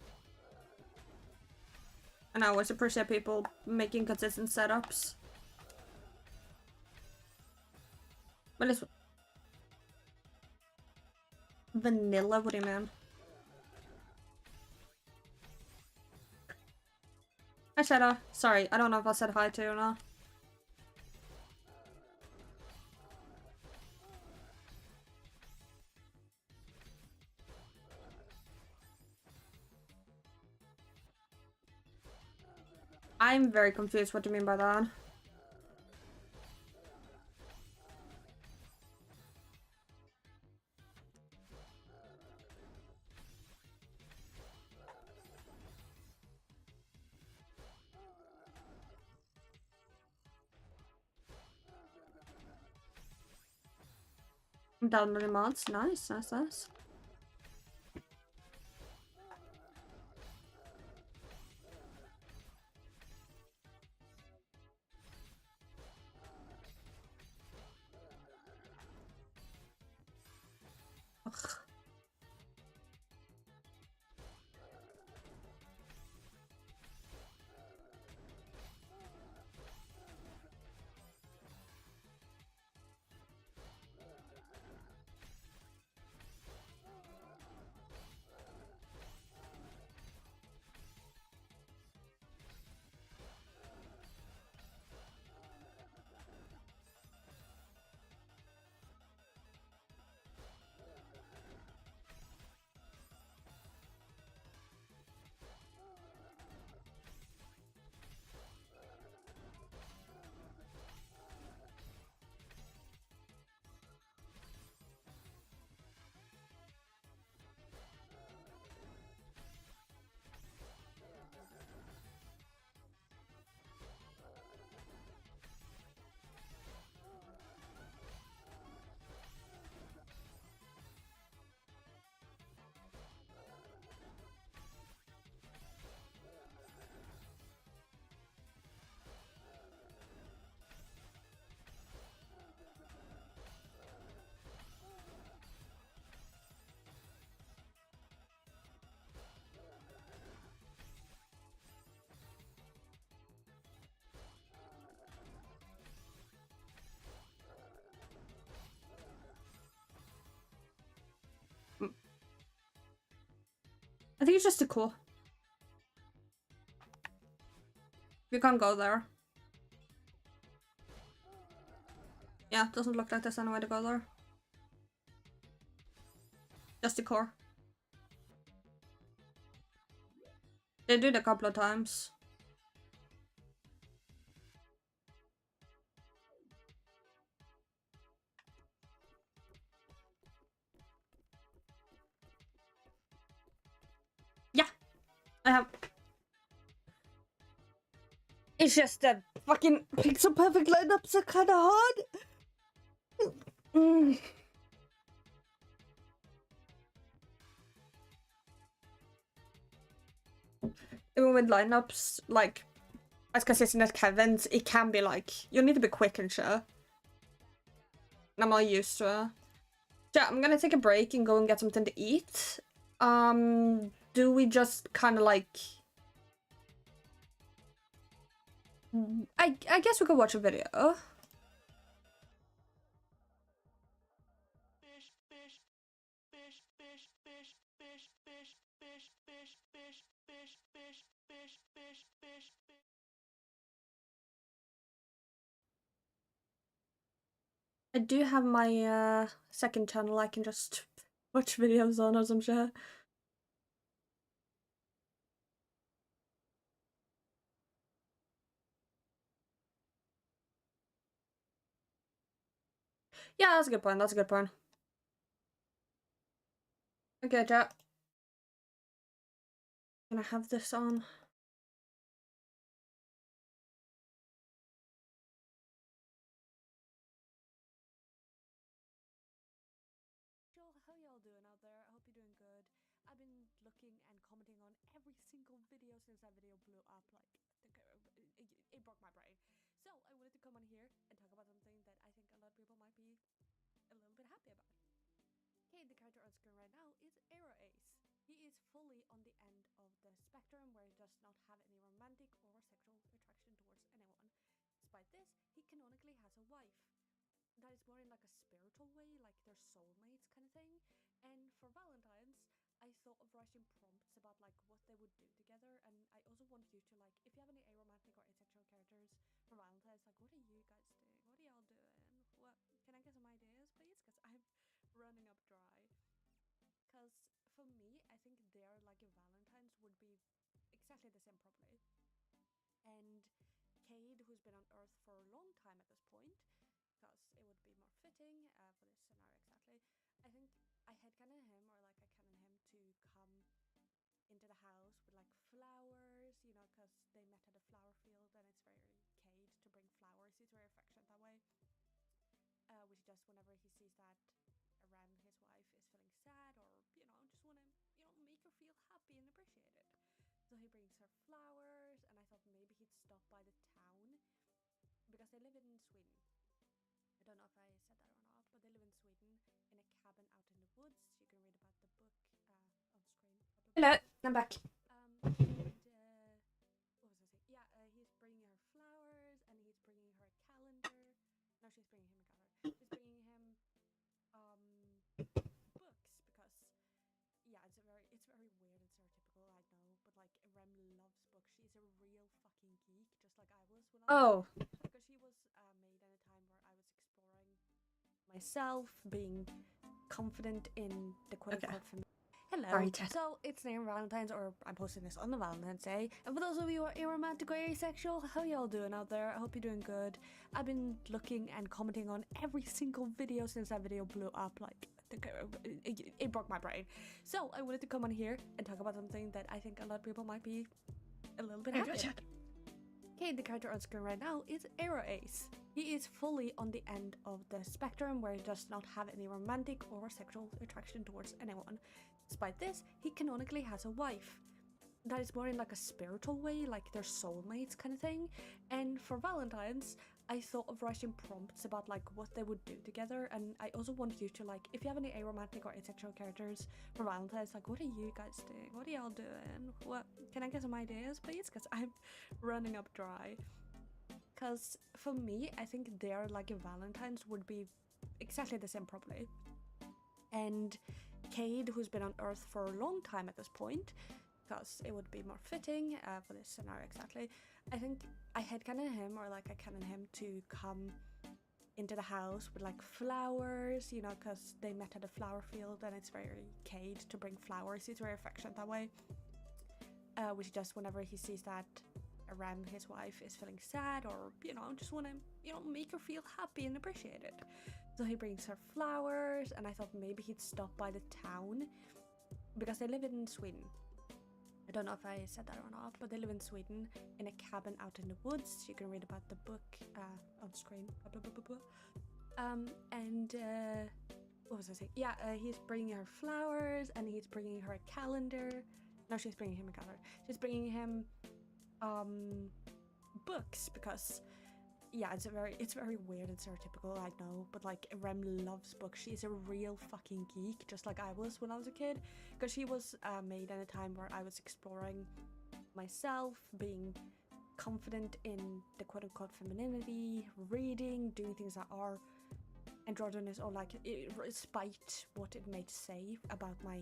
And I always appreciate people making consistent setups. But it's... Vanilla? What do you mean? Hi, Shadow. Sorry, I don't know if I said hi to you or not. I'm very confused. What do you mean by that? I'm downloading mods. Nice, nice, nice. Ugh. I think it's just too cool. We can't go there. Yeah, doesn't look like there's any way to go there. Just the core. They did a couple of times. Yeah, I have. It's just that fucking pixel perfect lineups are kind of hard. Even with lineups like as consistent as Kevin's, it can be like you need to be quick and sure. And I'm not used to it. Yeah, I'm gonna take a break and go and get something to eat. Do we just kind of like? I guess we could watch a video. I do have my second channel I can just watch videos on or some shit. Yeah, that's a good point. That's a good point. Okay, chat. Can I have this on? How y'all doing out there? I hope you're doing good. I've been looking and commenting on every single video since that video blew up. Like, it broke my brain. So I wanted to come on here and talk about something that I think a lot of people might be a little bit happy about. Okay, the character on screen right now is Arrow Ace. He is fully on the end of the spectrum where he does not have any romantic or sexual attraction towards anyone. Despite this, he canonically has a wife. That is more in like a spiritual way, like they're soulmates kind of thing. And for Valentine's, I thought of writing prompts about like what they would do together, and I also want you to like, if you have any aromantic or asexual characters for Valentine's, like what are you guys doing? What are y'all doing? What can I get some ideas, please? Because I'm running up dry. Because for me, I think their like a Valentine's would be exactly the same probably. And Cade, who's been on Earth for a long time at this point, because it would be more fitting for this scenario exactly. I think I headcanon him, or like I canon him to come into the house with like flowers, you know, because they met at a flower field and it's very Cade to bring flowers. He's very affectionate that way. Which just whenever he sees that around his wife is feeling sad, or you know, just want to make her feel happy and appreciated. So he brings her flowers, and I thought maybe he'd stop by the town because they live in Sweden. I don't know if I said that or not, but they live in Sweden in a cabin out in the woods. You can read about the book on screen. Hello, I'm back. What was I saying? Yeah, he's bringing her flowers, and he's bringing her a calendar. No, she's bringing him a calendar. He's bringing him books because yeah, it's very weird and stereotypical, I know, but like Rem loves books. She's a real fucking geek, just like I was when I was because she was made at a time where I was exploring myself, being confident in the quote-unquote Hello. Sorry, So it's near Valentine's, or I'm posting this on the Valentine's Day. And for those of you who are aromantic or asexual, how y'all doing out there? I hope you're doing good. I've been looking and commenting on every single video since that video blew up. Like, it broke my brain. So I wanted to come on here and talk about something that I think a lot of people might be a little bit happy about. Okay, the character on screen right now is Arrow Ace. He is fully on the end of the spectrum where he does not have any romantic or sexual attraction towards anyone. Despite this, he canonically has a wife. That is more in like a spiritual way, like they're soulmates kind of thing. And for Valentine's, I thought of writing prompts about like what they would do together, and I also want you to like, if you have any aromantic or asexual characters for Valentine's, like what are you guys doing? What are y'all doing? What can I get some ideas, please? Because I'm running up dry. Because for me, I think their like a Valentine's would be exactly the same probably. And Cade, who's been on Earth for a long time at this point, because it would be more fitting for this scenario exactly. I think I headcanon him, or like I canon him to come into the house with like flowers, you know, because they met at a flower field, and it's very Cade to bring flowers. He's very affectionate that way, which he does whenever he sees that Rem, his wife, is feeling sad, or, you know, just want to, you know, make her feel happy and appreciated. So he brings her flowers, and I thought maybe he'd stop by the town, because they live in Sweden. I don't know if I said that or not, but they live in Sweden in a cabin out in the woods. You can read about the book on screen. Blah, blah, blah, blah. What was I saying? Yeah, he's bringing her flowers, and he's bringing her a calendar. No, she's bringing him a calendar. She's bringing him books, because yeah, it's very weird and stereotypical, I know, but like Rem loves books. She's a real fucking geek, just like I was when I was a kid, because she was made at a time where I was exploring myself, being confident in the quote-unquote femininity, reading, doing things that are androgynous, or like despite what it may say about my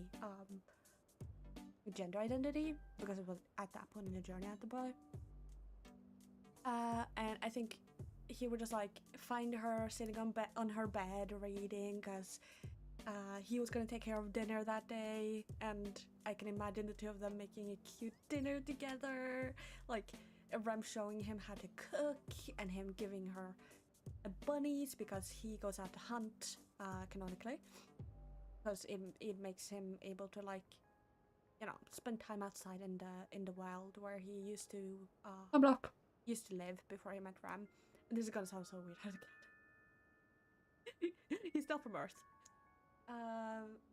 gender identity, because it was at that point in the journey at the boy. And I think he would just like find her sitting on her bed reading, because he was gonna take care of dinner that day, and I can imagine the two of them making a cute dinner together, like Rem showing him how to cook, and him giving her bunnies because he goes out to hunt canonically, because it makes him able to, like, you know, spend time outside in the wild where he used to live before he met Ram. And this is gonna sound so weird as a kid. He's not from Earth.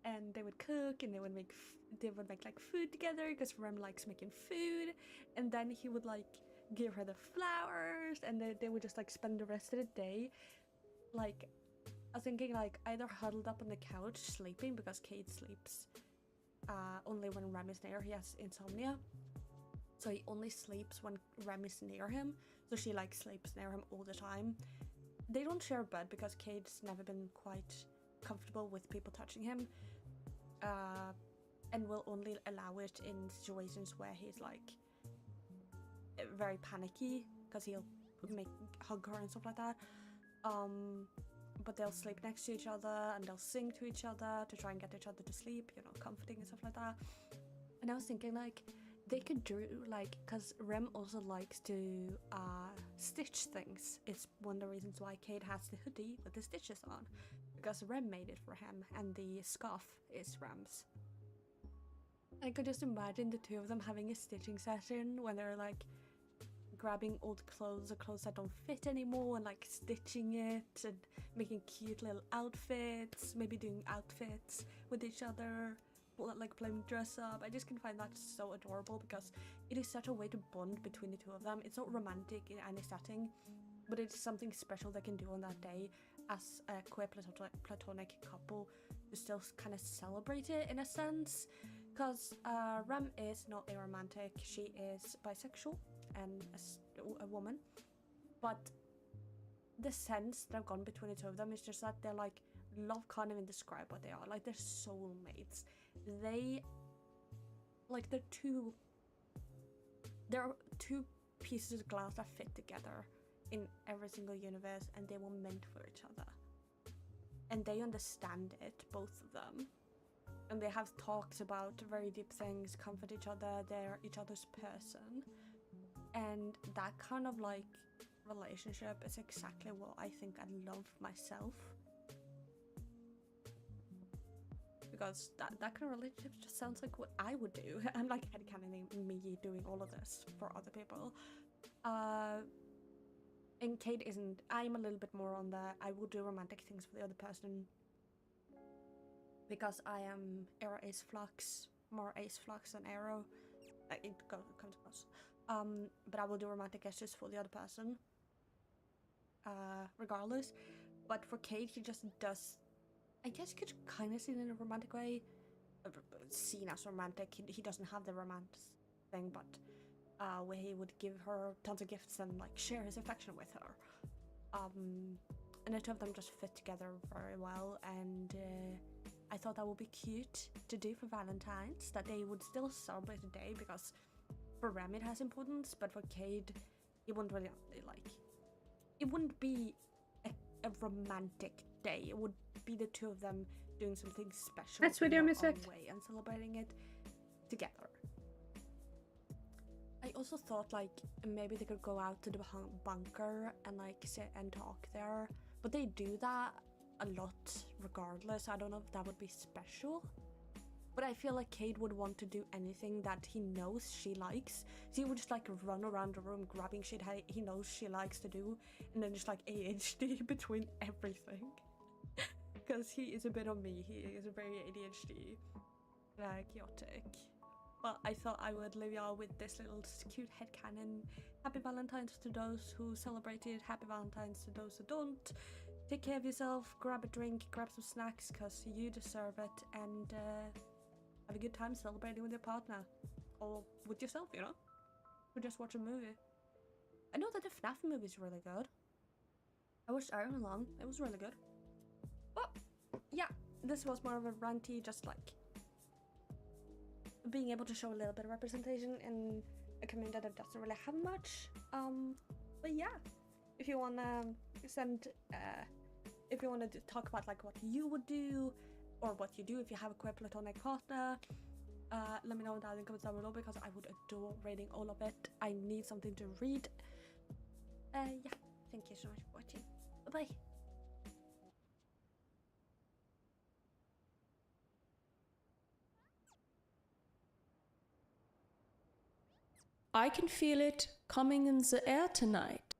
And they would cook, and they would make like food together, because Ram likes making food. And then he would like give her the flowers, and they would just like spend the rest of the day, like, I was thinking, like, either huddled up on the couch sleeping, because Cade sleeps only when Rem is near. He has insomnia, so he only sleeps when Rem is near him, so she like sleeps near him all the time. They don't share a bed because Cade's never been quite comfortable with people touching him, and will only allow it in situations where he's like very panicky, because he'll hug her and stuff like that. But they'll sleep next to each other, and they'll sing to each other to try and get each other to sleep, you know, comforting and stuff like that. And I was thinking, like, they could do, like, because Rem also likes to stitch things. It's one of the reasons why Cade has the hoodie with the stitches on, because Rem made it for him, and the scarf is Rem's. I could just imagine the two of them having a stitching session when they're like grabbing old clothes or clothes that don't fit anymore, and like stitching it and making cute little outfits, maybe doing outfits with each other, like playing dress up. I just can find that so adorable, because it is such a way to bond between the two of them. It's not romantic in any setting, but it's something special they can do on that day as a queer platonic couple to still kind of celebrate it in a sense, because Rem is not aromantic. She is bisexual and a woman, but the sense that I've gone between the two of them is just that they're like, love can't even describe what they are, like they're soulmates. They like, they're two pieces of glass that fit together in every single universe, and they were meant for each other, and they understand it, both of them, and they have talks about very deep things, comfort each other, they're each other's person. And that kind of like relationship is exactly what I think I love myself, because that kind of relationship just sounds like what I would do. I'm like headcanoning me doing all of this for other people. And Cade isn't. I'm a little bit more on the I will do romantic things for the other person, because I am Arrow Ace Flux, more Ace Flux than Arrow. It comes across. But I will do romantic gestures for the other person, regardless. But for Cade, he just does, I guess you could kind of see it in a romantic way, seen as romantic. He doesn't have the romance thing, but where he would give her tons of gifts and like share his affection with her. And the two of them just fit together very well, and I thought that would be cute to do for Valentine's, that they would still celebrate the day, because for Rem it has importance, but for Cade, it wouldn't really, like, it wouldn't be a romantic day. It would be the two of them doing something special That's in video their music. own way and celebrating it together. I also thought, like, maybe they could go out to the bunker and, like, sit and talk there, but they do that a lot regardless. I don't know if that would be special, but I feel like Cade would want to do anything that he knows she likes, so he would just, like, run around the room grabbing shit he knows she likes to do, and then just, like, ADHD between everything. Because he is a bit of me, he is a very ADHD, chaotic. But I thought I would leave y'all with this little cute headcanon. Happy Valentine's to those who celebrated, happy Valentine's to those who don't. Take care of yourself, grab a drink, grab some snacks, because you deserve it, and have a good time celebrating with your partner. Or with yourself, you know? Or just watch a movie. I know that the FNAF movie is really good. I watched Iron along, it was really good. But yeah, this was more of a ranty, just like being able to show a little bit of representation in a community that doesn't really have much. But yeah, if you wanna send, if you wanna talk about like what you would do, or what you do if you have a queer platonic partner, let me know down in the comments down below, because I would adore reading all of it. I need something to read. Yeah, thank you so much for watching. Bye bye. I can feel it coming in the air tonight.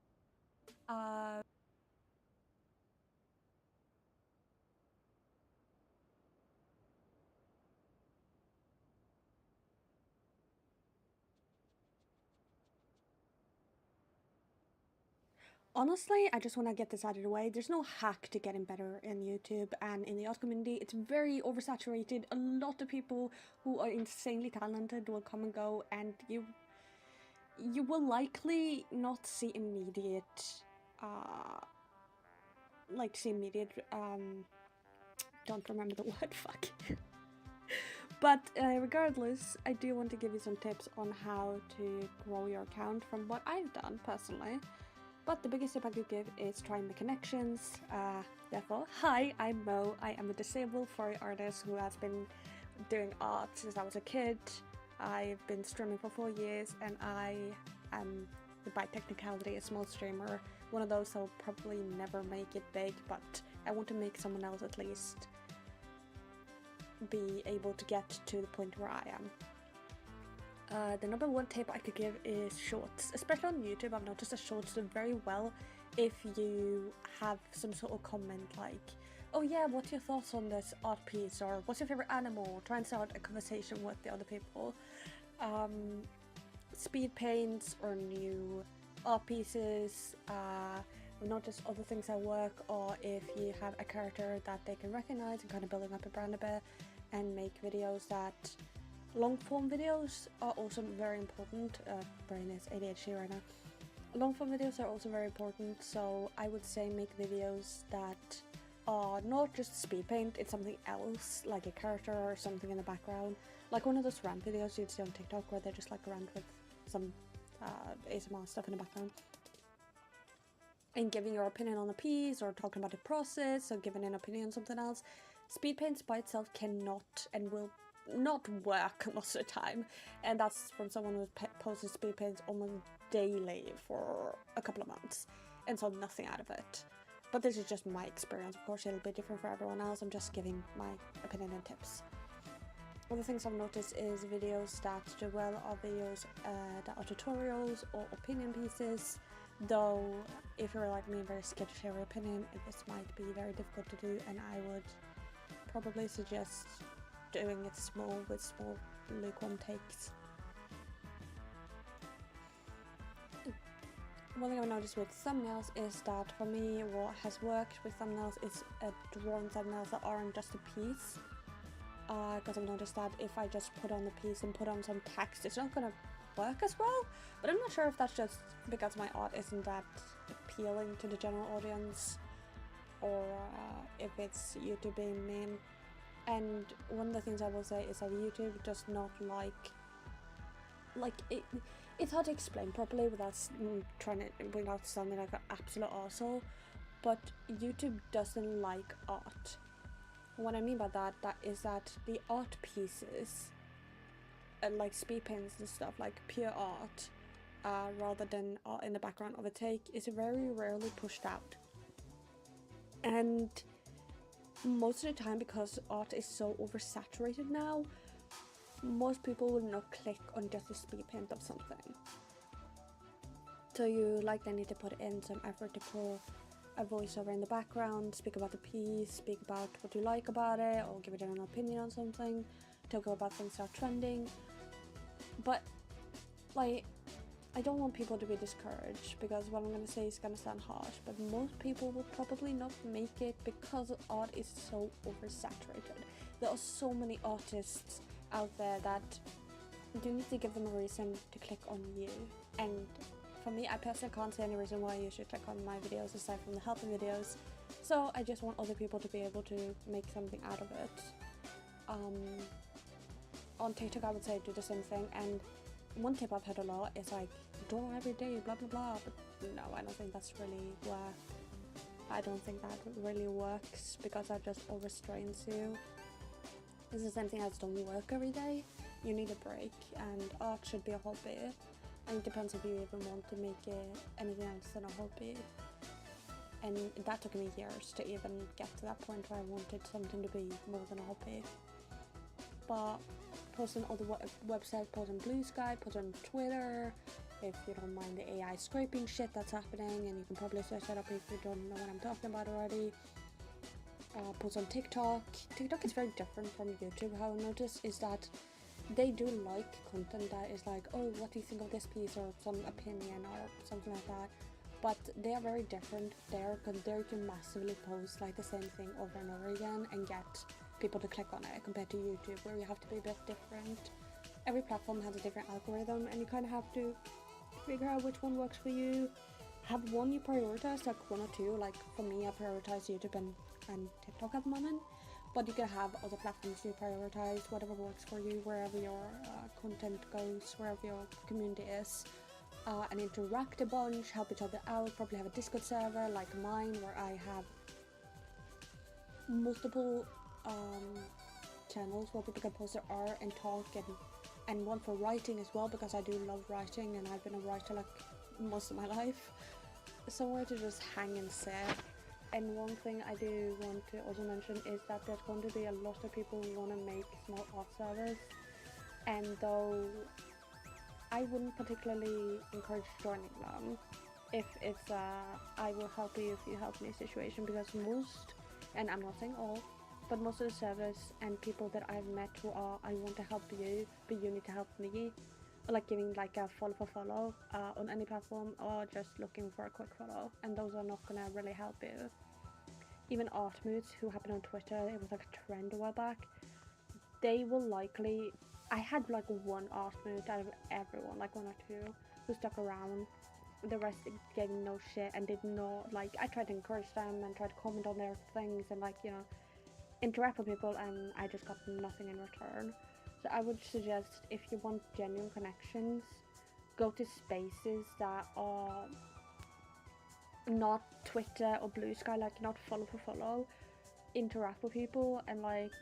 Honestly, I just want to get this out of the way. There's no hack to getting better in YouTube and in the art community. It's very oversaturated. A lot of people who are insanely talented will come and go, and you will likely not see immediate, don't remember the word, fuck. But regardless, I do want to give you some tips on how to grow your account from what I've done personally. But the biggest tip I could give is trying the connections. Therefore, hi, I'm Mo. I am a disabled furry artist who has been doing art since I was a kid. I've been streaming for 4 years, and I am, by technicality, a small streamer. One of those that'll probably never make it big, but I want to make someone else at least be able to get to the point where I am. The number one tip I could give is shorts. Especially on YouTube, I've noticed that shorts do very well if you have some sort of comment like, oh yeah, what's your thoughts on this art piece, or what's your favorite animal? Try and start a conversation with the other people. Speed paints or new art pieces, or not just other things at work, or if you have a character that they can recognize, and kind of building up a brand a bit, and make videos that long form videos are also very important. Brain is ADHD right now. Long form videos are also very important, so I would say make videos that are not just speed paint, it's something else, like a character or something in the background. Like one of those rant videos you'd see on TikTok where they just like rant with some ASMR stuff in the background. And giving your opinion on a piece, or talking about the process, or giving an opinion on something else. Speed paints by itself cannot and will not work most of the time, and that's from someone who's posted speed paints almost daily for a couple of months and saw nothing out of it. But this is just my experience. Of course, it'll be different for everyone else. I'm just giving my opinion and tips. Other things I've noticed is videos that do well are videos that are tutorials or opinion pieces, though if you're like me and very scared to share your opinion, this might be very difficult to do, and I would probably suggest doing it small, with small lukewarm takes. One thing I've noticed with thumbnails is that for me what has worked with thumbnails is drawn thumbnails that aren't just a piece, because I've noticed that if I just put on the piece and put on some text, it's not going to work as well. But I'm not sure if that's just because my art isn't that appealing to the general audience, or if it's YouTube being mean. And one of the things I will say is that YouTube does not like it. It's hard to explain properly without without sounding like an absolute arsehole, but YouTube doesn't like art. What I mean by that is that the art pieces, like speed paints and stuff, like pure art, rather than art in the background of a take, is very rarely pushed out. And most of the time, because art is so oversaturated now, most people will not click on just a speed paint of something. So you likely need to put in some effort to put a voiceover in the background, speak about the piece, speak about what you like about it, or give a general opinion on something, talk about things that are trending. But like, I don't want people to be discouraged, because what I'm going to say is going to sound harsh, but most people will probably not make it because art is so oversaturated. There are so many artists out there that you need to give them a reason to click on you. And for me, I personally can't see any reason why you should click on my videos aside from the helping videos. So I just want other people to be able to make something out of it. On TikTok, I would say do the same thing. And one tip I've heard a lot is like, draw every day, blah blah blah. But no, I don't think that's really I don't think that really works, because that just overstrains you. It's the same thing as don't work every day. You need a break, and art should be a hobby. And it depends if you even want to make it anything else than a hobby. And that took me years to even get to that point where I wanted something to be more than a hobby. But post on other websites, post on Blue Sky, post on Twitter, if you don't mind the AI scraping shit that's happening, and you can probably search that up if you don't know what I'm talking about already. Post on TikTok. TikTok is very different from YouTube. How I noticed is that they do like content that is like, oh, what do you think of this piece, or some opinion or something like that. But they are very different there, because they can massively post like the same thing over and over again and get people to click on it, compared to YouTube, where you have to be a bit different. Every platform has a different algorithm, and you kind of have to figure out which one works for you. Have one you prioritize, like one or two. Like for me, I prioritize YouTube and TikTok at the moment, but you can have other platforms you prioritize, whatever works for you, wherever your content goes, wherever your community is. And interact a bunch, help each other out, probably have a Discord server like mine, where I have multiple channels where people can post their art and talk, and one for writing as well, because I do love writing and I've been a writer like most of my life. Somewhere to just hang and sit. And one thing I do want to also mention is that there's going to be a lot of people who want to make small art servers, and though I wouldn't particularly encourage joining them if it's I will help you if you help me situation, because most, and I'm not saying all, but most of the servers and people that I've met who are, I want to help you, but you need to help me, like giving like a follow for follow on any platform, or just looking for a quick follow, and those are not gonna really help you. Even art moods who happen on Twitter, it was like a trend a while back, they will likely, I had like one art mood out of everyone, like one or two, who stuck around. The rest gave no shit and did not, like, I tried to encourage them and tried to comment on their things and, like, you know, interact with people, and I just got nothing in return. So I would suggest, if you want genuine connections, go to spaces that are not Twitter or Blue Sky, like not follow for follow. Interact with people and like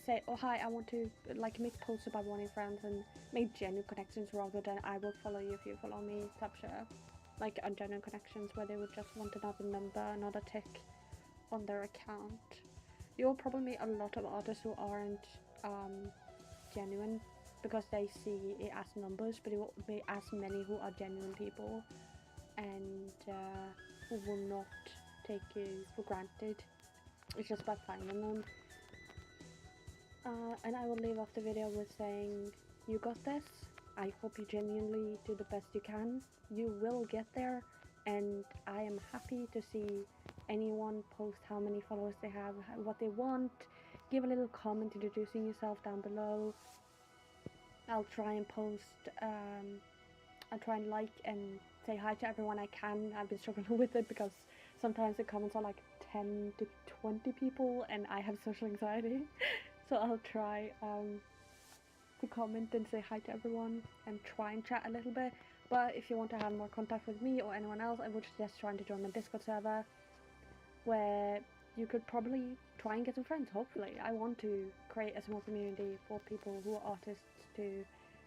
say, oh hi, I want to like make posts about wanting friends, and make genuine connections rather than I will follow you if you follow me type shit. Like ungenuine connections where they would just want another number, another tick on their account. You'll probably meet a lot of artists who aren't genuine because they see it as numbers, but it will be as many who are genuine people and who will not take you for granted. It's just about finding them. And I will leave off the video with saying, you got this. I hope you genuinely do the best you can. You will get there, and I am happy to see anyone post how many followers they have, what they want. Give a little comment introducing yourself down below. I'll try and post, I'll try and like and say hi to everyone I can. I've been struggling with it because sometimes the comments are like 10 to 20 people, and I have social anxiety. So I'll try to comment and say hi to everyone and try and chat a little bit. But if you want to have more contact with me or anyone else, I would suggest trying to join my Discord server, where you could probably try and get some friends, hopefully. I want to create a small community for people who are artists to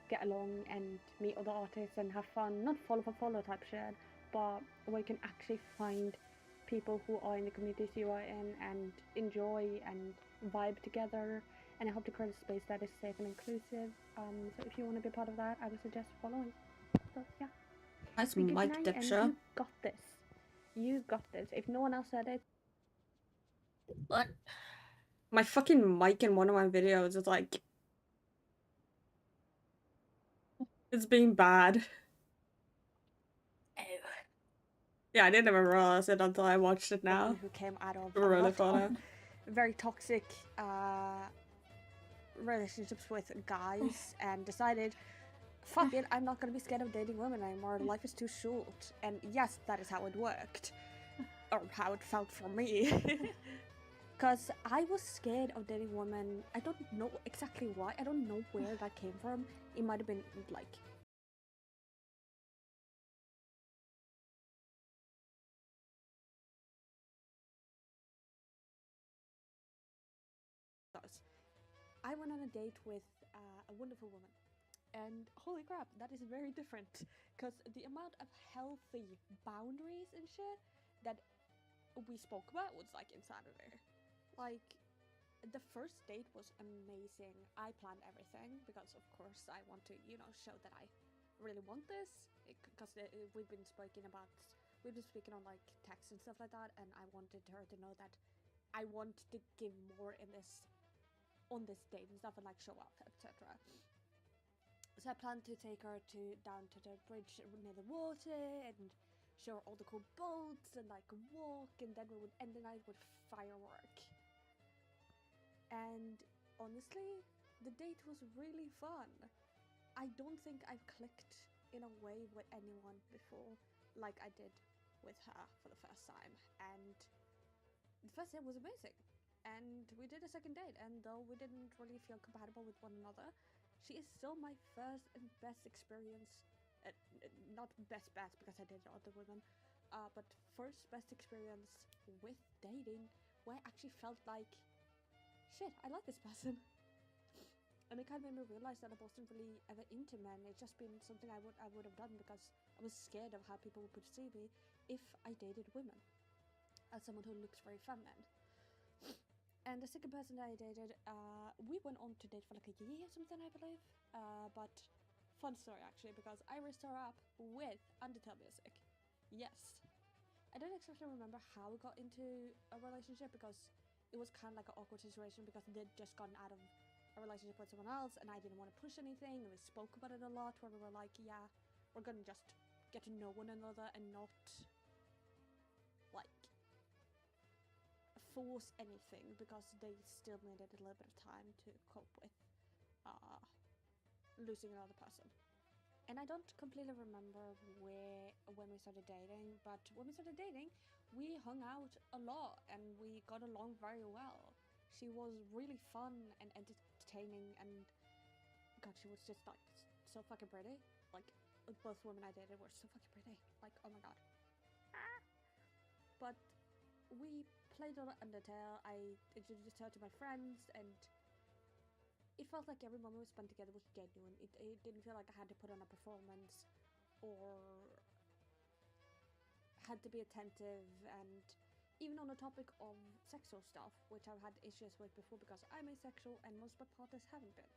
get along and meet other artists and have fun, not follow for follow type shit, but where you can actually find people who are in the communities you are in and enjoy and vibe together. And I hope to create a space that is safe and inclusive. So if you want to be part of that, I would suggest following. So yeah. That's Good Mike night, and Dipsha. you got this. You got this. If no one else said it. What? My fucking mic in one of my videos is like... It's being bad. Oh. Yeah, I didn't even realize it until I watched it now. Who came out of Really funny. very toxic relationships with guys and decided, fuck it, I'm not gonna be scared of dating women anymore. Life is too short. And yes, that is how it worked. Or how it felt for me. Because I was scared of dating women. I don't know exactly why. I don't know where that came from. It might have been like... I went on a date with a wonderful woman. And holy crap, that is very different. Because the amount of healthy boundaries and shit that we spoke about was like insanity. Like, the first date was amazing. I planned everything because, of course, I want to, you know, show that I really want this. Because we've been speaking on like text and stuff like that, and I wanted her to know that I want to give more in this, on this date and stuff, and like show up, etc. So I planned to take her down to the bridge near the water and show her all the cool boats and like walk, and then we would end the night with firework. And honestly, the date was really fun. I don't think I've clicked in a way with anyone before like I did with her for the first time. And the first date was amazing. And we did a second date, and though we didn't really feel compatible with one another, she is still my first and best experience. Not best because I dated other women, but first best experience with dating where I actually felt like, shit, I like this person. And it kind of made me realize that I wasn't really ever into men. It's just been something I would have done because I was scared of how people would perceive me if I dated women, as someone who looks very feminine. And the second person that I dated, we went on to date for like a year or something, I believe. But fun story actually, because I raised her up with Undertale music. Yes. I don't exactly remember how we got into a relationship, because it was kind of like an awkward situation because they'd just gotten out of a relationship with someone else and I didn't want to push anything, and we spoke about it a lot where we were like, yeah, we're gonna just get to know one another and not like force anything, because they still needed a little bit of time to cope with losing another person. And I don't completely remember when we started dating, but when we started dating, we hung out a lot and we got along very well. She was really fun and entertaining, and God, she was just like so fucking pretty. Like, both women I dated were so fucking pretty. Like, oh my god. But we played on Undertale. I introduced her to my friends, and it felt like every moment we spent together was genuine. It didn't feel like I had to put on a performance or had to be attentive. And even on the topic of sexual stuff, which I've had issues with before because I'm asexual and most of my partners haven't been,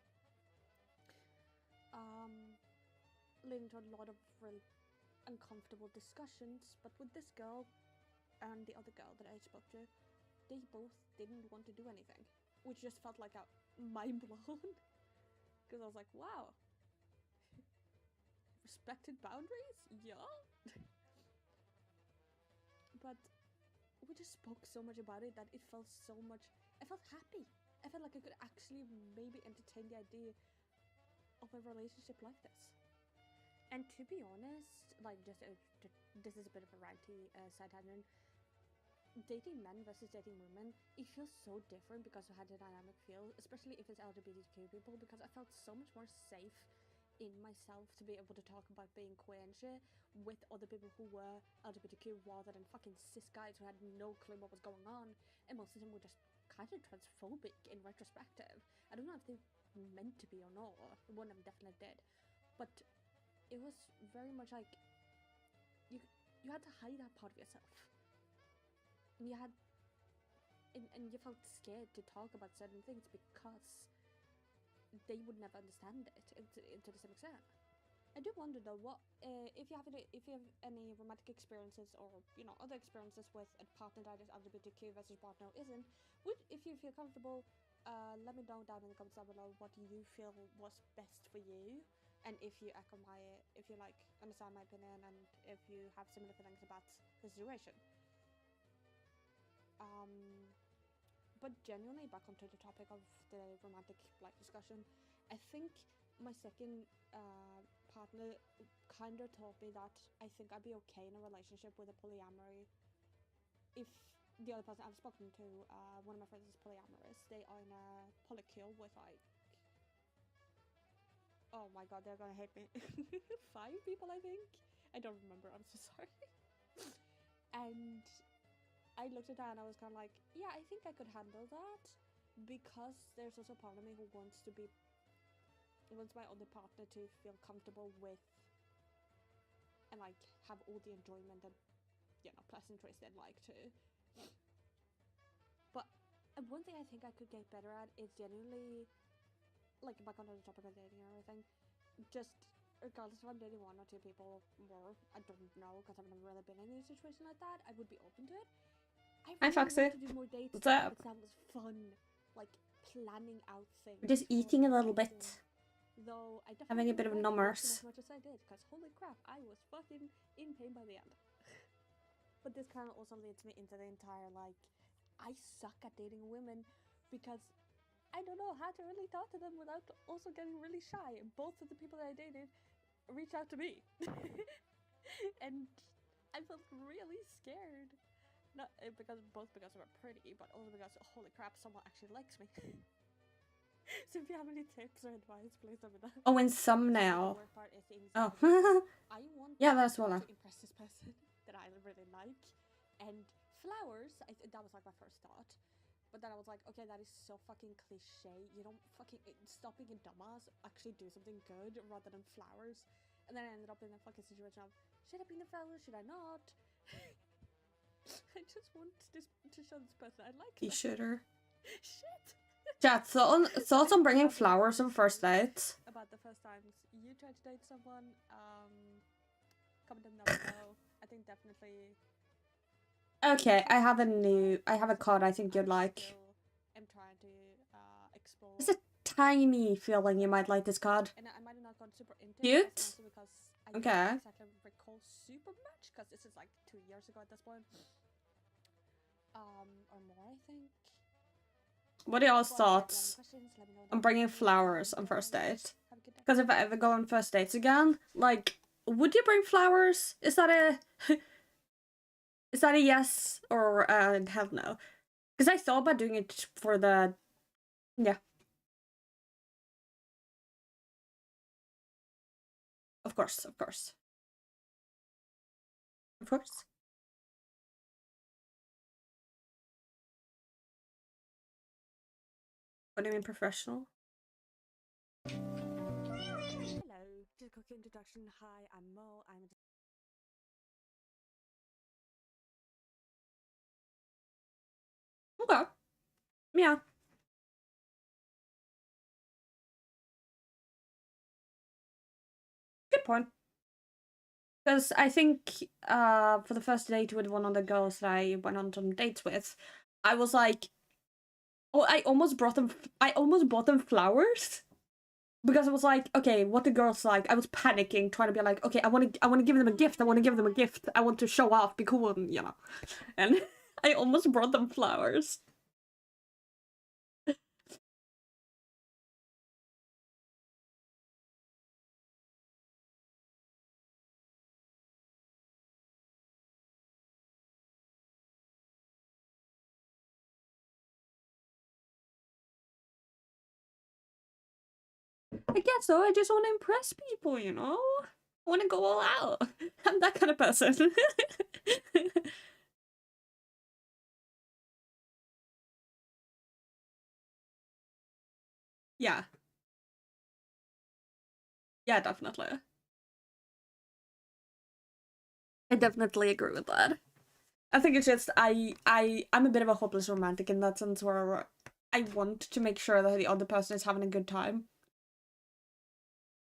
leading to a lot of really uncomfortable discussions. But with this girl and the other girl that I spoke to, they both didn't want to do anything, which just felt like a mind blown. Because I was like, wow, respected boundaries? Yeah. But we just spoke so much about it that it felt so much, I felt happy. I felt like I could actually maybe entertain the idea of a relationship like this. And to be honest, like, just this is a bit of a ranty side tangent. dating men versus dating women, it feels so different because of how the dynamic feels, especially if it's LGBTQ people, because I felt so much more safe in myself to be able to talk about being queer and shit with other people who were LGBTQ rather than fucking cis guys who had no clue what was going on, and most of them were just kind of transphobic in retrospective. I don't know if they meant to be or not. One of them definitely did, but it was very much like you had to hide that part of yourself, and you felt scared to talk about certain things because they would never understand it to the same extent. I do wonder though, what if you have any romantic experiences or other experiences with a partner that is LGBTQ versus partner who isn't. If you feel comfortable, let me know down in the comments down below what you feel was best for you, and if you understand my opinion, and if you have similar feelings about the situation. But genuinely, back onto the topic of the romantic discussion, I think my second partner kind of taught me that I think I'd be okay in a relationship with a polyamory if the other person I've spoken to, one of my friends is polyamorous. They are in a polycule with oh my god, they're gonna hate me. 5 people, I think. I don't remember. I'm so sorry. And I looked at that and I was kind of like, yeah, I think I could handle that, because there's also a part of me who wants my other partner to feel comfortable with and have all the enjoyment and pleasantries they'd like to. But one thing I think I could get better at is genuinely, back onto the topic of dating and everything, just regardless if I'm dating 1 or 2 people more, I don't know, because I've never really been in a situation like that, I would be open to it. I really want to do more dates. What's up? That was fun, planning out things. Just eating a little bit. Though I definitely Having a bit of numbers. as much as I did, because holy crap, I was fucking in pain by the end. But this kind of also leads me into the entire I suck at dating women, because I don't know how to really talk to them without also getting really shy. Both of the people that I dated reached out to me, and I felt really scared. Not because we're pretty, but also because holy crap, someone actually likes me. So if you have any tips or advice, please let me know. Oh, in some now. Oh. I want Yeah, that's one. to impress this person that I really like. And flowers, that was my first thought. But then I was like, okay, that is so fucking cliche. You don't fucking stop being a dumbass. Actually do something good rather than flowers. And then I ended up in a fucking situation of, should I be in the flowers? Should I not? I just want to show this person I like them. You should her. Shit. Chat, thoughts on bringing flowers on first dates? About the first times you tried to date someone, comment down below. I think definitely. Okay, I have a card I think you'd like. I'm trying to explore. There's a tiny feeling you might like this card. And I might have not gone super into Cute? it because I Okay. don't exactly recall super much, because this is 2 years ago at this point. Or more, I think. What are y'all's thoughts on bringing flowers on first date? Because if I ever go on first dates again, would you bring flowers? Is that a yes or a hell no? Because I thought about doing it for the... Yeah. Of course, of course. Of course. What do you mean professional? Hello, just a quick introduction. Hi, I'm Mo. I'm Okay. Yeah. Good point. Because I think for the first date with one of the girls that I went on some dates with, I was like, oh, I almost bought them flowers. Because I was like, okay, what the girls like. I was panicking, trying to be like, okay, I want to give them a gift. I want to give them a gift. I want to show off, be cool, and And I almost brought them flowers. I guess so. I just want to impress people, you know? I want to go all out. I'm that kind of person. Yeah. Yeah, definitely. I definitely agree with that. I think it's just I'm a bit of a hopeless romantic in that sense where I want to make sure that the other person is having a good time.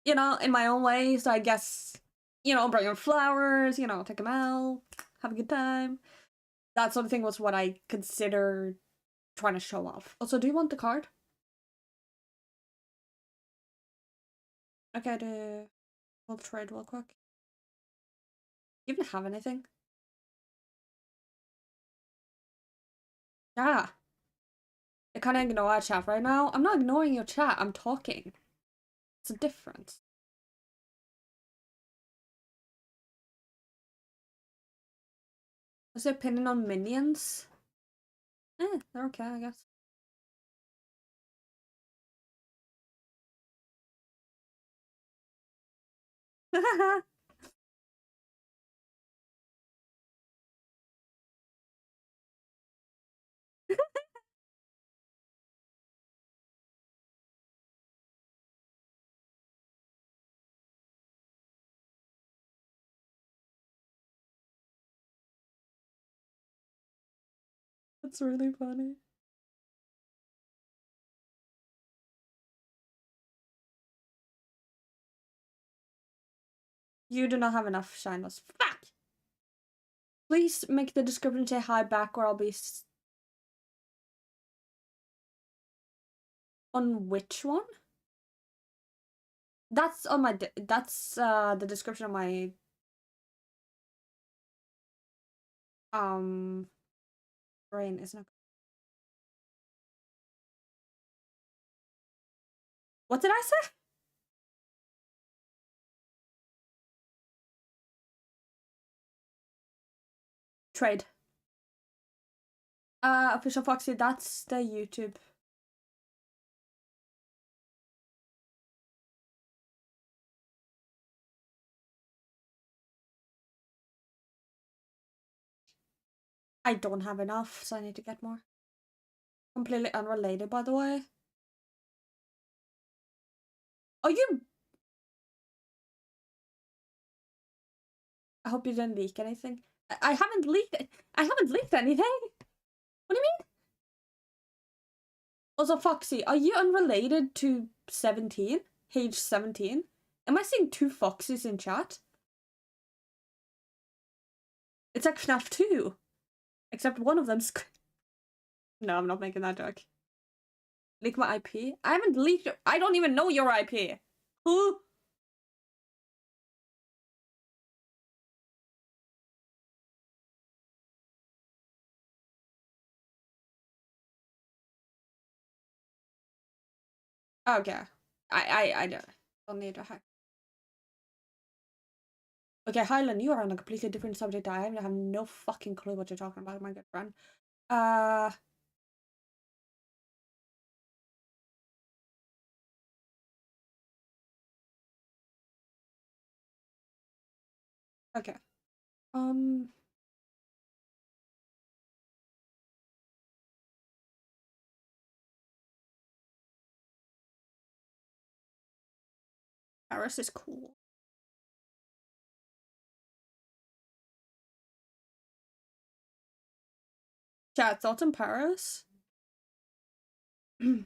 You know, in my own way. So I guess, you know, bring them flowers, you know, take them out, have a good time. That sort of thing was what I consider trying to show off. Also, do you want the card? Okay, we'll trade real quick. Do you even have anything? Yeah. I kind of ignore our chat right now. I'm not ignoring your chat. I'm talking. It's a difference. What's your opinion on minions? They're okay, I guess. That's really funny. You do not have enough shyness. Fuck! Please make the description say hi back or I'll be... On which one? That's on my... That's the description of my... Brain, isn't it? What did I say? Trade. Official Foxy, that's the YouTube. I don't have enough, so I need to get more. Completely unrelated, by the way. Are you... I hope you didn't leak anything. I haven't leaked it. I haven't leaked anything. What do you mean? Also, Foxy, are you unrelated to 17? Page 17? Am I seeing two Foxys in chat? It's like FNAF 2. Except one of them's... No, I'm not making that joke. Leak my IP? I haven't leaked... I don't even know your IP. Who? Okay. I don't need to hack. Okay, Highland, you are on a completely different subject. I have no fucking clue what you're talking about, my good friend. Okay. Paris is cool. Chat, thoughts on Paris? The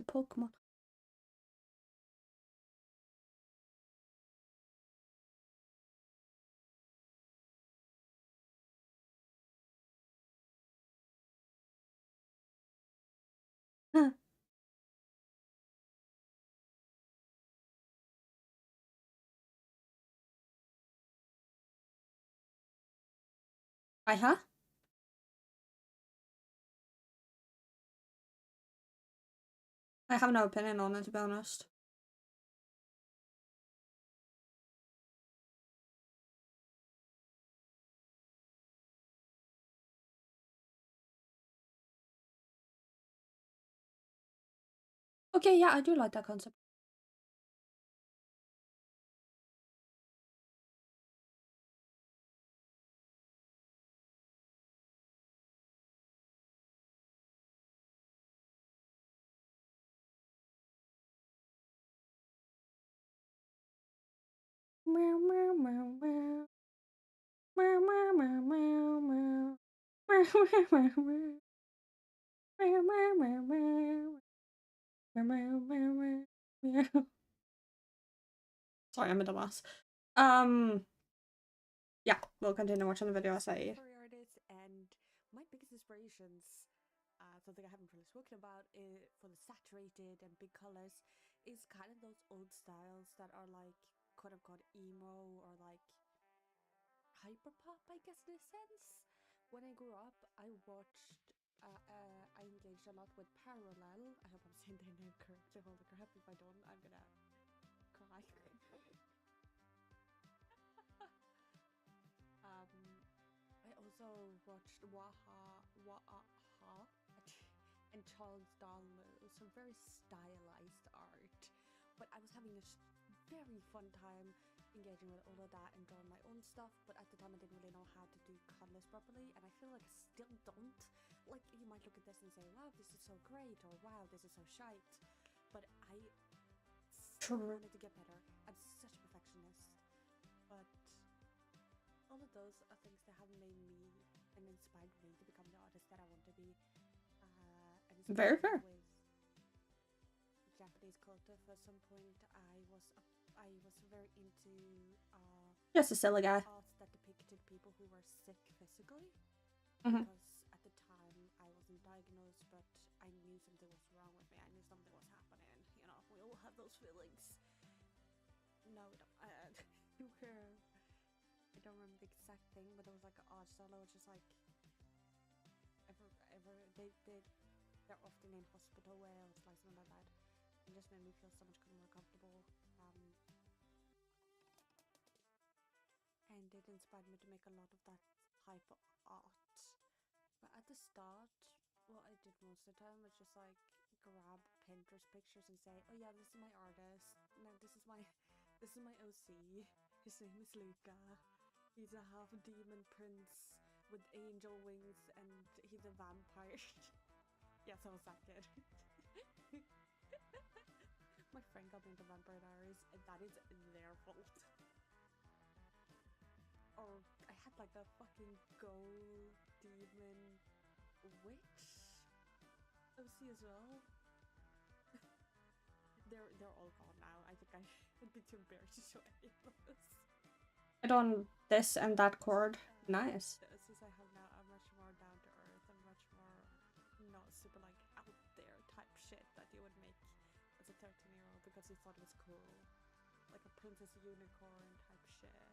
Pokemon. Huh? I have no opinion on it, to be honest. Okay, yeah, I do like that concept. Meow, meow, meow, meow. Meow, meow, meow, meow, meow. Meow, meow, meow, meow. Meow, meow, meow, meow. Meow, meow, meow, meow, meow. Sorry, I'm a dumbass. Yeah, we'll continue watching the video as I... Furry artists, and my biggest inspirations, something I haven't really spoken about, for the saturated and big colors, is kind of those old styles that are like quote unquote emo or like hyperpop, I guess, in a sense. When I grew up, I engaged a lot with Parallel. I hope I'm saying their name correctly. Holy crap, if I don't, I'm gonna cry. I also watched Waha and Charles Darlow, some very stylized art. But I was having a very fun time engaging with all of that and drawing my own stuff. But at the time, I didn't really know how to do colors properly, and I feel like I still don't. Like, you might look at this and say, "Wow, this is so great," or "Wow, this is so shite." But I still wanted to get better. I'm such a perfectionist, but all of those are things that have made me and inspired me to become the artist that I want to be. And Very fair. with Japanese culture, for some point, I was very into Just a silly guy. arts that depicted people who were sick physically. Mhm. Because at the time I wasn't diagnosed, but I knew something was wrong with me. I knew something was happening. You know, we all have those feelings. No, we don't. I don't remember the exact thing, but there was like an art style. I was just like, they're often in hospital wears, like something like that. It just made me feel so much more comfortable. And it inspired me to make a lot of that type of art. But at the start, what I did most of the time was just like grab Pinterest pictures and say, "Oh yeah, this is my artist. No, this is my OC. His name is Luca. He's a half demon prince with angel wings, and he's a vampire." Yes, I was that kid. My friend got me into Vampire Diaries, and that is their fault. Or I had like a fucking gold demon witch OC as well. They're all gone now. I think I'd be too embarrassed to show any of those. I on this and that chord. Nice. The OCs I have now are much more down to earth and much more not super like out there type shit that you would make as a 13-year-old because you thought it was cool. Like a princess unicorn type shit.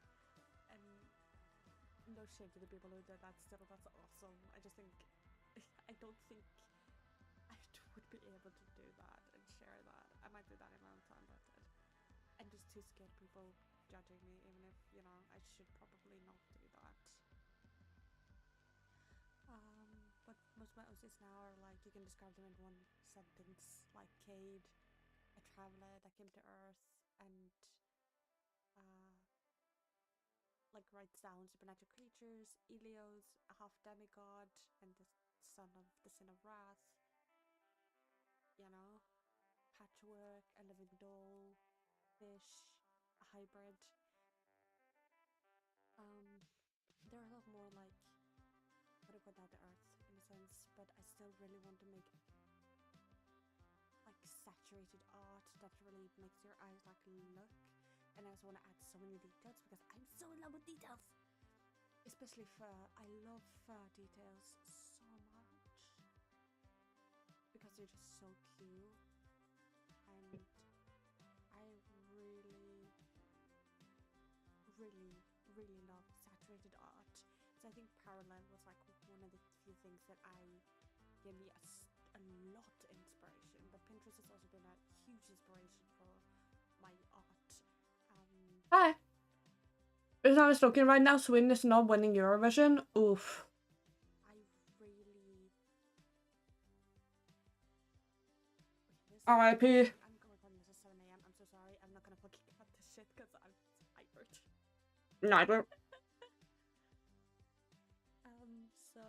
And no shame to the people who did that, still that's awesome. I just think I don't think I would be able to do that and share that. I might do that in my own time, but I'm just too scared of people judging me, even if, you know, I should probably not do that. But most of my OCs now are like, you can describe them in one sentence, like Cade, a traveler that came to Earth and like writes down supernatural creatures, Ilios, a half demigod, and the son of the sin of wrath. You know, patchwork, a living doll, fish, a hybrid. They're a lot more like what about down to earth in a sense, but I still really want to make like saturated art that really makes your eyes like look. And I also want to add so many details because I'm so in love with details. Especially fur. I love fur details so much. Because they're just so cute. And I really, really, really love saturated art. So I think Parallel was like one of the few things that gave me a lot of inspiration. But Pinterest has also been a huge inspiration for my art. Hi. As I was looking right now, Sweden is not winning Eurovision. Oof. I really... Wait, R.I.P. I'm recording this at 7 a.m. I'm so sorry. I'm not gonna fucking cut this shit because I'm tired. Neither. So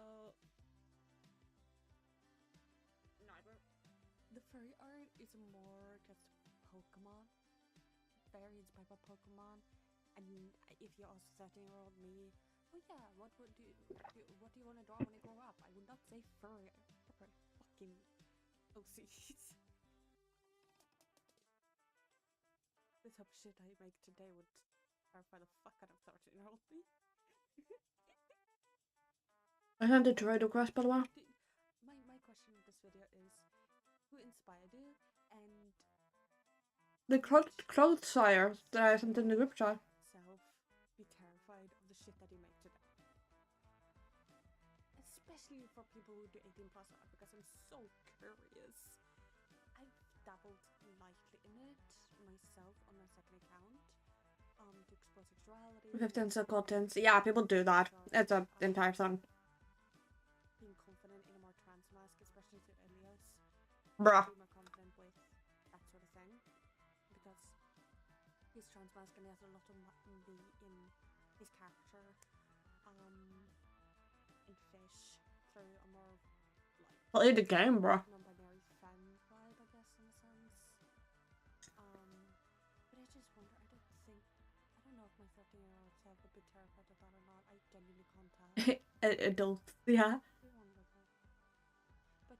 the furry art is more just Pokemon, very inspired by Pokemon. And if you ask 13-year-old me, oh yeah, what do you want to draw when you grow up? I would not say furry. Proper fucking OCs. The type of shit I make today would terrify the fuck out of 13-year-old me. I had to try to cross, by the way. My question in this video is, who inspired you, and The clothes sire that I sent in the group chat. self be terrified of the shit that you make today? Especially for people who do 18+ art, because I'm so curious. I've dabbled lightly in it myself on my second account, to explore sexuality. 15 seconds. Yeah, people do that. It's a entire thing. Being confident in a more trans mask, especially to Elias. Bruh. Be more confident with that sort of thing, because he's trans mask and he has a lot of me in his character, in Fish, through a more like Play the game, bruh. non-binary femme vibe, I guess, in a sense. But I just wonder. I don't know if my 13-year-old self would be terrified of that or not. I genuinely can't tell. Adult, yeah. I wonder that. But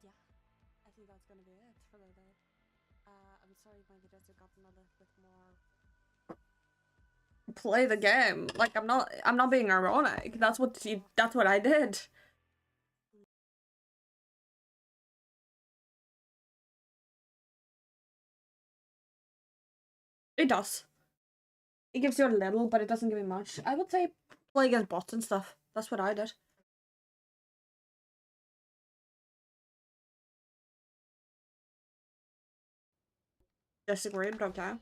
yeah, I think that's gonna be it for the day. I'm sorry my videos have gotten a little bit more. Play the game. Like, I'm not being ironic. That's what I did. It does. It gives you a little, but it doesn't give you much. I would say play against bots and stuff. That's what I did. Disagreed, but okay.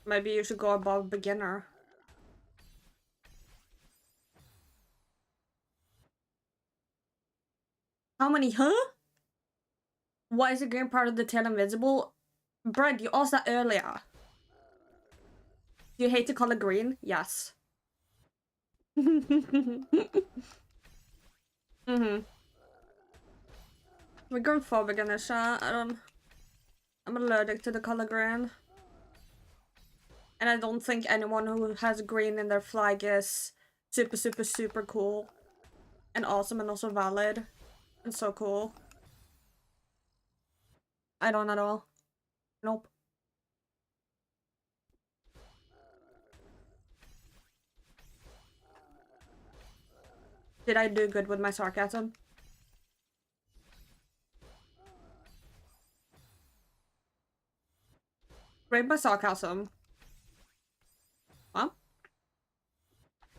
Maybe you should go above beginner. How many, huh? Why is the green part of the tail invisible? Brad, you asked that earlier. Do you hate the color green? Yes. We're going phobic in this chat. I'm allergic to the color green. And I don't think anyone who has green in their flag is super, super, super cool. And awesome and also valid. And so cool. I don't at all. Nope. Did I do good with my sarcasm? Rate my sarcasm. Huh?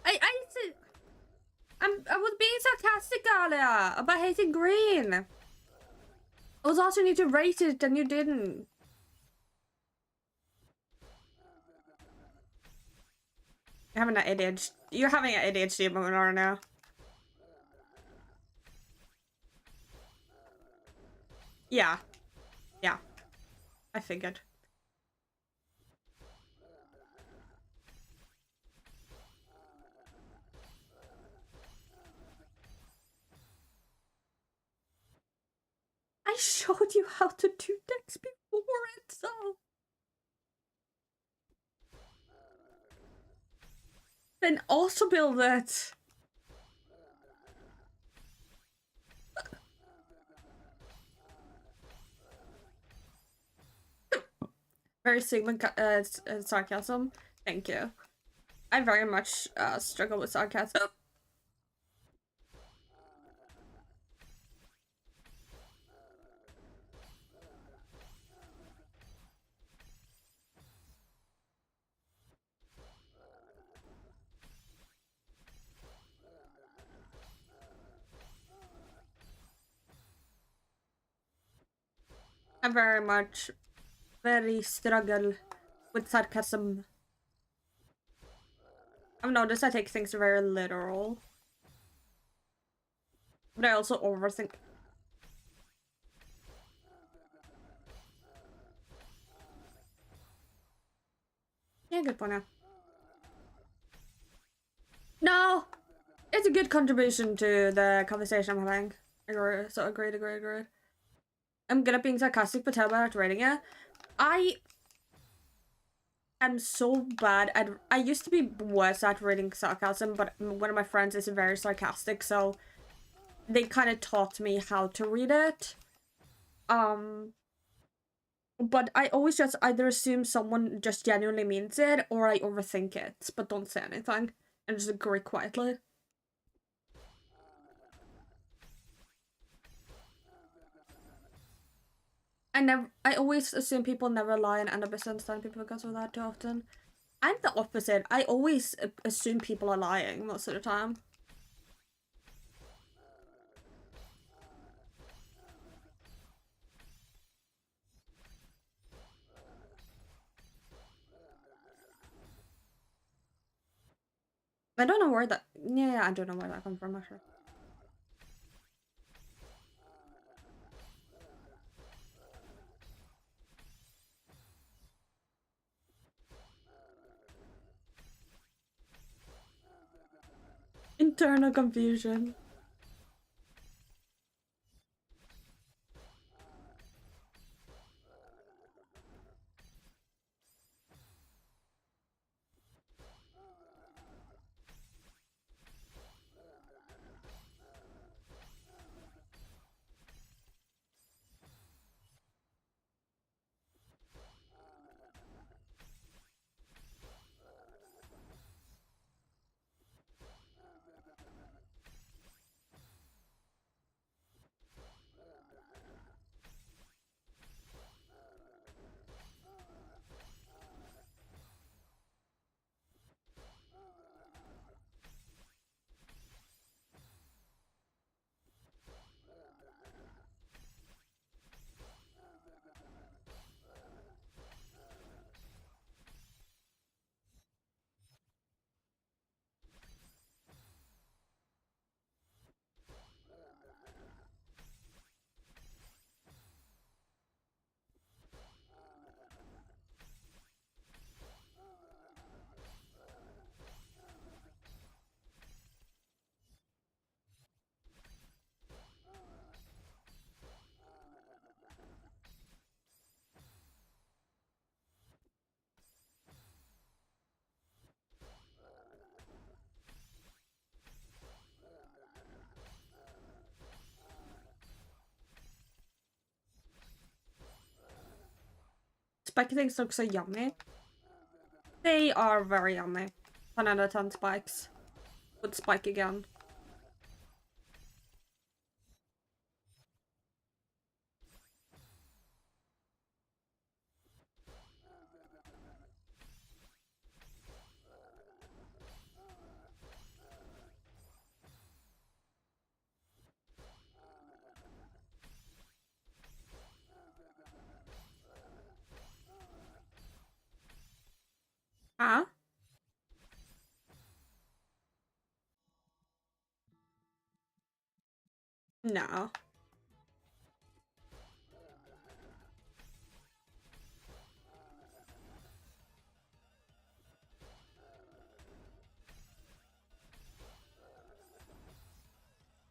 I was being sarcastic earlier about hating green. I was asking you to rate it and you didn't. You're having an ADHD. You're having an ADHD moment right now. Yeah. Yeah. I figured. I showed you how to do decks before it, so. Then also build it. Very Sigma sarcasm. Thank you. I very much struggle with sarcasm. I very struggle with sarcasm. I've noticed I take things very literal. But I also overthink. Yeah, good point now. No! It's a good contribution to the conversation I'm having. Agreed. I'm good at being sarcastic, but terrible at writing it. I am so bad at. I used to be worse at reading sarcasm, but one of my friends is very sarcastic, so they kind of taught me how to read it. But I always just either assume someone just genuinely means it, or I overthink it, but don't say anything and just agree quietly. I always assume people never lie and end up misunderstanding people because of that too often. I'm the opposite. I always assume people are lying most of the time. I don't know where that. Yeah, I don't know where that comes from actually. Internal confusion. Spiky things look so yummy. They are very yummy. 10 out of 10 spikes. Would spike again. Huh? No.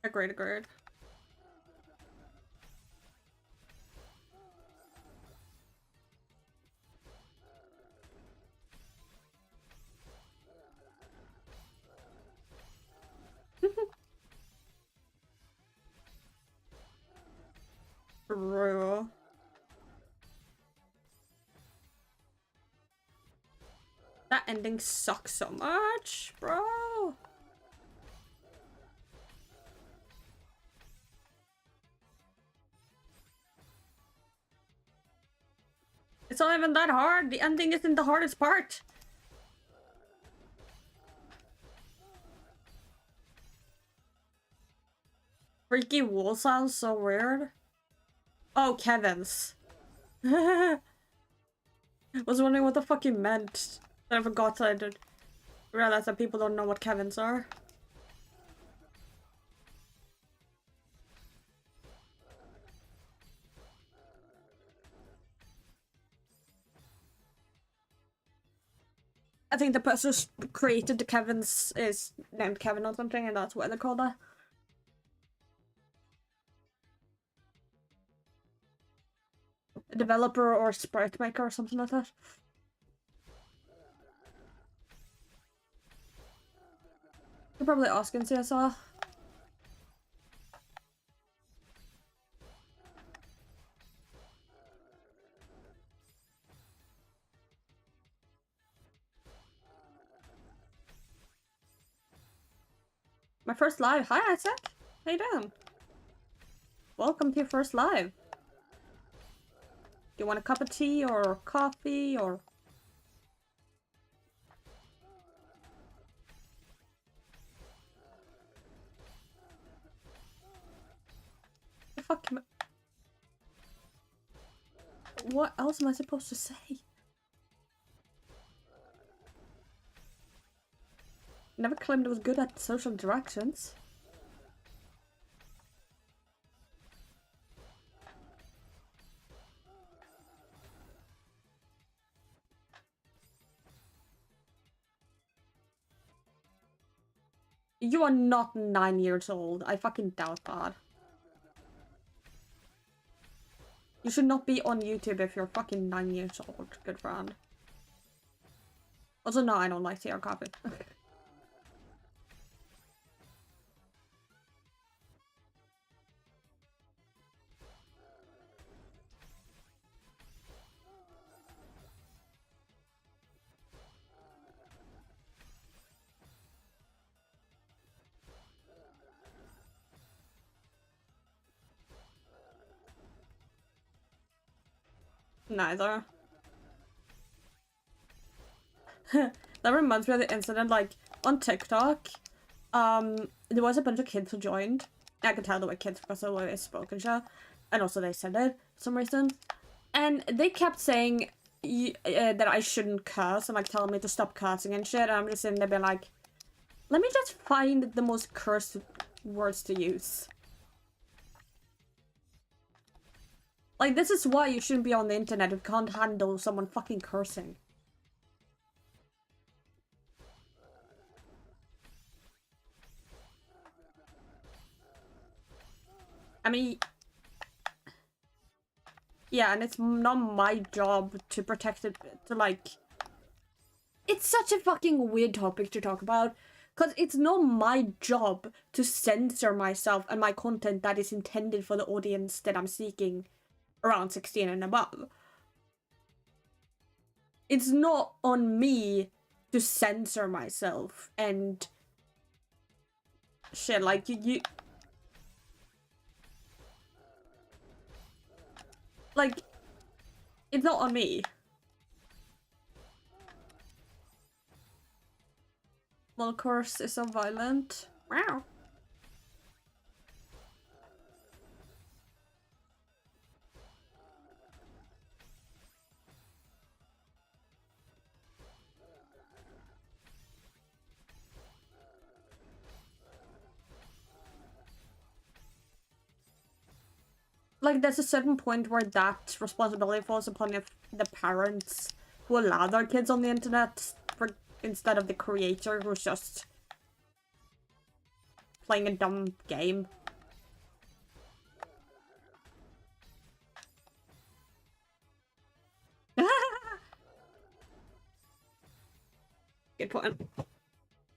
Agreed. True. That ending sucks so much, bro. It's not even that hard. The ending isn't the hardest part. Freaky wool sounds so weird. Oh, Kevin's. Was wondering what the fuck you meant. I forgot that I did realize that people don't know what Kevins are. I think the person who created the Kevins is named Kevin or something, and that's why they call that. A developer or sprite maker or something like that. You're probably asking CSR. My first live. Hi, Isaac. How you doing? Welcome to your first live. Do you want a cup of tea or coffee or... The fuck am I... What else am I supposed to say? Never claimed I was good at social interactions. You are not 9 years old. I fucking doubt that. You should not be on YouTube if you're fucking 9 years old, good friend. Also, no, I don't like tea or coffee. Neither. That reminds me of the incident, like, on TikTok, there was a bunch of kids who joined. I could tell they were kids because of the way they spoke and shit. And also they said it for some reason. And they kept saying that I shouldn't curse and, like, telling me to stop cursing and shit. And I'm just sitting there being like, let me just find the most cursed words to use. Like, this is why you shouldn't be on the internet. You can't handle someone fucking cursing. I mean... Yeah, and it's not my job to protect it, to like... It's such a fucking weird topic to talk about. Because it's not my job to censor myself and my content that is intended for the audience that I'm seeking around 16 and above. It's not on me to censor myself and shit, like you like, it's not on me. Well, course is so violent. Wow. Like, there's a certain point where that responsibility falls upon the parents who allow their kids on the internet instead of the creator who's just playing a dumb game. Good point.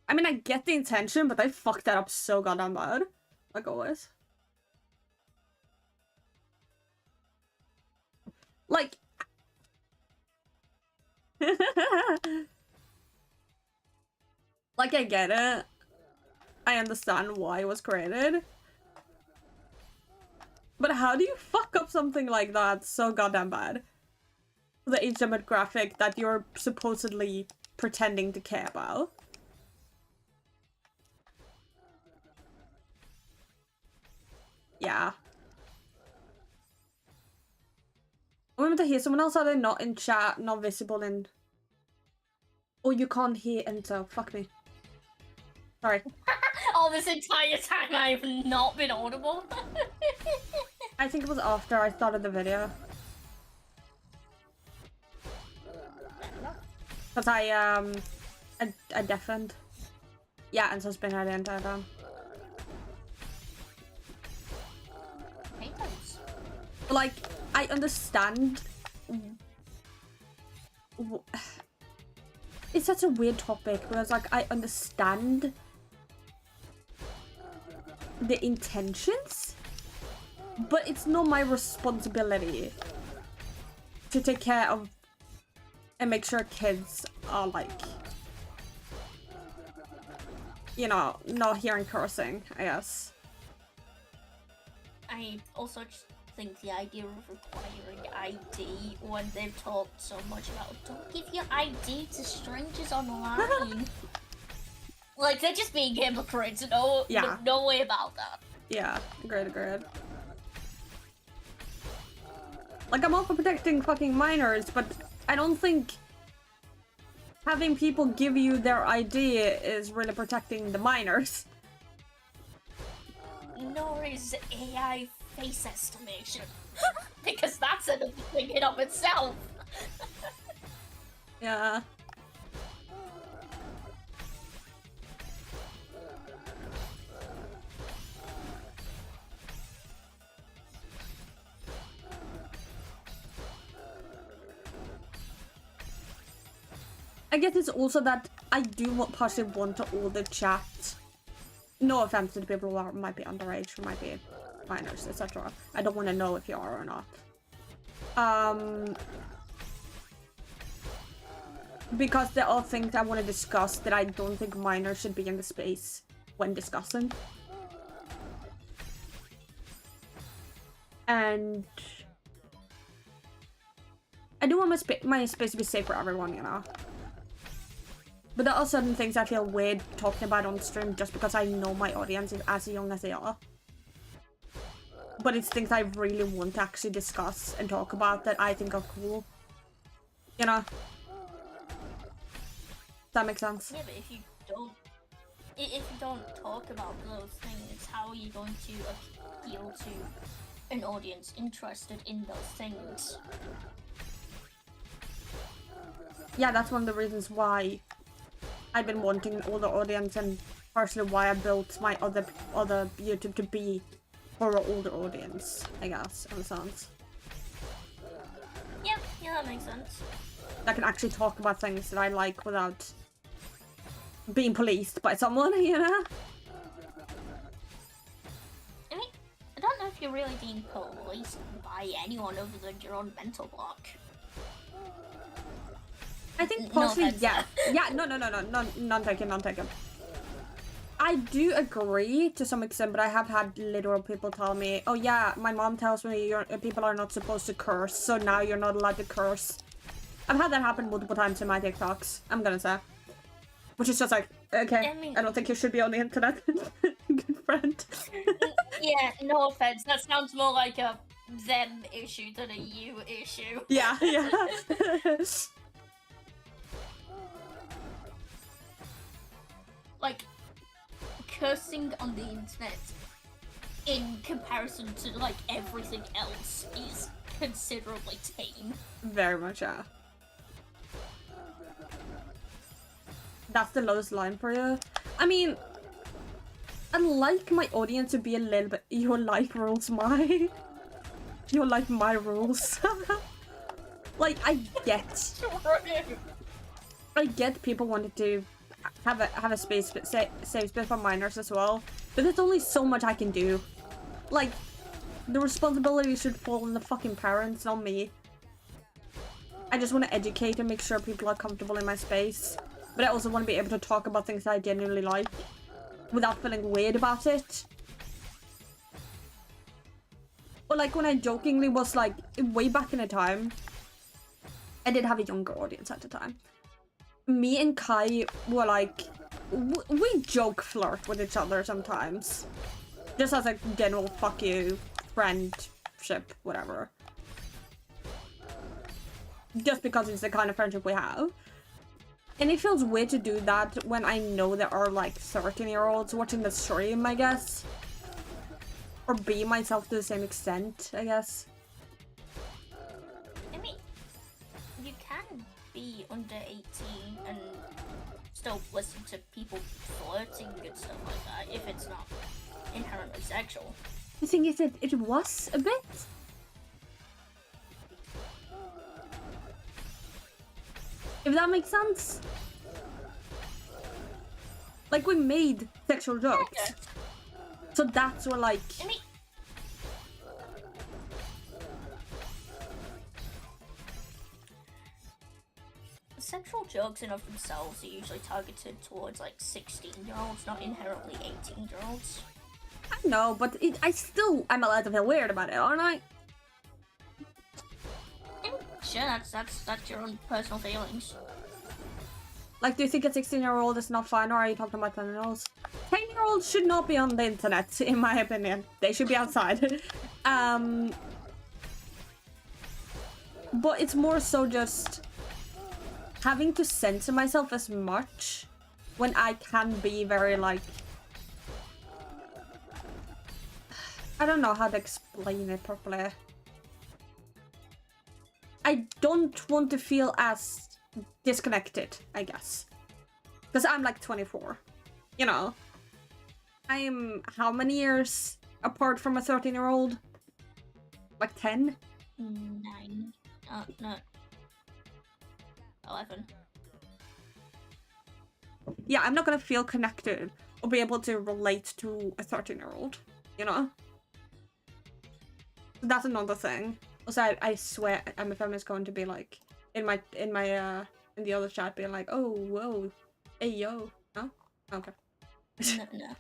I mean, I get the intention, but they fucked that up so goddamn bad. Like always. Like... Like, I get it. I understand why it was created. But how do you fuck up something like that so goddamn bad? The age demographic that you're supposedly pretending to care about. Yeah. I want to hear someone else. Are they not in chat, not visible in... Oh, you can't hear enter. Fuck me. Sorry. All this entire time I've not been audible. I think it was after I started the video. Because I deafened. Yeah, and so it's been her the entire time. Like, I understand... It's such a weird topic, because, like, I understand the intentions, but it's not my responsibility to take care of and make sure kids are, like, you know, not hearing cursing, I guess. I also just think the idea of requiring ID when they've talked so much about don't give your ID to strangers online. Like, they're just being hypocrites, no way about that. Yeah, agreed. Like, I'm all for protecting fucking minors, but I don't think having people give you their ID is really protecting the minors. Nor is AI face estimation. Because that's another thing in of itself. Yeah. I guess it's also that I do partially want to all the chat. No offense to the people who might be underage, who might be minors, etc. I don't want to know if you are or not. Because there are things I want to discuss that I don't think minors should be in the space when discussing. And I do want my space to be safe for everyone, you know. But there are certain things I feel weird talking about on stream just because I know my audience is as young as they are. But it's things I really want to actually discuss and talk about that I think are cool. You know? Does that make sense? Yeah, but if you don't talk about those things, how are you going to appeal to an audience interested in those things? Yeah, that's one of the reasons why I've been wanting an older audience, and partially why I built my other YouTube to be for an older audience, I guess, in a sense. Yeah, that makes sense. I can actually talk about things that I like without being policed by someone, you know? I mean, I don't know if you're really being policed by anyone other than your own mental block. I think possibly, yeah. Yeah, no, non-taken. I do agree to some extent, but I have had literal people tell me, oh yeah, my mom tells me people are not supposed to curse, so now you're not allowed to curse. I've had that happen multiple times in my TikToks, I'm gonna say. Which is just like, okay, I don't think you should be on the internet. Good friend. Yeah, no offense, that sounds more like a them issue than a you issue. Yeah. Like, cursing on the internet in comparison to, like, everything else is considerably tame. Very much, yeah. That's the lowest line for you. I mean, I'd like my audience to be a little bit, your life rules my... Your life, my rules. Like, I get people wanted to have a space, safe space for minors as well, but there's only so much I can do. Like, the responsibility should fall on the fucking parents, not me. I just want to educate and make sure people are comfortable in my space, but I also want to be able to talk about things I genuinely like without feeling weird about it. Or like when I jokingly was like, way back in the time, I did have a younger audience at the time. Me and Kai were like, we joke flirt with each other sometimes. Just as a general fuck you, friendship, whatever. just because it's the kind of friendship we have. And it feels weird to do that when I know there are like 13-year-olds watching the stream, I guess. Or be myself to the same extent, I guess. I mean, you can be under 18 and still listen to people flirting and stuff like that if it's not inherently sexual. The thing is that it was a bit. If that makes sense. Like, we made sexual jokes. Yeah. So that's what, like... I mean, sexual jokes in of themselves are usually targeted towards like 16-year-olds, not inherently 18-year-olds. I know, but I still am allowed to feel weird about it, aren't I? Sure, that's your own personal feelings. Like, do you think a 16-year-old is not fine, or are you talking about 10-year-olds? 10-year-olds should not be on the internet, in my opinion. They should be outside. But it's more so just having to censor myself as much when I can be very, like... I don't know how to explain it properly. I don't want to feel as disconnected, I guess. Because I'm like 24, you know. I am how many years apart from a 13-year-old? Like 10? 9. No. 11. Yeah, I'm not gonna feel connected or be able to relate to a 13-year-old, you know? That's another thing. Also, I swear MFM is going to be like in the other chat being like, oh, whoa, hey, yo. No? Okay. No.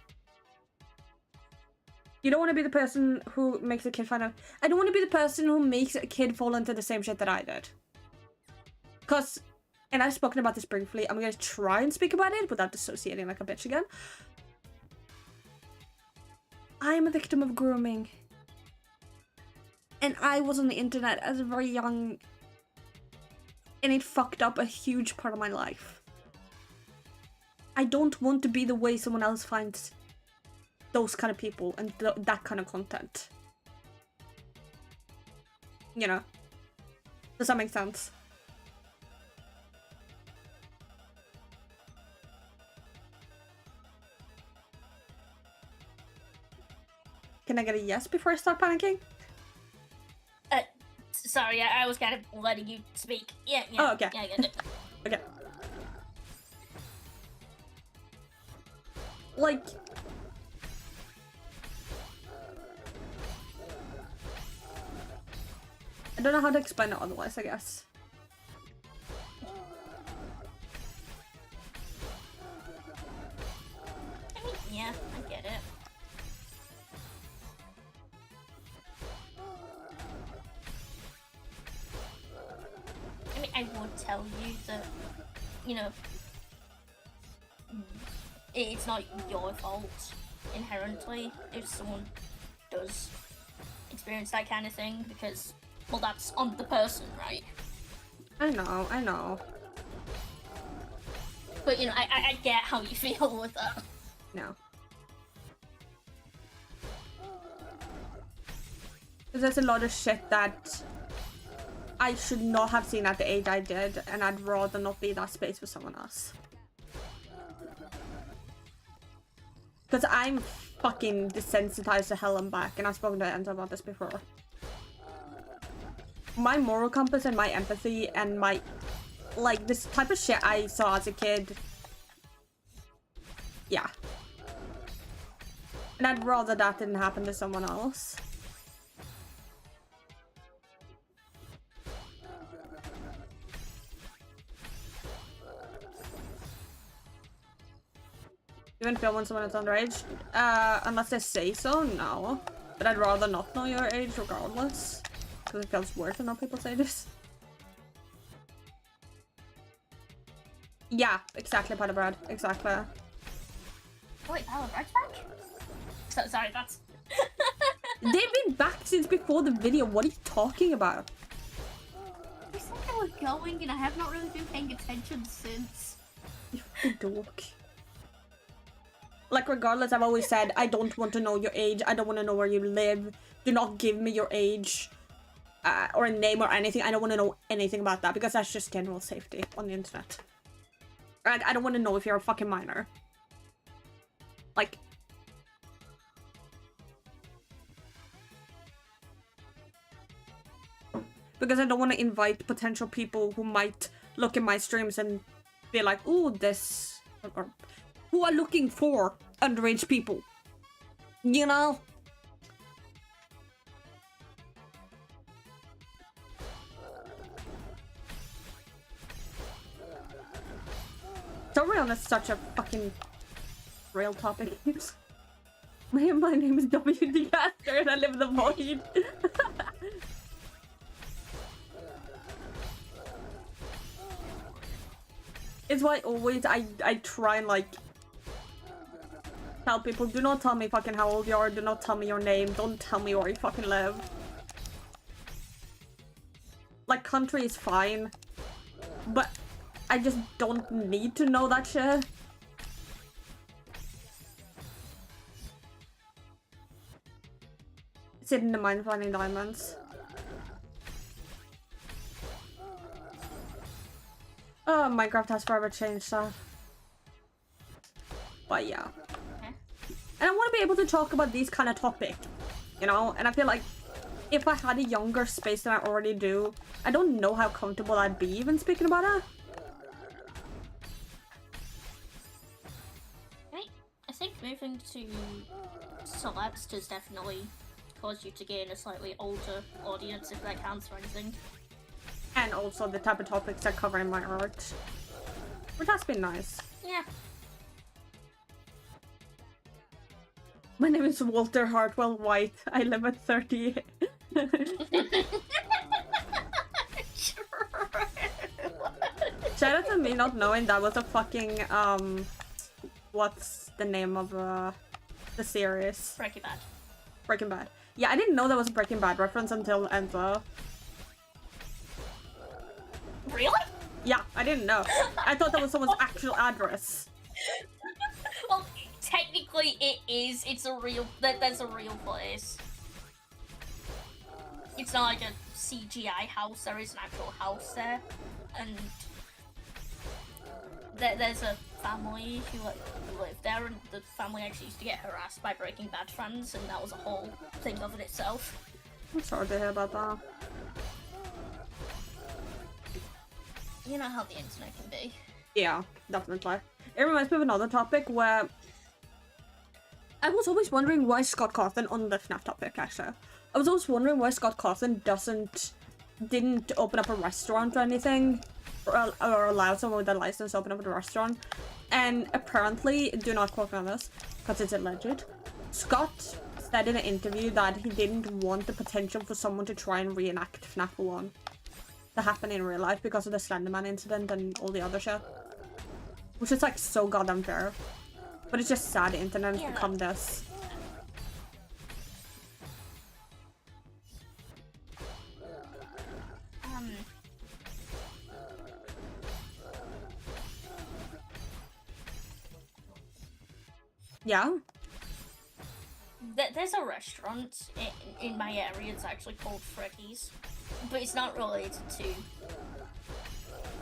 You don't want to be the person who makes a kid find out. I don't want to be the person who makes a kid fall into the same shit that I did. Because, and I've spoken about this briefly, I'm going to try and speak about it without dissociating like a bitch again. I am a victim of grooming. And I was on the internet as a very young... And it fucked up a huge part of my life. I don't want to be the way someone else finds those kind of people and that kind of content. You know? Does that make sense? Can I get a yes before I start panicking? Sorry, I was kind of letting you speak. Yeah. Oh, okay. Yeah, I get it. Okay. Like... I don't know how to explain it otherwise, I guess. I mean, yeah, I get it. I mean, I would tell you that, you know, it's not your fault inherently if someone does experience that kind of thing, because, well, that's on the person, right? I know. But, you know, I get how you feel with that. No. Because there's a lot of shit that I should not have seen at the age I did, and I'd rather not be that space for someone else. Because I'm fucking desensitized to hell and back, and I've spoken to Enzo about this before. My moral compass and my empathy and my... like, this type of shit I saw as a kid... yeah. And I'd rather that didn't happen to someone else. You wouldn't feel when someone is underage? Unless they say so, no. But I'd rather not know your age regardless. Because it feels weird to know people's ages. Yeah, exactly, Powder Bread. Exactly. Oh, wait, Powder Bread's back? So, sorry, that's... They've been back since before the video. What are you talking about? You said they were were going, and I have not really been paying attention since. You fucking dork. Like, regardless, I've always said, I don't want to know your age. I don't want to know where you live. Do not give me your age. Or a name or anything. I don't want to know anything about that, because that's just general safety on the internet. Like, I don't want to know if you're a fucking minor. Like... Because I don't want to invite potential people who might look at my streams and be like, ooh, this... Or who are looking for underage people. You know? Sorry on such a fucking real topic. My name is WD Caster and I live in the void. It's why always I try and like tell people, do not tell me fucking how old you are, do not tell me your name, don't tell me where you fucking live. Like, country is fine, but I just don't need to know that shit. Sit in the mine finding diamonds. Oh, Minecraft has forever changed that. But yeah. And I want to be able to talk about these kind of topics, you know? And I feel like if I had a younger space than I already do, I don't know how comfortable I'd be even speaking about it. I think moving to Celeste has definitely caused you to gain a slightly older audience, if that counts for anything. And also the type of topics I cover in my art. Which has been nice. Yeah. My name is Walter Hartwell White. I live at 30. Shout out to me not knowing that was a fucking, what's the name of, the series? Breaking Bad. Breaking Bad. Yeah, I didn't know that was a Breaking Bad reference until Enzo. Really? Yeah, I didn't know. I thought that was someone's actual address. Well, technically it is. It's a real... There's a real place. It's not like a CGI house. There is an actual house there. And... There's a family who live there, and the family actually used to get harassed by Breaking Bad fans, and that was a whole thing of it itself. I'm sorry to hear about that. You know how the internet can be. Yeah, definitely. It reminds me of another topic where I was always wondering why Scott Cawthon, on the FNAF topic actually, I was always wondering why Scott Cawthon didn't open up a restaurant or anything, or allow someone with a license to open up a restaurant. And apparently, do not quote me on this, because it's alleged, Scott said in an interview that he didn't want the potential for someone to try and reenact FNAF 1 to happen in real life because of the Slenderman incident and all the other shit. Which is like so goddamn fair. But it's just sad the internet has become this. Yeah? There's a restaurant in my area, it's actually called Freddy's. But it's not related to...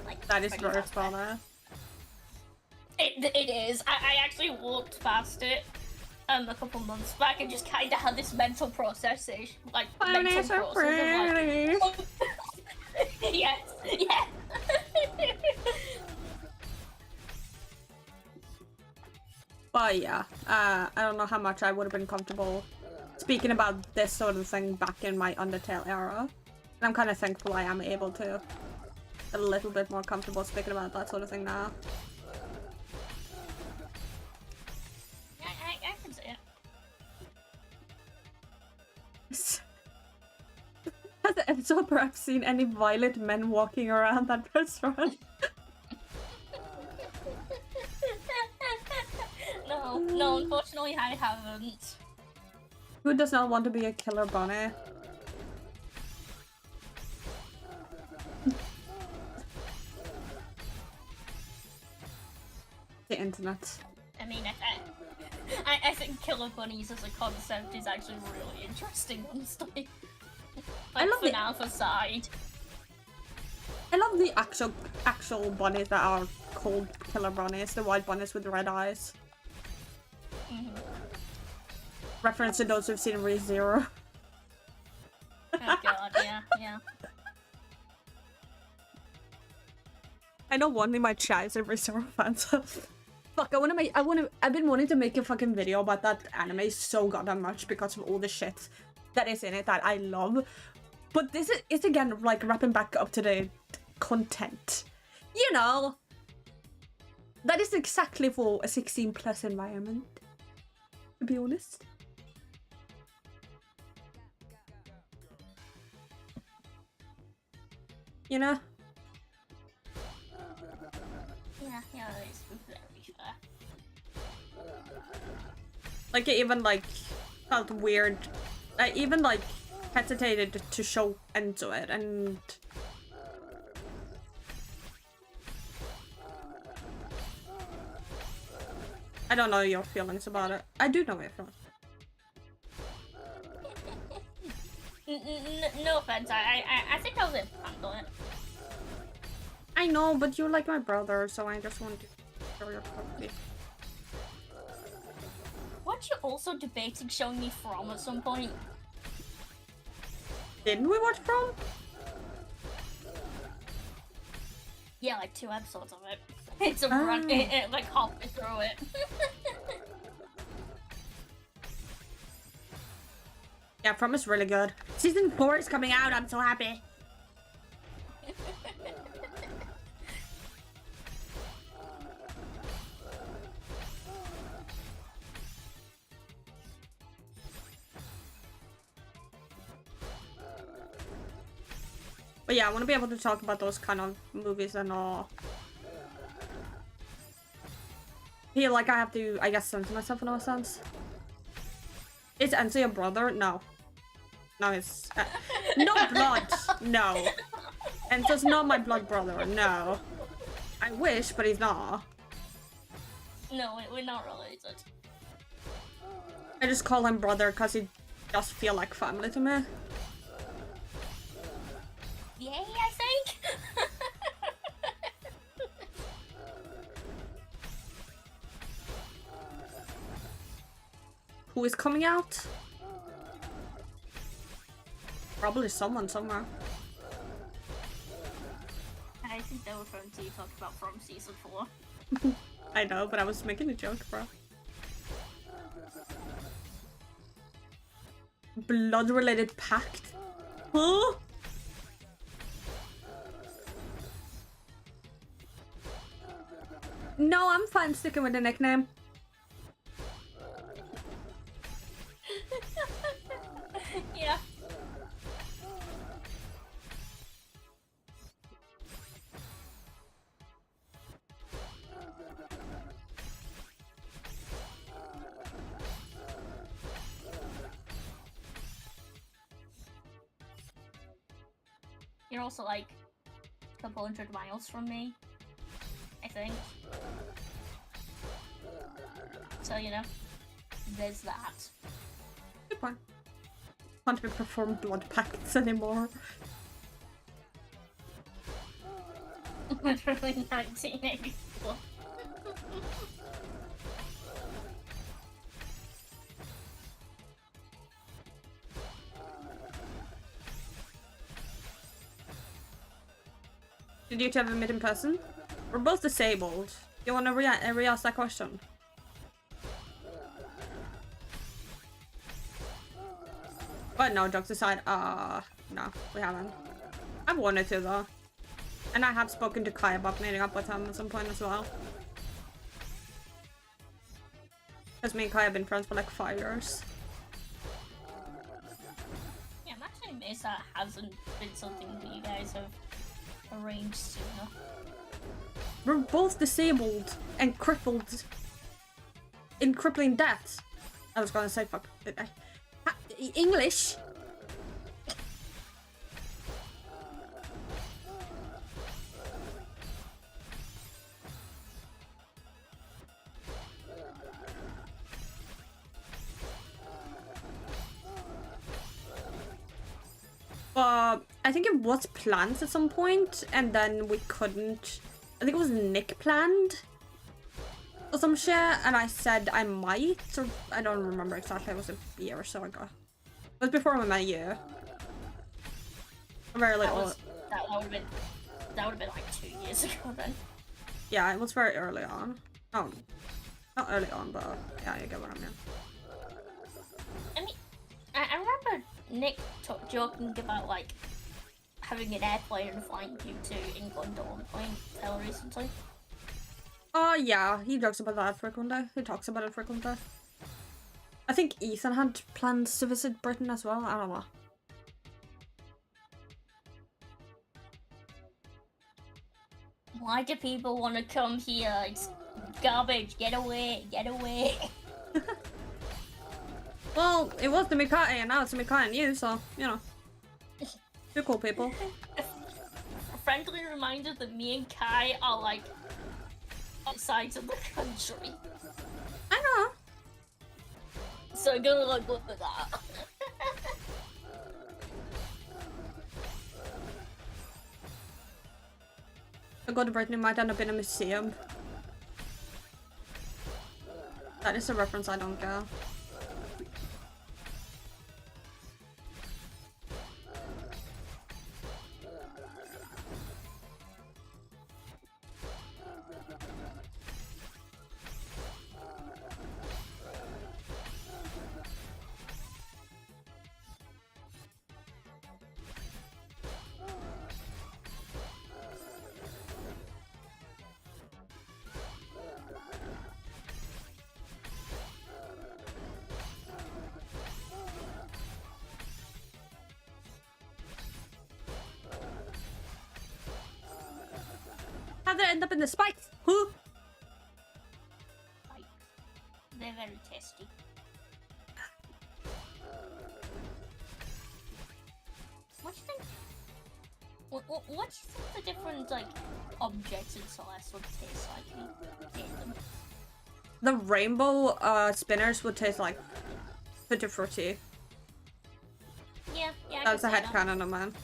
like, That is Freddy very Fazbear. funny. It is. I actually walked past it a couple months back and just kind of had this mental processing, like mental process of like, yes, yeah. But yeah, I don't know how much I would have been comfortable speaking about this sort of thing back in my Undertale era. And I'm kind of thankful I am able to a little bit more comfortable speaking about that sort of thing now. I can see it. Has Enzo perhaps seen any violent men walking around that restaurant? No, unfortunately I haven't. Who does not want to be a killer bunny? The internet. I mean, I think killer bunnies as a concept is actually really interesting, honestly. I love the FNAF aside. I love the actual bunnies that are called killer bunnies, the white bunnies with the red eyes. Reference to those who've seen ReZero. Oh god, yeah. I know one in my chat is a ReZero fan, so fuck, I've been wanting to make a fucking video about that anime so goddamn much because of all the shit that is in it that I love. But this is again like wrapping back up to the content. You know, that is exactly for a 16+ environment, to be honest. You know? Yeah, it's very fair. Like, it even, like, felt weird. I even, like, hesitated to show into it, and... I don't know your feelings about it. I do know your feelings. No offense, I think I was able to handle it. I know, but you're like my brother, so I just want to show your property. Weren't you also debating showing me From at some point? Didn't we watch From? Yeah, like 2 episodes of it. It's a run, like halfway through it. Yeah, From is really good. Season 4 is coming out, I'm so happy. But yeah, I want to be able to talk about those kind of movies and all. I feel like I have to, I guess, censor myself in a sense. Is Enzo your brother? No. No, it's... no blood! No. Enzo's not my blood brother, no. I wish, but he's not. No, we're not related. I just call him brother because he does feel like family to me. Yay, I think? Who is coming out? Probably someone somewhere. I think they were referring to you talking about From Season 4. I know, but I was making a joke, bro. Blood-related pact? Huh? No, I'm fine sticking with the nickname. Yeah. You're also like a couple 100 miles from me, I think. So, you know, there's that. Good point. Can't even perform blood pacts anymore. Literally 1984. Did you two ever meet in person? We're both disabled. You want to re-ask that question? But no, jokes aside, no, we haven't. I've wanted to though. And I have spoken to Kai about meeting up with him at some point as well. Because me and Kai have been friends for like 5 years. Yeah, I'm actually amazed that hasn't been something that you guys have arranged sooner. We're both disabled and crippled in crippling death. I was gonna say fuck. English. I think it was planned at some point, and then we couldn't. I think it was Nick planned or some shit, and I said I might, or I don't remember exactly. It was a year or so ago. It was before we met you. Very little. That would have been like 2 years ago then. Yeah, it was very early on. No, not early on, but yeah, you get what I mean. I mean, I remember Nick joking about like having an airplane and flying you to England at one point fairly recently. Oh yeah, he jokes about that frequently. He talks about it frequently. I think Ethan had plans to visit Britain as well. I don't know. Why do people want to come here? It's garbage. Get away. Get away. Well, it was the Mikai and now it's Mikai and you, so, you know. You're cool people. A friendly reminder that me and Kai are like sides of the country. I know. So I'm gonna like look at that. I go to Britain, it might end up in a museum. That is a reference I don't get. How did it end up in the spikes? Who? Like, they're very tasty. What do you think? What do you think the different like objects in Celeste would taste like if you ate them? The rainbow spinners would taste like Tutti Frutti. Yeah, I That's a can see that. headcanon of mine.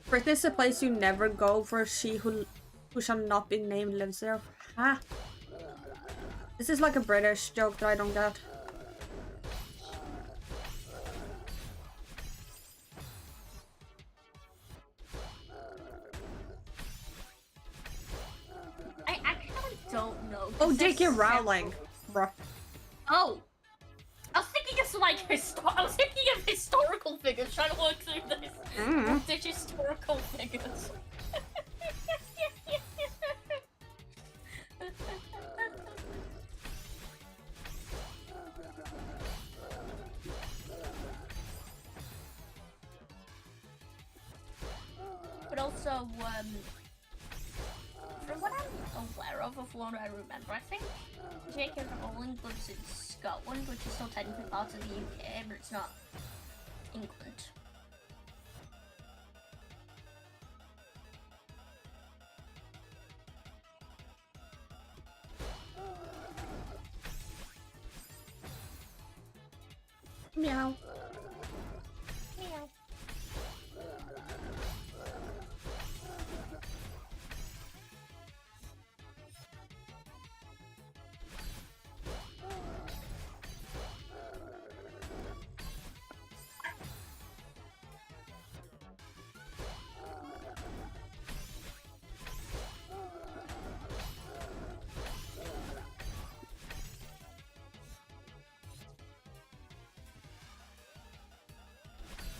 Britain is a place you never go, for she who shall not be named lives there. Huh? This is like a British joke that I don't get. I actually don't know. 'Cause Oh, there's J.K. several- Rowling. Bruh. Oh! I was thinking of like I was thinking of historical figures, trying to work through this. British historical figures. But also, from what I'm aware of what I remember, I think J.K. Rowling lives in Scotland, which is still technically part of the UK, but it's not England. Meow. Meow.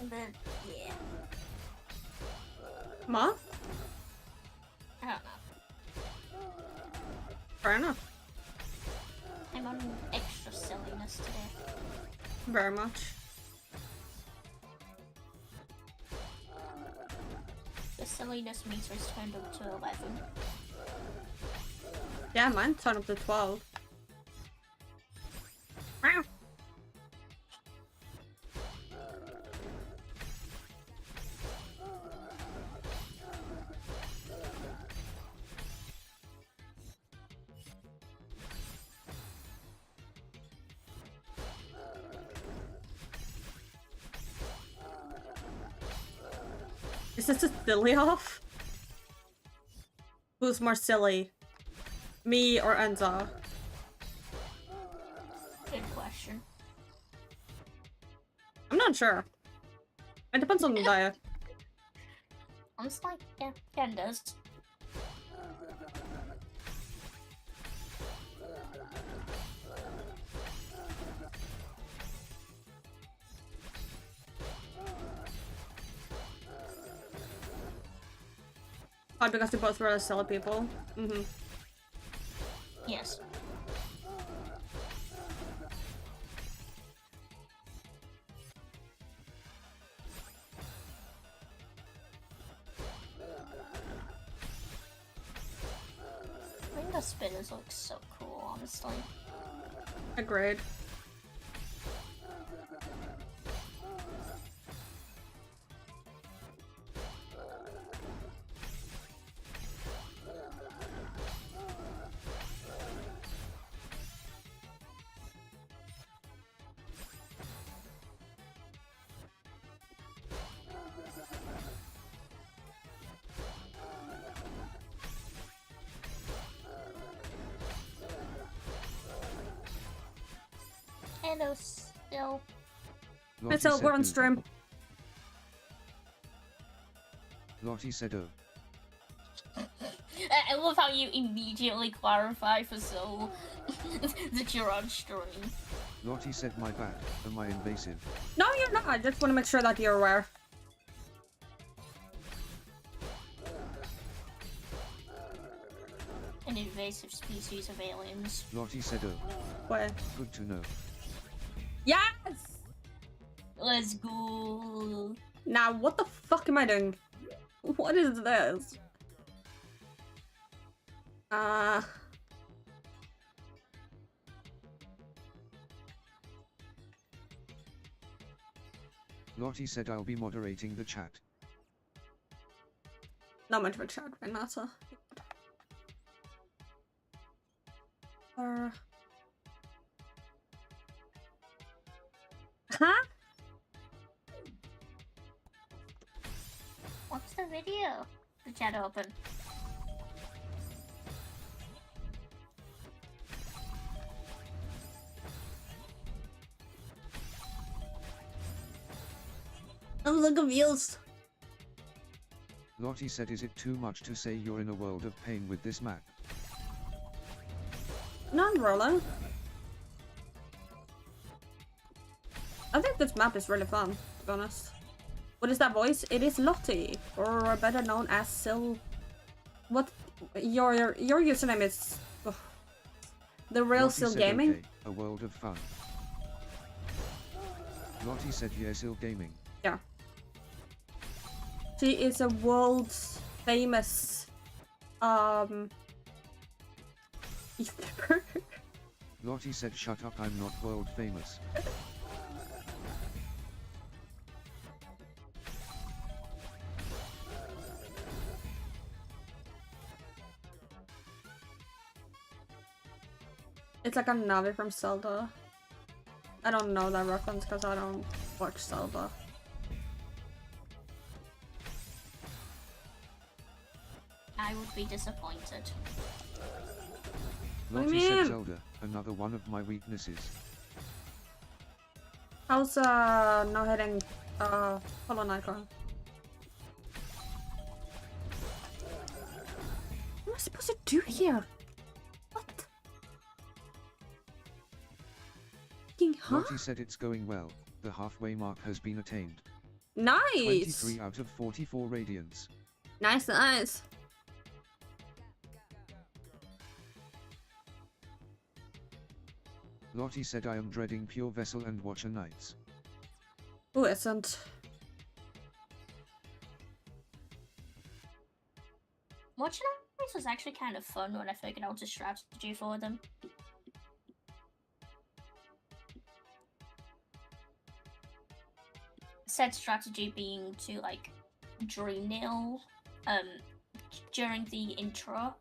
But yeah, Ma? I don't know. Fair enough. I'm on extra silliness today. Very much. The silliness meter is turned up to 11. Yeah, mine turned up to 12. Meow. Is this a silly off? Who's more silly? Me or Enza? Good question. I'm not sure. It depends on the diet. I'm just like, yeah, Ken does. Oh, because they both were silly people. Mm-hmm. Yes. I think the spinners look so cool, honestly. Agreed. Hello, still. It's all we're on stream. Lottie said, oh. I love how you immediately clarify for Soul that you're on stream. Lottie said, my bad. Am I invasive? No, you're not. I just want to make sure that you're aware. An invasive species of aliens. Lottie said, oh. What? Good to know. Yes! Let's go. Now, what the fuck am I doing? What is this? Lottie said I'll be moderating the chat. Not much of a chat right now, so. Huh? What's the video? The chat open. I'm so confused. Lottie said, is it too much to say you're in a world of pain with this map? Not Rolo. I think this map is really fun, to be honest. What is that voice? It is Lottie, or better known as Sil. What? Your username is the real Lottie Sil said, Gaming. okay, a world of fun. Lottie said, yeah, Sil Gaming. Yeah. She is a world famous YouTuber. Lottie said, shut up, I'm not world famous. It's like a Navi from Zelda. I don't know that reference because I don't watch Zelda. I would be disappointed. What do you Lottie said mean? Zelda, another one of my weaknesses. How's no hitting Hollow Knight going? What am I supposed to do here? What? Huh? Lottie said it's going well. The halfway mark has been attained. Nice! 23 out of 44 radiants. Nice, nice. Lottie said I am dreading Pure Vessel and Watcher Nights. Who isn't? Watching this was actually kind of fun when I figured out a strategy for them. Said strategy being to like dream nail during the intro.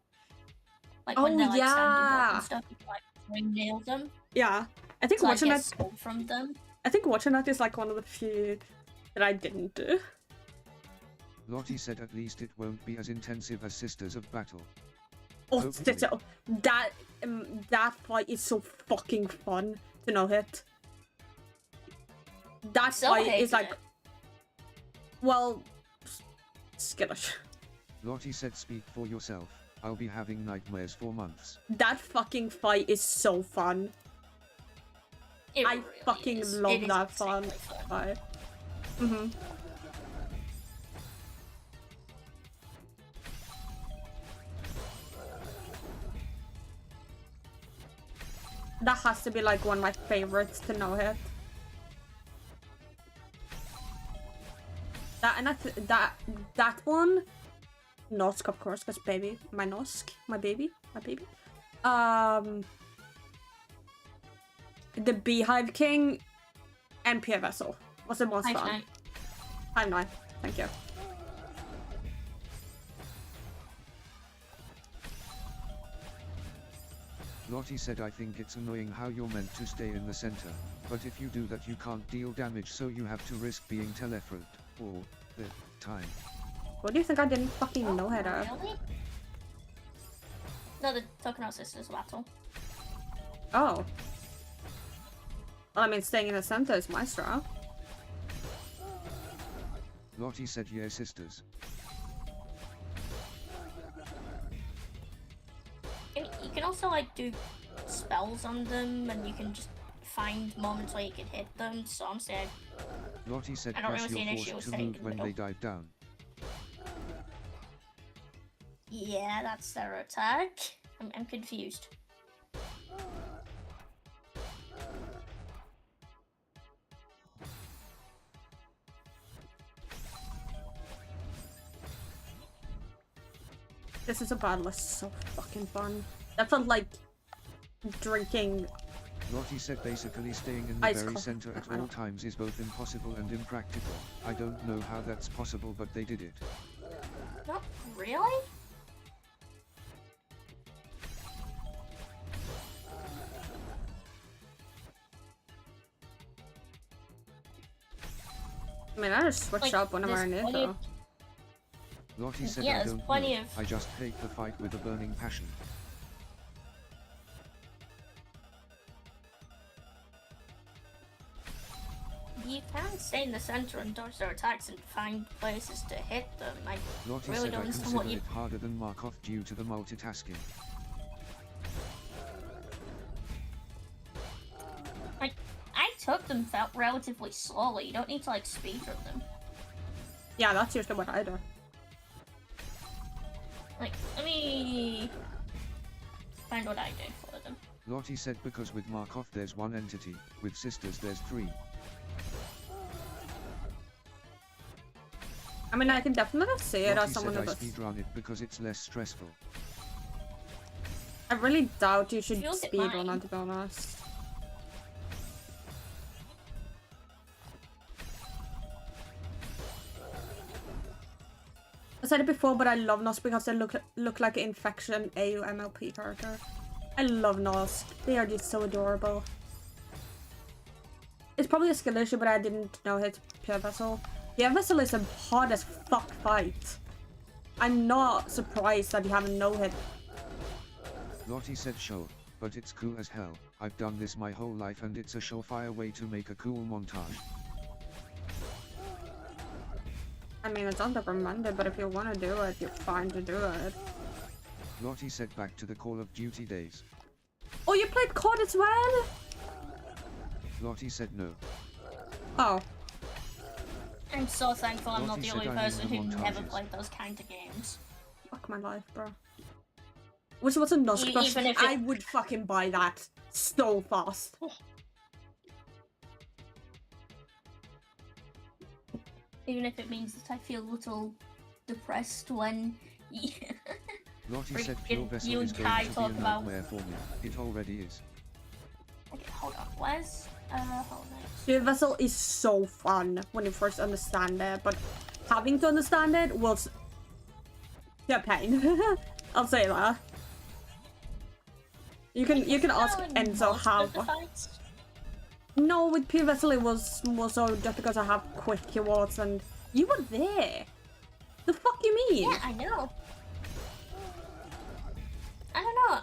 Like when they're like standing up and stuff, you like dream nail them. Yeah. I think So watching I that get soul from them. I think watching that is like one of the few that I didn't do. Lottie said at least it won't be as intensive as Sisters of Battle. Oh, Hopefully. that fight is so fucking fun to no hit. That So fight hated is like, it. well, skittish. Lottie said speak for yourself. I'll be having nightmares for months. That fucking fight is so fun. It I really fucking is. love It is that fun insanely fight. Mm-hmm. That has to be like one of my favorites to no hit. That and that one, Nosk of course, cause baby, my Nosk, my baby. The Beehive King and Pure Vessel was the most fun. Hi, Nine. Thank you. Lottie said I think it's annoying how you're meant to stay in the center, but if you do that you can't deal damage so you have to risk being telephoned all the time. What do you think I didn't fucking know how to? Really? No, they're talking about Sisters of Battle. Oh. Well, I mean, staying in the center is my style. Lottie said yeah sisters. You can also like do spells on them, and you can just find moments where you can hit them. So I'm saying, Lottie said I don't press really see your an issue force with to staying move in the when middle. they dive down. yeah, that's their attack. I'm confused. This is a battle. It's so fucking fun. That felt like drinking. Lottie said basically staying in the Ice very coffee. center at I all don't- times is both impossible and impractical. I don't know how that's possible but they did it. Not really. I mean, I just switch Like, up whenever I there's need plenty to. of- Lottie said Yeah, I there's don't plenty know. of- I just hate the fight with a burning passion. You can stay in the center and dodge their attacks and find places to hit them. I Lottie really said don't I understand consider what you. it harder than Markov due to the multitasking. Like, I took them relatively slowly. You don't need to like speedrun them. Yeah, that's usually what I do. Like, let me find what I did for them. Lottie said because with Markov there's one entity, with sisters there's three. I mean, I can definitely see it Lottie as someone said who I does. speedrun it because it's less stressful. I really doubt you should If you look at speedrun mine- it, to be honest. I said it before, but I love Nos because they look like an infection AU MLP character. I love Nos. They are just so adorable. It's probably a skill issue, but I didn't know his Pure Vessel. Pure Vessel is a hard as fuck fight. I'm not surprised that you haven't no-hit. Lottie said sure, but it's cool as hell. I've done this my whole life and it's a surefire way to make a cool montage. I mean, it's not recommended, but if you want to do it, you're fine to do it. Lottie said back to the Call of Duty days. Oh, you played COD as well? Lottie said no. Oh. I'm so thankful I'm not Lottie the said only I'm in person the who never montages. played those kind of games. Fuck my life, bro. Which was a Nusk brush. Even if it- I would fucking buy that so fast. Even if it means that I feel a little depressed when Lottie said Freaking Pure Vessel you is and going Kai to be a talk about- nightmare for me. It already is. Okay, hold on. Where's hold on. Pure Vessel is so fun when you first understand it, but having to understand it was a pain. I'll say that. You can ask Enzo how. No, with Pure Vessel it was more so just because I have quick keywords and you were there. The fuck you mean? Yeah, I know. I don't know.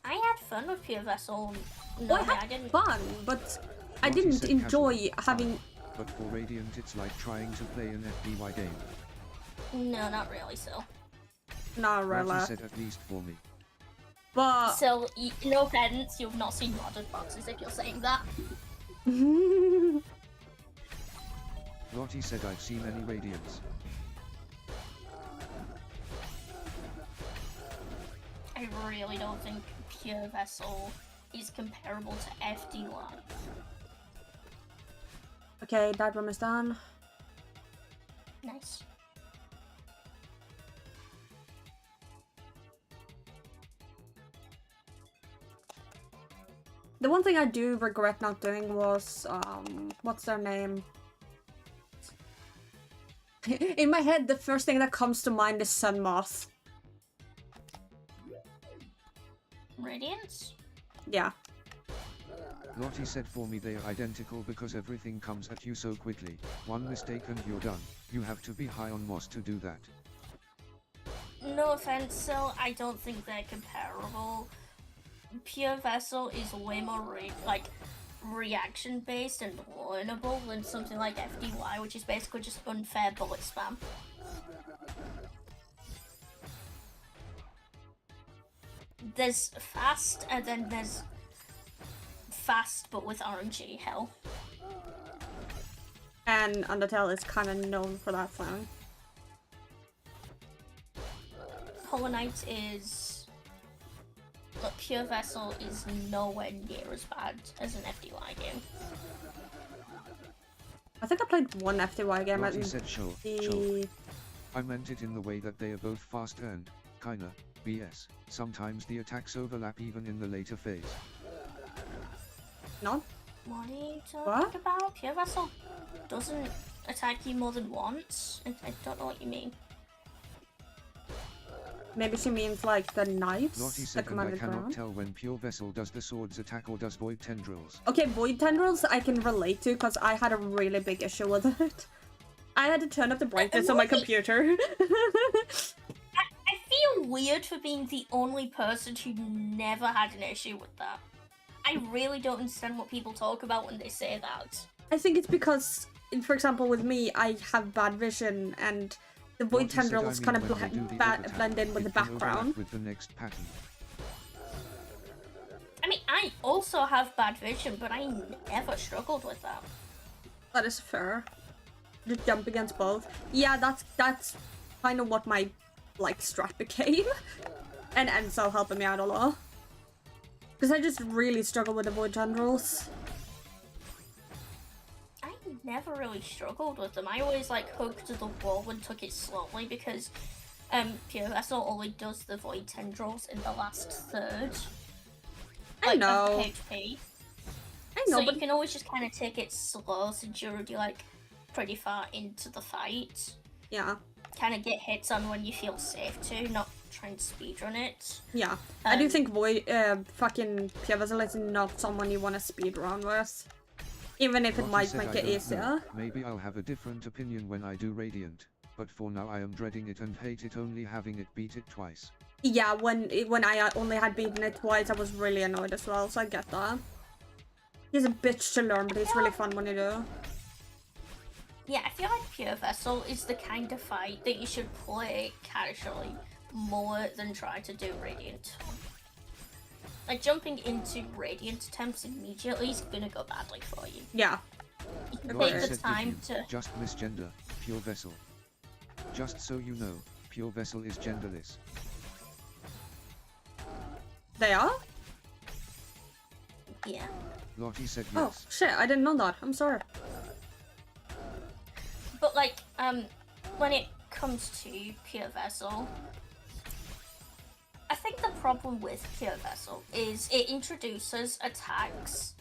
I had fun with Pure Vessel. No, Well, I I had didn't. fun, but I Lottie didn't said enjoy casual, having. fine, but for Radiant it's like trying to play an FBY game. No, not really. So, Not Lottie really. said at least for me. But so no offense, you've not seen modded boxes if you're saying that. Lottie said I've seen any Radiants. I really don't think Pure Vessel is comparable to FDY. okay, that room is done. Nice. The one thing I do regret not doing was what's their name? In my head, the first thing that comes to mind is Sun Moth. Radiance? Yeah. Lottie said for me they are identical because everything comes at you so quickly. One mistake and you're done. You have to be high on moss to do that. No offense, so I don't think they're comparable. Pure Vessel is way more reaction based and learnable than something like FDY, which is basically just unfair bullet spam. There's fast, and then there's fast but with RNG hell. And Undertale is kind of known for that thing. Hollow Knight is... Look, Pure Vessel is nowhere near as bad as an FDY game. I think I played one FTY game. Lottie said sure, sure. the... I meant it in the way that they are both fast and, kinda, BS. Sometimes the attacks overlap even in the later phase. No? What are you talking What? about? Pure Vessel doesn't attack you more than once? I don't know what you mean. Maybe she means like the knights Lottie that said come and out I of the cannot ground. tell when Pure Vessel does the sword's attack or does void tendrils. Okay, void tendrils I can relate to because I had a really big issue with it. I had to turn up the brightness on my computer. I feel weird for being the only person who never had an issue with that. I really don't understand what people talk about when they say that. I think it's because, for example, with me, I have bad vision and the void Lottie said, tendrils I kind mean of when they do the blend in with the it can overlap background. with the next pattern. I mean, I also have bad vision, but I never struggled with that. That is fair. Just jump against both. Yeah, that's kind of what my like strat became. And Enso helping me out a lot. Because I just really struggle with the void tendrils. I never really struggled with them. I always like hooked to the wall and took it slowly because Pure Vessel only does the void tendrils in the last third. I know. Of HP. I know, So but you can always just kind of take it slow since you're already like pretty far into the fight. yeah. Kind of get hits on when you feel safe to, not try and speedrun it. Yeah. I do think fucking Pure Vessel is not someone you want to speedrun with. Even if it Lottie might said, make I it don't know. easier. Maybe I'll have a different opinion when I do Radiant, but for now I am dreading it and hate it only having it beat it twice. Yeah, when I only had beaten it twice, I was really annoyed as well, so I get that. He's a bitch to learn, but he's really fun when you do. Yeah, I feel like Pure Vessel is the kind of fight that you should play casually more than try to do Radiant. Like, jumping into Radiant attempts immediately is gonna go badly for you. Yeah. You can Lottie take the said, "Did time you to... just misgender Pure Vessel. Just so you know, Pure Vessel is genderless. They are? Yeah. Lottie said Oh, yes. shit, I didn't know that. I'm sorry. But, like, when it comes to Pure Vessel, I think the problem with Pure Vessel is it introduces attacks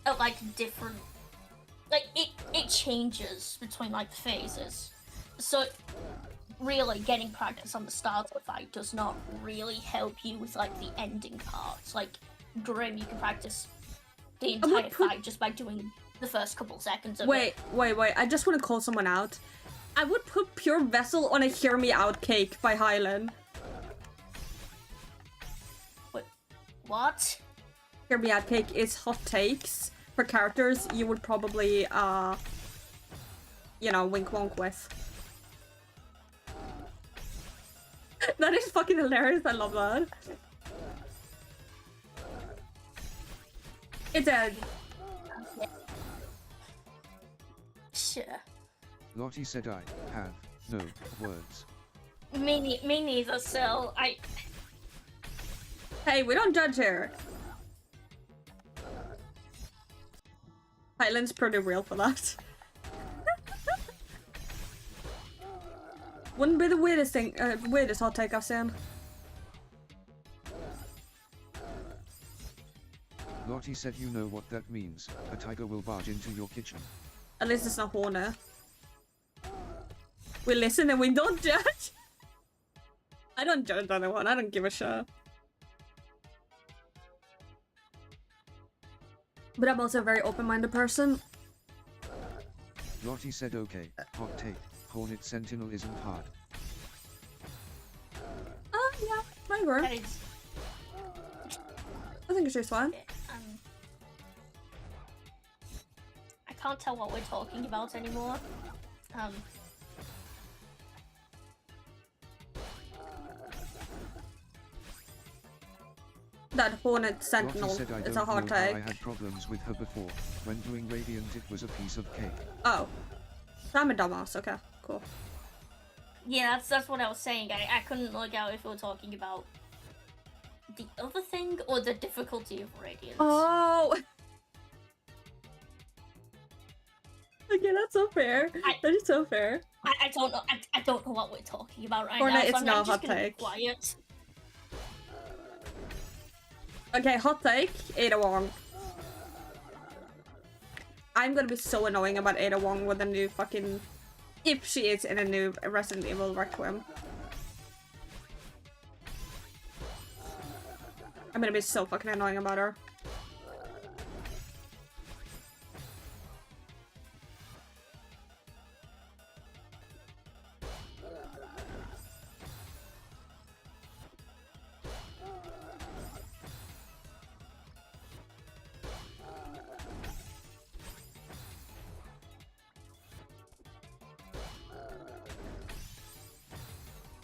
at, like, different... Like, it changes between, like, phases. So, really, getting practice on the start of the fight does not really help you with, like, the ending parts. Like, Grim, you can practice the entire fight just by doing the first couple seconds of Wait, it. wait. I just want to call someone out. I would put Pure Vessel on a Hear Me Out cake by Highland. Wait, what? Hear Me Out cake is hot takes for characters you would probably, you know, wink wonk with. That is fucking hilarious. I love that. It's a... Sure. Lottie said I have no words. Me neither, so I... Hey, we don't judge here. Highland's pretty real for that. Wouldn't be the weirdest thing, weirdest hot take I've seen. Lottie said you know what that means. A tiger will barge into your kitchen. At least it's not Horner. We listen and we don't judge. I don't judge anyone. I don't give a shit. But I'm also a very open-minded person. Lottie said okay, hot take. Hornet Sentinel isn't hard. Oh, yeah, my word. That is... I think it's just fine. I can't tell what we're talking about anymore. That Hornet Sentinel Lottie said I is don't a hot know how I take. had problems with her before. When doing Radiant it was a piece of cake. Oh. I'm a dumbass, okay, cool. Yeah, that's what I was saying. I couldn't look out if we were talking about the other thing or the difficulty of Radiance. Oh! Okay, that's so fair. That is so fair. I don't know. I don't know what we're talking about right Or now. no, it's so not I'm a just hot gonna be take. quiet. Okay, hot take, Ada Wong. I'm gonna be so annoying about Ada Wong with a new fucking... If she is in a new Resident Evil Requiem. I'm gonna be so fucking annoying about her.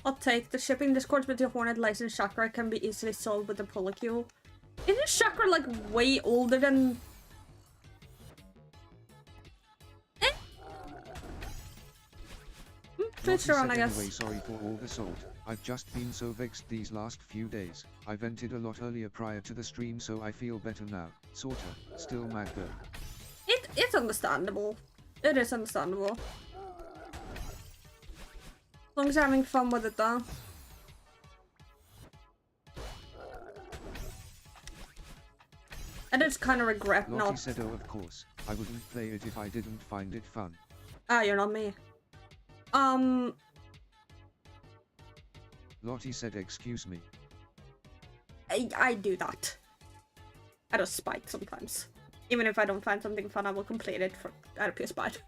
Hot take, the shipping discords with your Hornet licensed chakra can be easily solved with the polycule. Isn't chakra like way older than... Twitch Lottie around, I said guess. anyway, sorry for all the salt. I've just been so vexed these last few days. I vented a lot earlier prior to the stream, so I feel better now. Sorta. Still mad though. It's understandable. It is understandable. As long as you're having fun with it though. I just kind of regret Lottie not... said, oh of course. I wouldn't play it if I didn't find it fun. Ah, you're not me. Lottie said, excuse me. I do that. Out of spite sometimes. Even if I don't find something fun, I will complete it out of pure spite.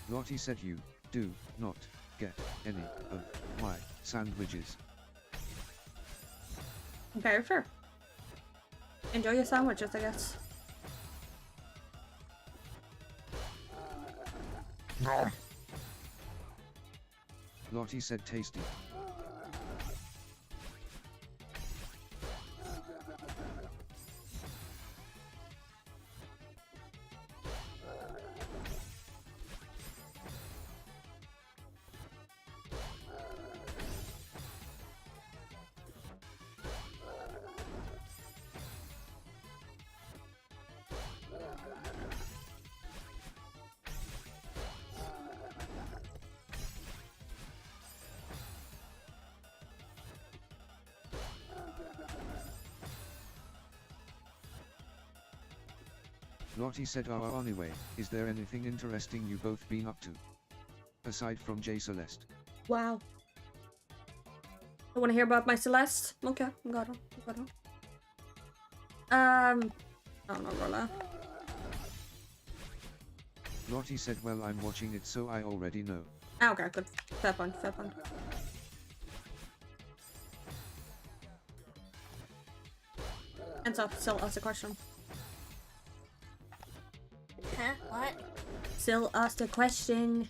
Lottie said you do not get any of my sandwiches. Very fair. Enjoy your sandwiches, I guess. Lottie said tasty. Lottie said, oh, anyway, is there anything interesting you both been up to? Aside from J Celeste. Wow. I want to hear about my Celeste? Okay, got it. I don't know, Rolla. Lottie said, well, I'm watching it, so I already know. Ah, okay, good. Fair point. And so, still ask a question. Huh? What? Still asked a question.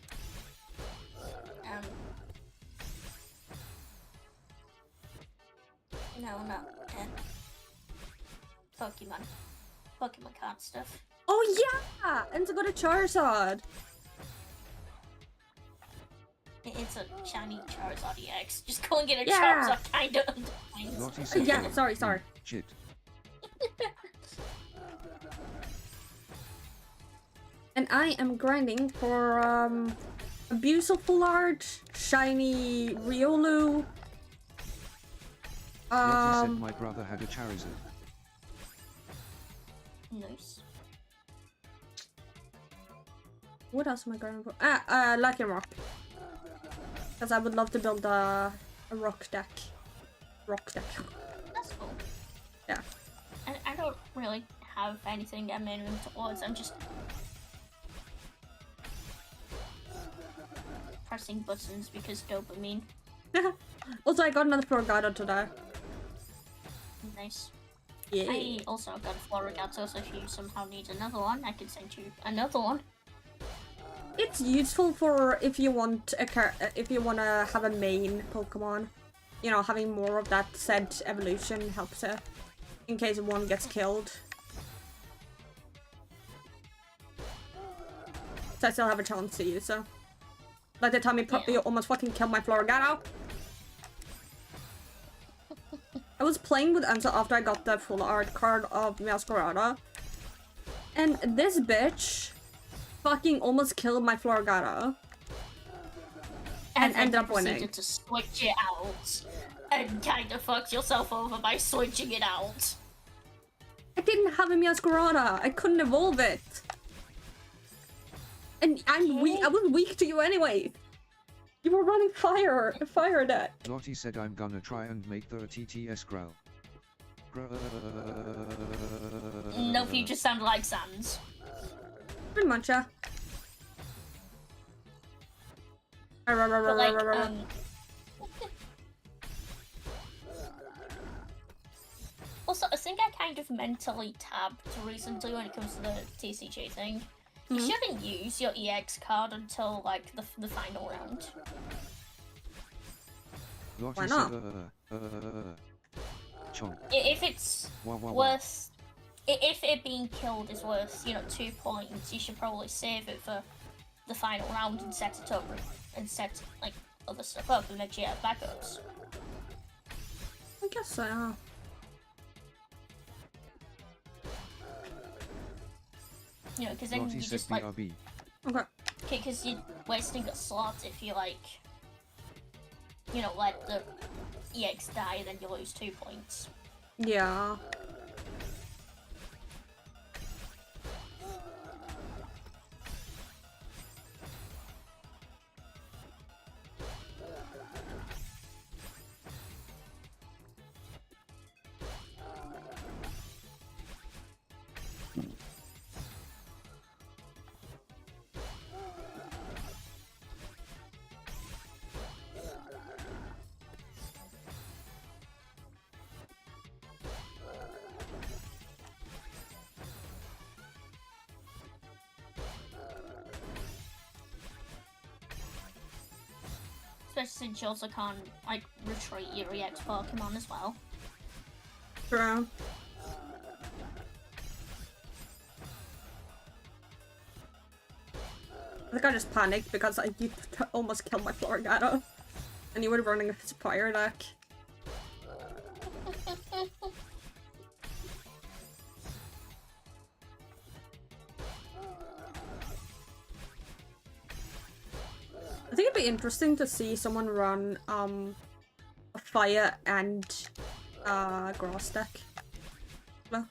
No, not Pokemon card stuff. Oh yeah! And to go to Charizard. It's a shiny Charizard EX. Just calling it a Yeah. Charizard kind of undermines. Lottie said, Yeah, oh, sorry. Shit. And I am grinding for a beautiful art, shiny Riolu. Lottie said my brother had a Charizard. Nice. What else am I grinding for? Lightning Rock. Because I would love to build a rock deck. That's cool. Yeah. And I don't really have anything I'm aiming towards. I'm just pressing buttons because dopamine. Also, I got another Floragato today. Nice. Yeah. I also got a Floragato, so if you somehow need another one, I can send you another one. It's useful for if you want if you want to have a main Pokemon. You know, having more of that said evolution helps it. In case one gets killed. So I still have a chance to use it. Like the time you almost fucking killed my Floragato. I was playing with Enzo after I got the full art card of Meowscarada. And this bitch fucking almost killed my Floragato. And ended up winning. You proceeded to switch it out. And kind of fucked yourself over by switching it out. I didn't have a Meowscarada. I couldn't evolve it. And I'm weak. I was weak to you anyway. You were running fire deck. Lottie said I'm gonna try and make the TTS growl. Nope, you just sound like Sans. Pretty much, yeah. But like, also, I think I kind of mentally tabbed recently when it comes to the TCG thing. You shouldn't use your EX card until, like, the final round. Lottie Why not? Chonk. If it's Wah, wah, wah. worth... If it being killed is worth, 2 points, you should probably save it for the final round and set it up. And set, like, other stuff up and make sure you have backups. I guess so, yeah. Because then Lottie you said just, like... BRB. Okay. Okay, because you're wasting a slot if you, like... let the EX die, then you lose 2 points. Yeah. Especially since you also can't, like, retreat your EX Pokemon as well. True. I think I just panicked because you almost killed my Floragato. And you were running a fire deck. I think it'd be interesting to see someone run a fire and grass deck. No.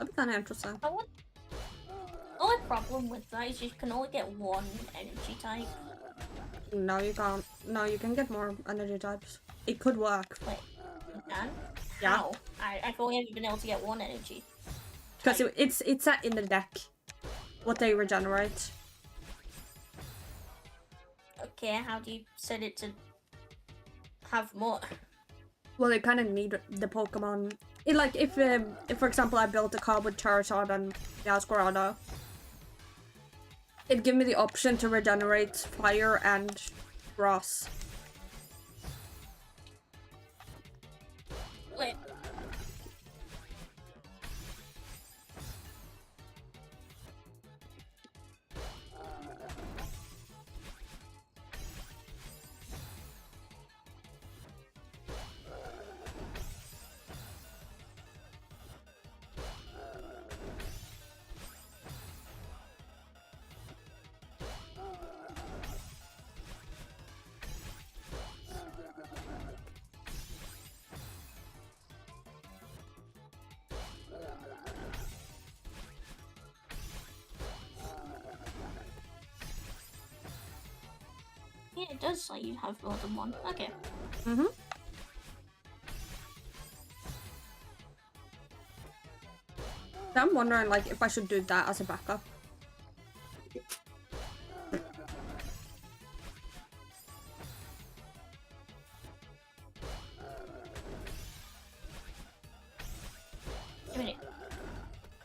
That'd be kind of interesting. Only problem with that is you can only get one energy type. No, you can't. No, you can get more energy types. It could work. Wait, you can? Yeah. How? I've only ever been able to get one energy. Because it's set in the deck. What they regenerate. Okay, how do you set it to have more? Well, they kind of need the Pokemon. Like, if for example I built a card with Charizard and Yasquarado, it'd give me the option to regenerate fire and grass. Wait. Yeah, it does say you have more than one. Okay. Mm-hmm. So I'm wondering, like, if I should do that as a backup. I mean, it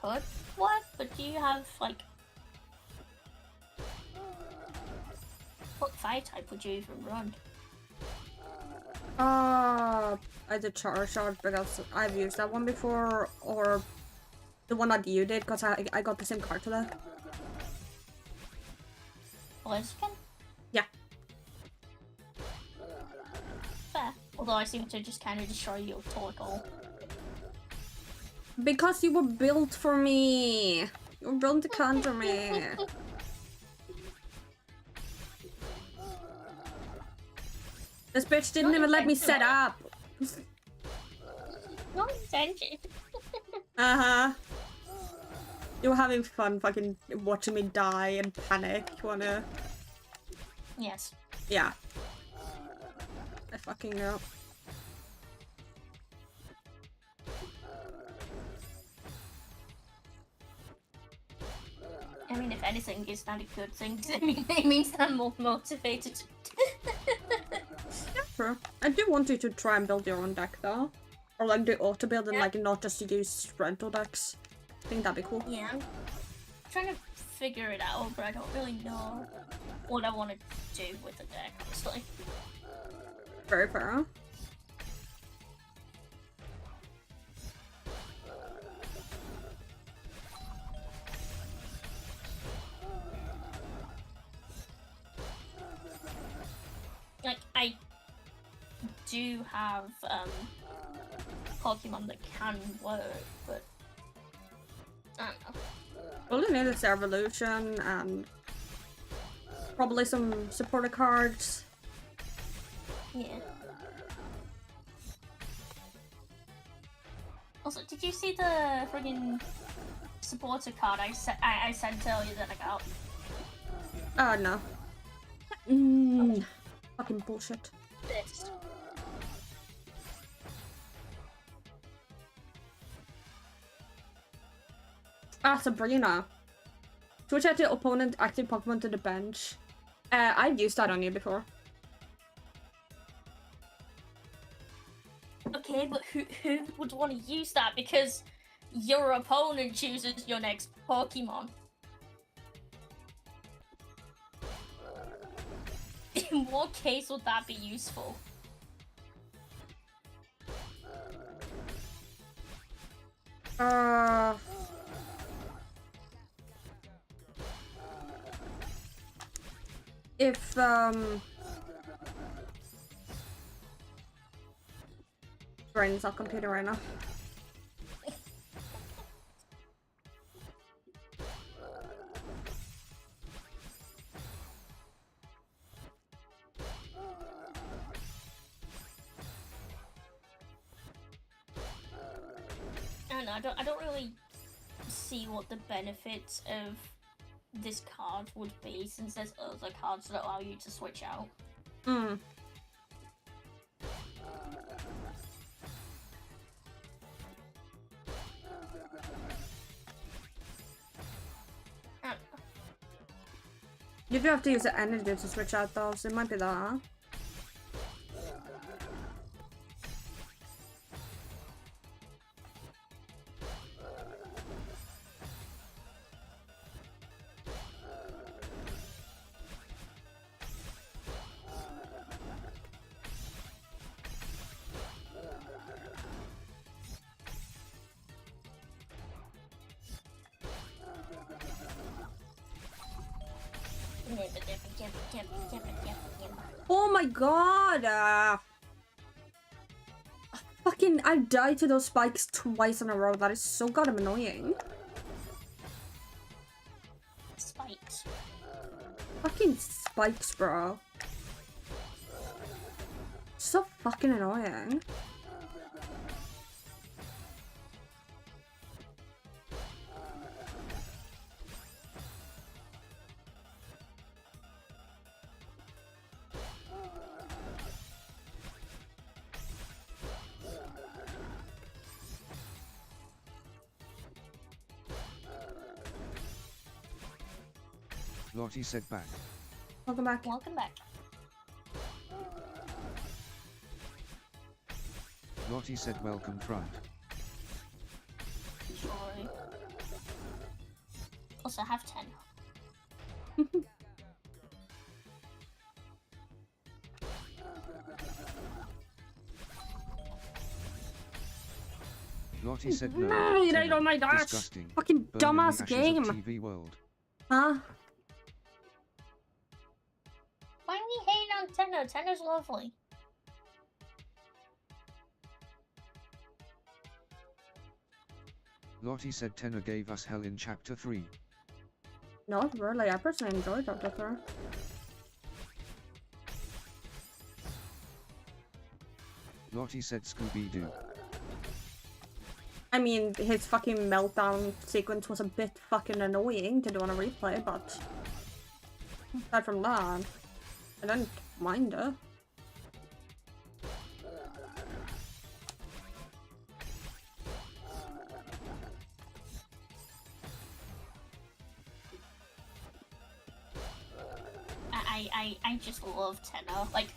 could work, but do you have, like... What fire type would you even run? Either Charizard, because I've used that one before, or the one that you did, because I got the same card today. Blaziken? Yeah. Fair. Although I seem to just kind of destroy your Torkoal. Because you were built for me! You were built to counter me! This bitch didn't even let me set up! No intention. Uh-huh. You were having fun fucking watching me die and panic, wanna... Yes. Yeah. I fucking know. I mean, if anything, it's not a good thing. I mean, it means I'm more motivated. True. I do want you to try and build your own deck though. Or like do auto build and Yeah. like not just to use rental decks. I think that'd be cool. Yeah, I'm trying to figure it out, but I don't really know what I want to do with the deck, honestly. Very fair. Like, I do have Pokemon that can work, but I don't know. All you need is Evolution and probably some supporter cards. Yeah. Also, did you see the friggin' supporter card I sent earlier that I got? No. Fucking bullshit. This. Sabrina. Switch out your opponent active Pokemon to the bench. I've used that on you before. Okay, but who would want to use that? Because your opponent chooses your next Pokemon. In what case would that be useful? If brain's not computer right now. I don't know, I don't really see what the benefits of this card would be, since there's other cards that allow you to switch out. Hmm. You do have to use the energy to switch out though, so it might be that. Oh my god! Fucking, I died to those spikes twice in a row. That is so goddamn annoying. Spikes. Fucking spikes, bro. So fucking annoying. Lottie said back. Welcome back. Welcome back. Lottie said welcome front. Sorry. Also, I have 10. Lottie said no. No, you don't like that. Disgusting. Fucking Burn in the dumbass ashes of game. TV world. Huh? Why are we hating on Tenno? Tenno's lovely. Lottie said Tenor gave us hell in chapter 3. Not really. I personally enjoyed Dr. Thor. Lottie said Scooby-Doo. I mean, his fucking meltdown sequence was a bit fucking annoying to do on a replay, but aside from that, I didn't mind it. I just love Tenno. Like,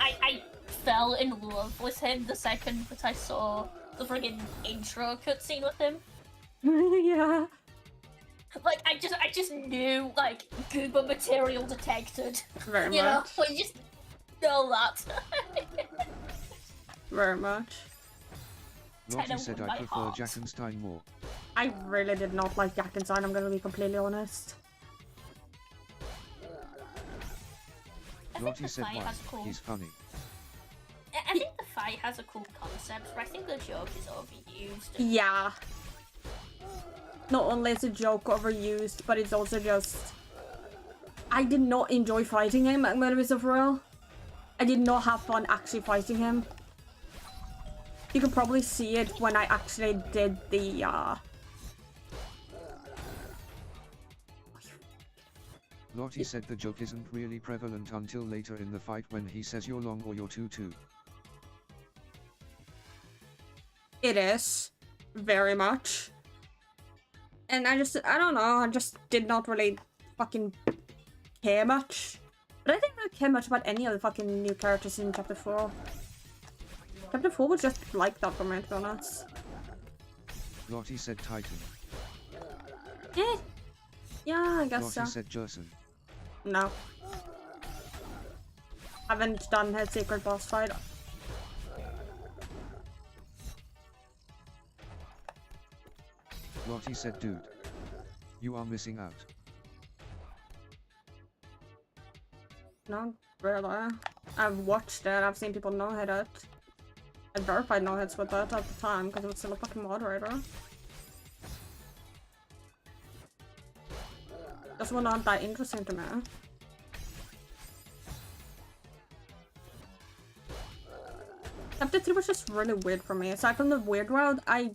I fell in love with him the second that I saw the friggin' intro cutscene with him. Yeah. Like, I just knew, like, Goober material detected. Very You know, much. we just know that. Very much. Lottie Tenor said won I my prefer heart. Jackenstein more. I really did not like Jackenstein, I'm gonna be completely honest. I think Lottie the said fight why, has a cool... he's funny. I think the fight has a cool concept, but I think the joke is overused. Yeah. Not only is the joke overused, but it's also just... I did not enjoy fighting him, I'm gonna be so for real. I did not have fun actually fighting him. You can probably see it when I actually did the, Lottie said the joke isn't really prevalent until later in the fight when he says you're long or you're too. It is. Very much. And I don't know, I just did not really fucking care much. But I didn't really care much about any of the fucking new characters in Chapter 4. Chapter 4 was just like that for me, to be honest. Lottie said Titan. Eh. Yeah, I guess Lottie so. said Jerson. No. Haven't done her secret boss fight. Lottie said dude. You are missing out. Not really. I've watched it, I've seen people no-hit it. I verified no-hits with it at the time because it was still a fucking moderator. Those were not that interesting to me. Chapter 3 was just really weird for me. Aside from the weird world, I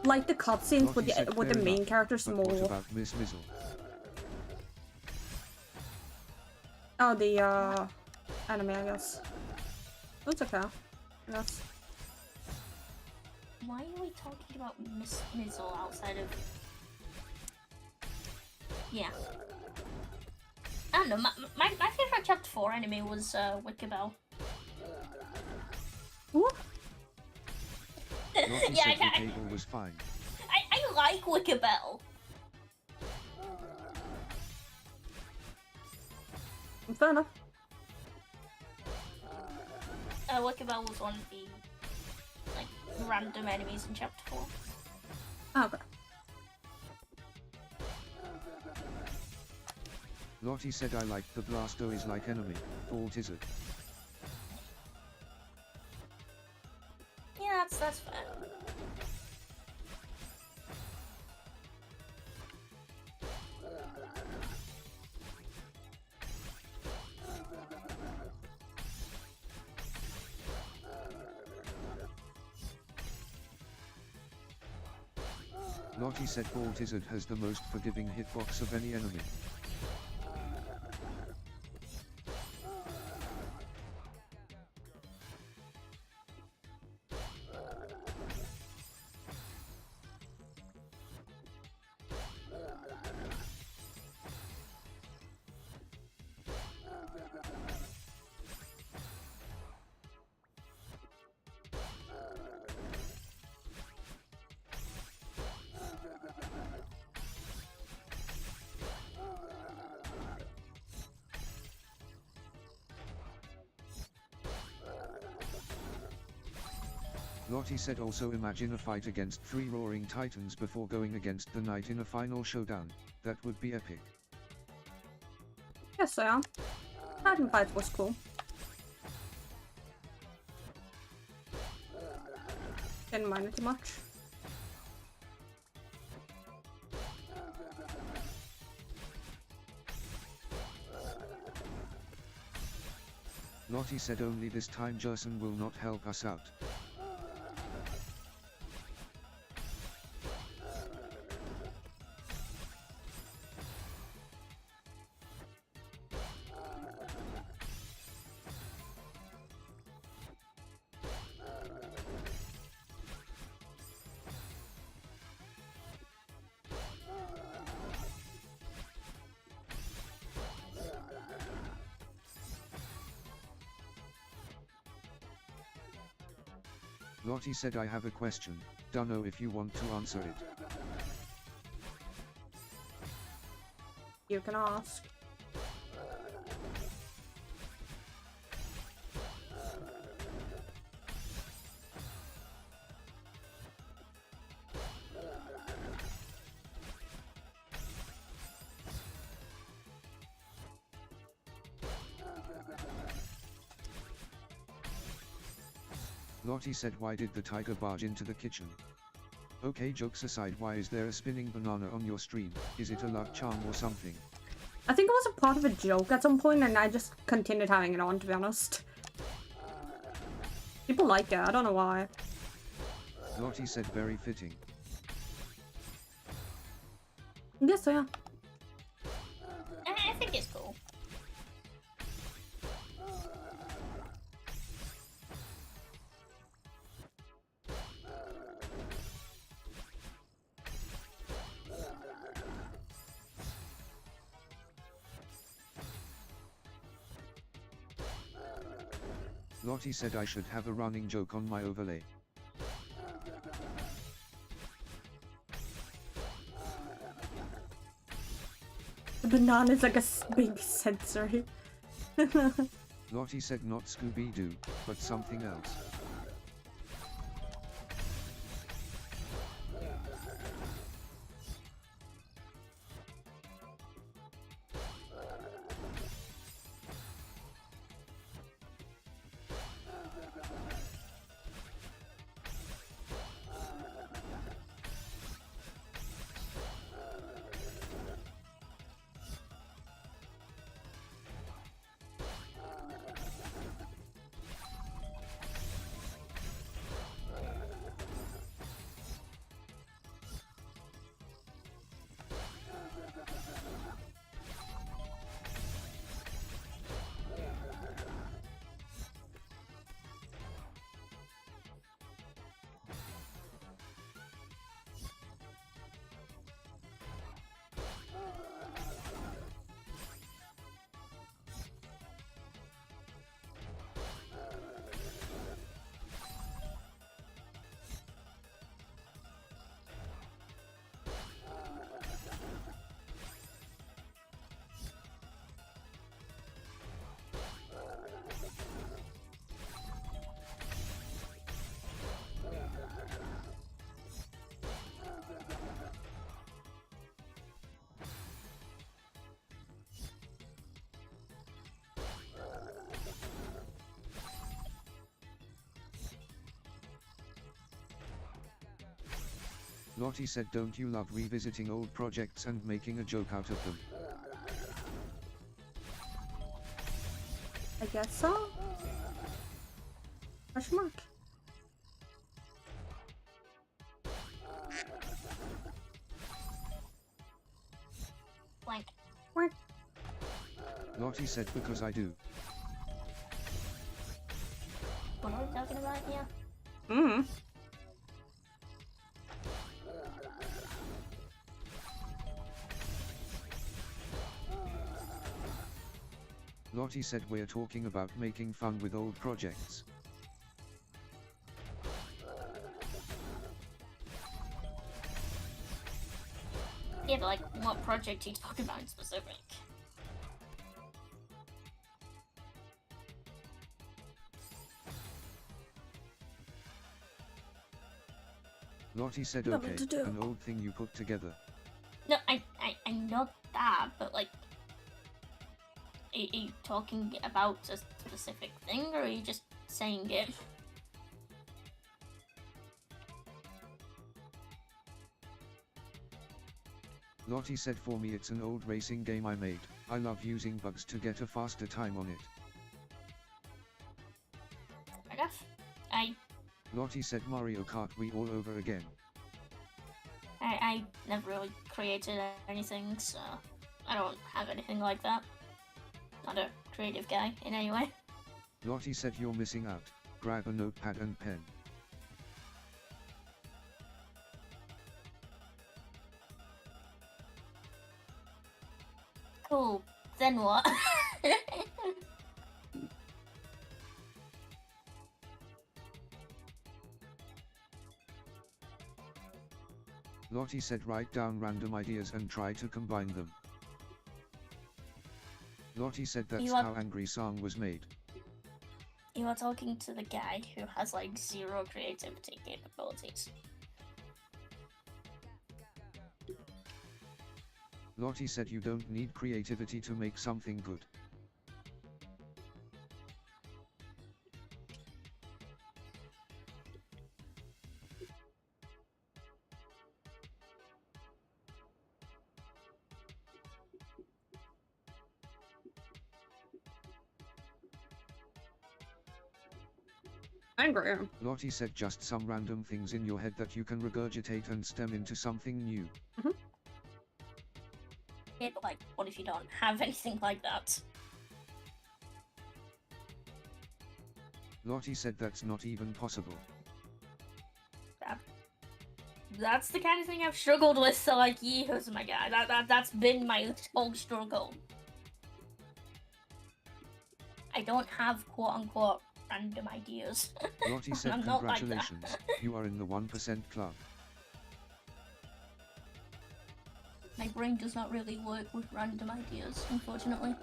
like the cutscenes with Lottie said the fair main enough, characters but more. what about Miss Mizzle? Oh, the anime, I guess. That's okay. I guess. Why are we talking about Miss Mizzle outside of... Yeah. I don't know, my favorite Chapter 4 anime was Wickerbell. What? Lottie Yeah, said the cable was fine. I like Wickerbell. Fair enough. Wickerbell was one of the, like, random enemies in Chapter 4. Oh, okay. Lottie said I like the Blastoise-like enemy. Fault is it? Yeah, that's fair. Lottie said Baltizard has the most forgiving hitbox of any enemy. Lottie said also imagine a fight against 3 roaring titans before going against the knight in a final showdown. That would be epic. Yes, I am. Titan fight was cool. Didn't mind it too much. Lottie said only this time Jerson will not help us out. Lottie said I have a question, dunno if you want to answer it. You can ask. Lottie said why did the tiger barge into the kitchen? Okay, jokes aside, why is there a spinning banana on your stream? Is it a luck charm or something? I think it was a part of a joke at some point and I just continued having it on, to be honest. People like it, I don't know why. Lottie said very fitting. Yes, I am. I think it's cool. Lottie said I should have a running joke on my overlay. The banana is like a big sensory. Lottie said not Scooby-Doo, but something else. Lottie said, don't you love revisiting old projects and making a joke out of them? I guess so? Question mark. Blank. What? Lottie said, because I do. What are we talking about here? Mm-hmm. Lottie said, we're talking about making fun with old projects. Yeah, but like, what project are you talking about in specific? Lottie said, Nothing okay, to do. an old thing you put together. No, I know that, but like, are you talking about a specific thing, or are you just saying it? Lottie said, for me it's an old racing game I made. I love using bugs to get a faster time on it. Fair enough. I Lottie said, Mario Kart Wii all over again. never really created anything, so I don't have anything like that. Not a creative guy in any way. Lottie said, you're missing out. Grab a notepad and pen. Cool. Then what? Lottie said, write down random ideas and try to combine them. Lottie said, that's You are- how Angry Song was made. You are talking to the guy who has like zero creativity capabilities. Lottie said, you don't need creativity to make something good. Angry. Lottie said, just some random things in your head that you can regurgitate and stem into something new. Yeah, but like, what if you don't have anything like that? Lottie said, that's not even possible. That's the kind of thing I've struggled with for like years, my guy. That's been my whole struggle. I don't have quote unquote random ideas. Lottie said, I'm not like that. congratulations, you are in the 1% club. My brain does not really work with random ideas, unfortunately.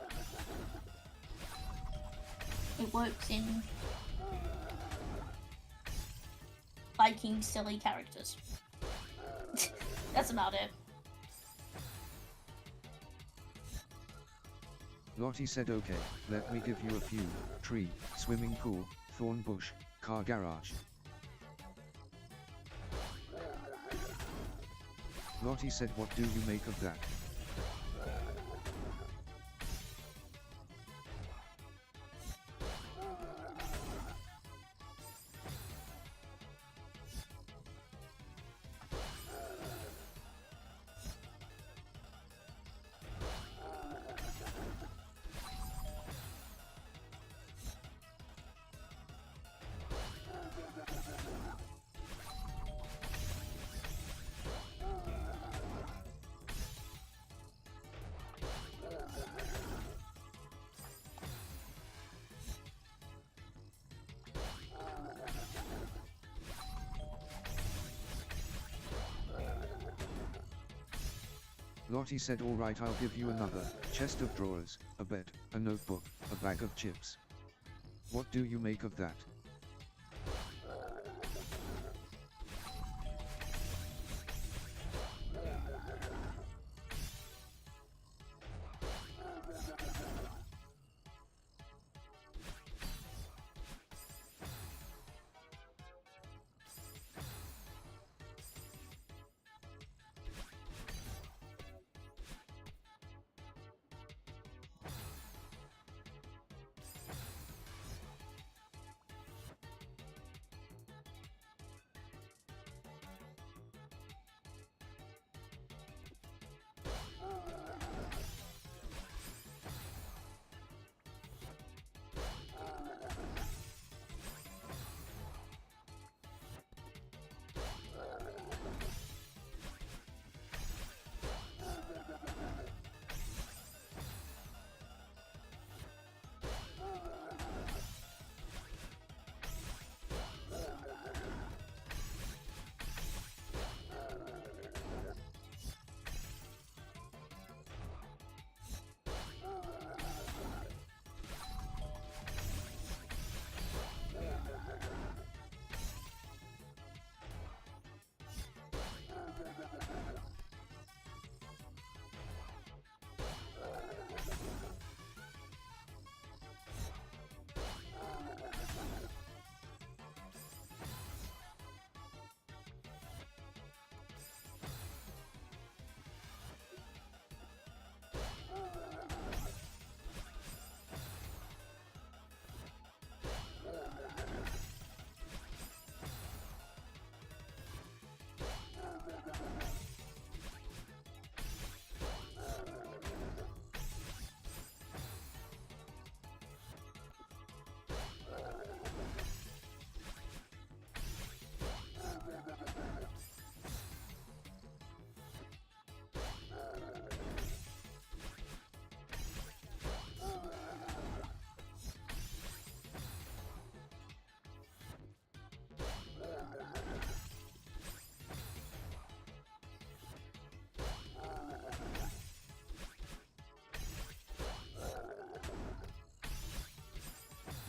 It works in liking silly characters. That's about it. Lottie said, okay, let me give you a few. Tree, swimming pool, thorn bush, car garage. Lottie said, what do you make of that? Lottie said, alright, I'll give you another chest of drawers, a bed, a notebook, a bag of chips. What do you make of that?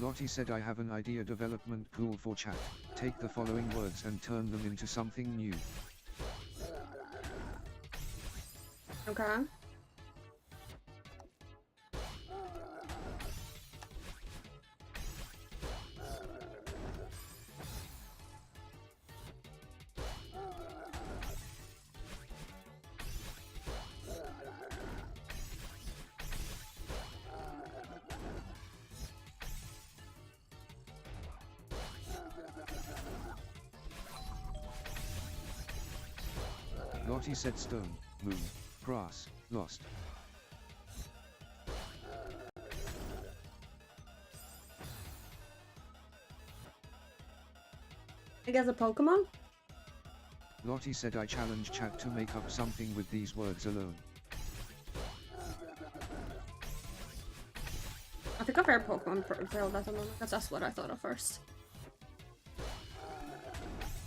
Lottie said I have an idea development tool for chat. Take the following words and turn them into something new. Okay. Lottie said stone, moon, grass, lost. I guess a Pokemon? Lottie said I challenge chat to make up something with these words alone. I think I've heard Pokemon failed at the moment, because that's what I thought of first.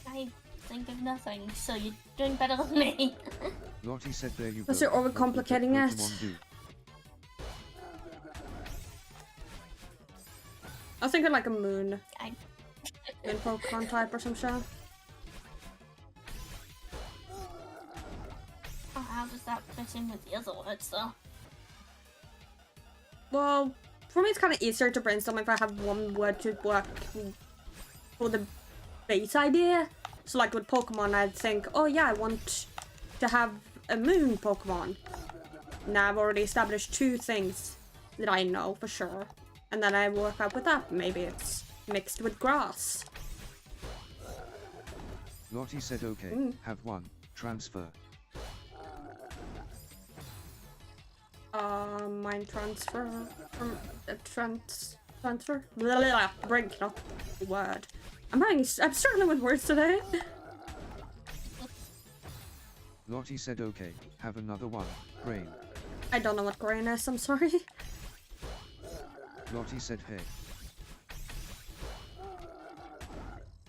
I think of nothing, so you're doing better than me. Lottie said there you go. Because you're overcomplicating What would it. the Pokemon do? I was thinking like a moon. I- Moon Pokemon type or some shit. Oh, how does that fit in with the other words, though? Well, for me it's kind of easier to brainstorm if I have one word to work for the base idea. So like with Pokemon, I'd think, oh yeah, I want to have a moon Pokemon. Now I've already established two things that I know for sure. And then I work out with that. Maybe it's mixed with grass. Lottie said okay, have one, transfer. Mind transfer from transfer. Blah, blah, blah. Break, not the word. I'm struggling with words today. Lottie said okay, have another one, grain. I don't know what grain is. I'm sorry. Lottie said hey.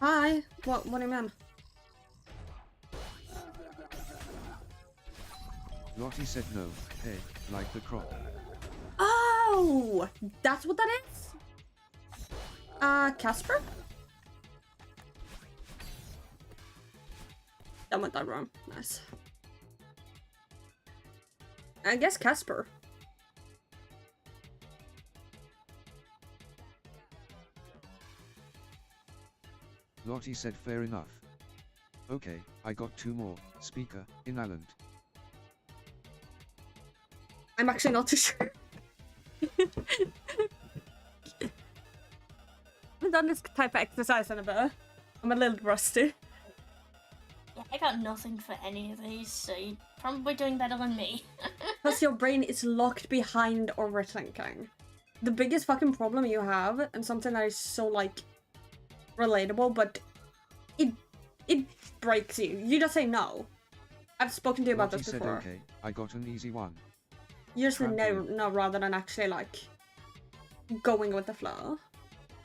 Hi. What do you mean? Lottie said no, hey, like the crop. Oh, that's what that is. Casper. That went that wrong. Nice. I guess Casper. Lottie said fair enough. Okay, I got two more, speaker, inhalant. I'm actually not too sure. I haven't done this type of exercise in a bit. I'm a little rusty. Yeah, I got nothing for any of these, so you're probably doing better than me. Plus your brain is locked behind overthinking. The biggest fucking problem you have, and something that is so like relatable, but it breaks you. You just say no. I've spoken to you about Lottie this said before. okay, I got an easy one. You just say no, Trampoline. no, rather than actually like going with the flow.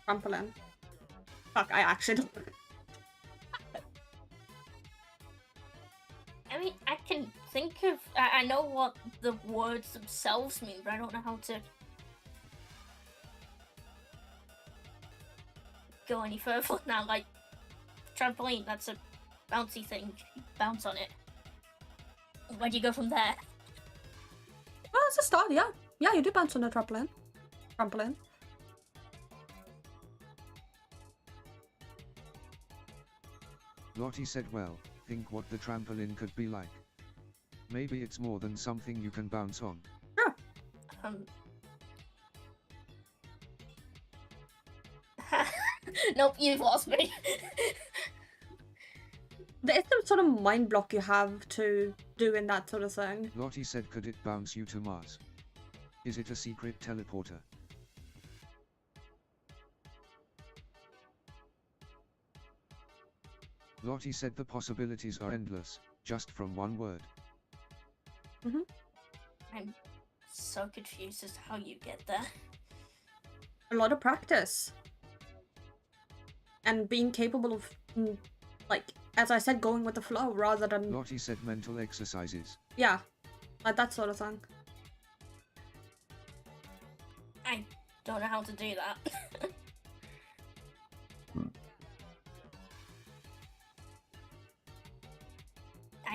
Trampoline. Fuck, I actually don't. I mean, I can think of... I know what the words themselves mean, but I don't know how to go any further now. Like, trampoline, that's a bouncy thing. You bounce on it. Where do you go from there? Oh, it's a start, yeah. Yeah, you do bounce on the trampoline. Trampoline. Lottie said well, think what the trampoline could be like. Maybe it's more than something you can bounce on. Sure. Nope, you've lost me. There is some sort of mind block you have to doing that sort of thing. Lottie said could it bounce you to Mars? Is it a secret teleporter? Lottie said the possibilities are endless, just from one word. I'm so confused as to how you get there. A lot of practice. And being capable of, like, as I said, going with the flow rather than... Lottie said mental exercises. Yeah, like that sort of thing. I don't know how to do that.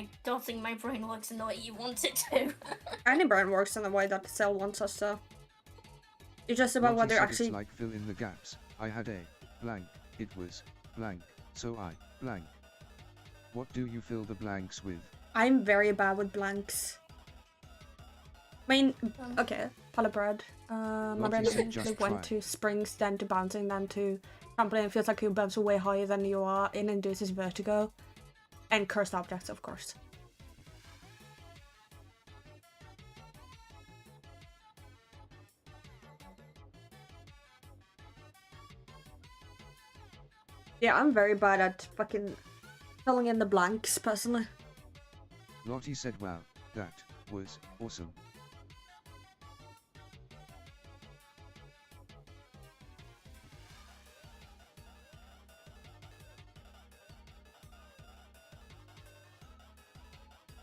I don't think my brain works in the way you want it to. Any brain works in the way that the cell wants us to. It's just about Lottie whether said actually. it's like fill in the gaps. I had a blank. It was blank. So I blank. What do you fill the blanks with? I'm very bad with blanks. I mean, okay, pile of bread. My brain said immediately just went try. to springs, then to bouncing, then to trampoline. It feels like you bounce way higher than you are. It induces vertigo. And cursed objects, of course. Yeah, I'm very bad at fucking filling in the blanks, personally. Lottie said wow, that was awesome.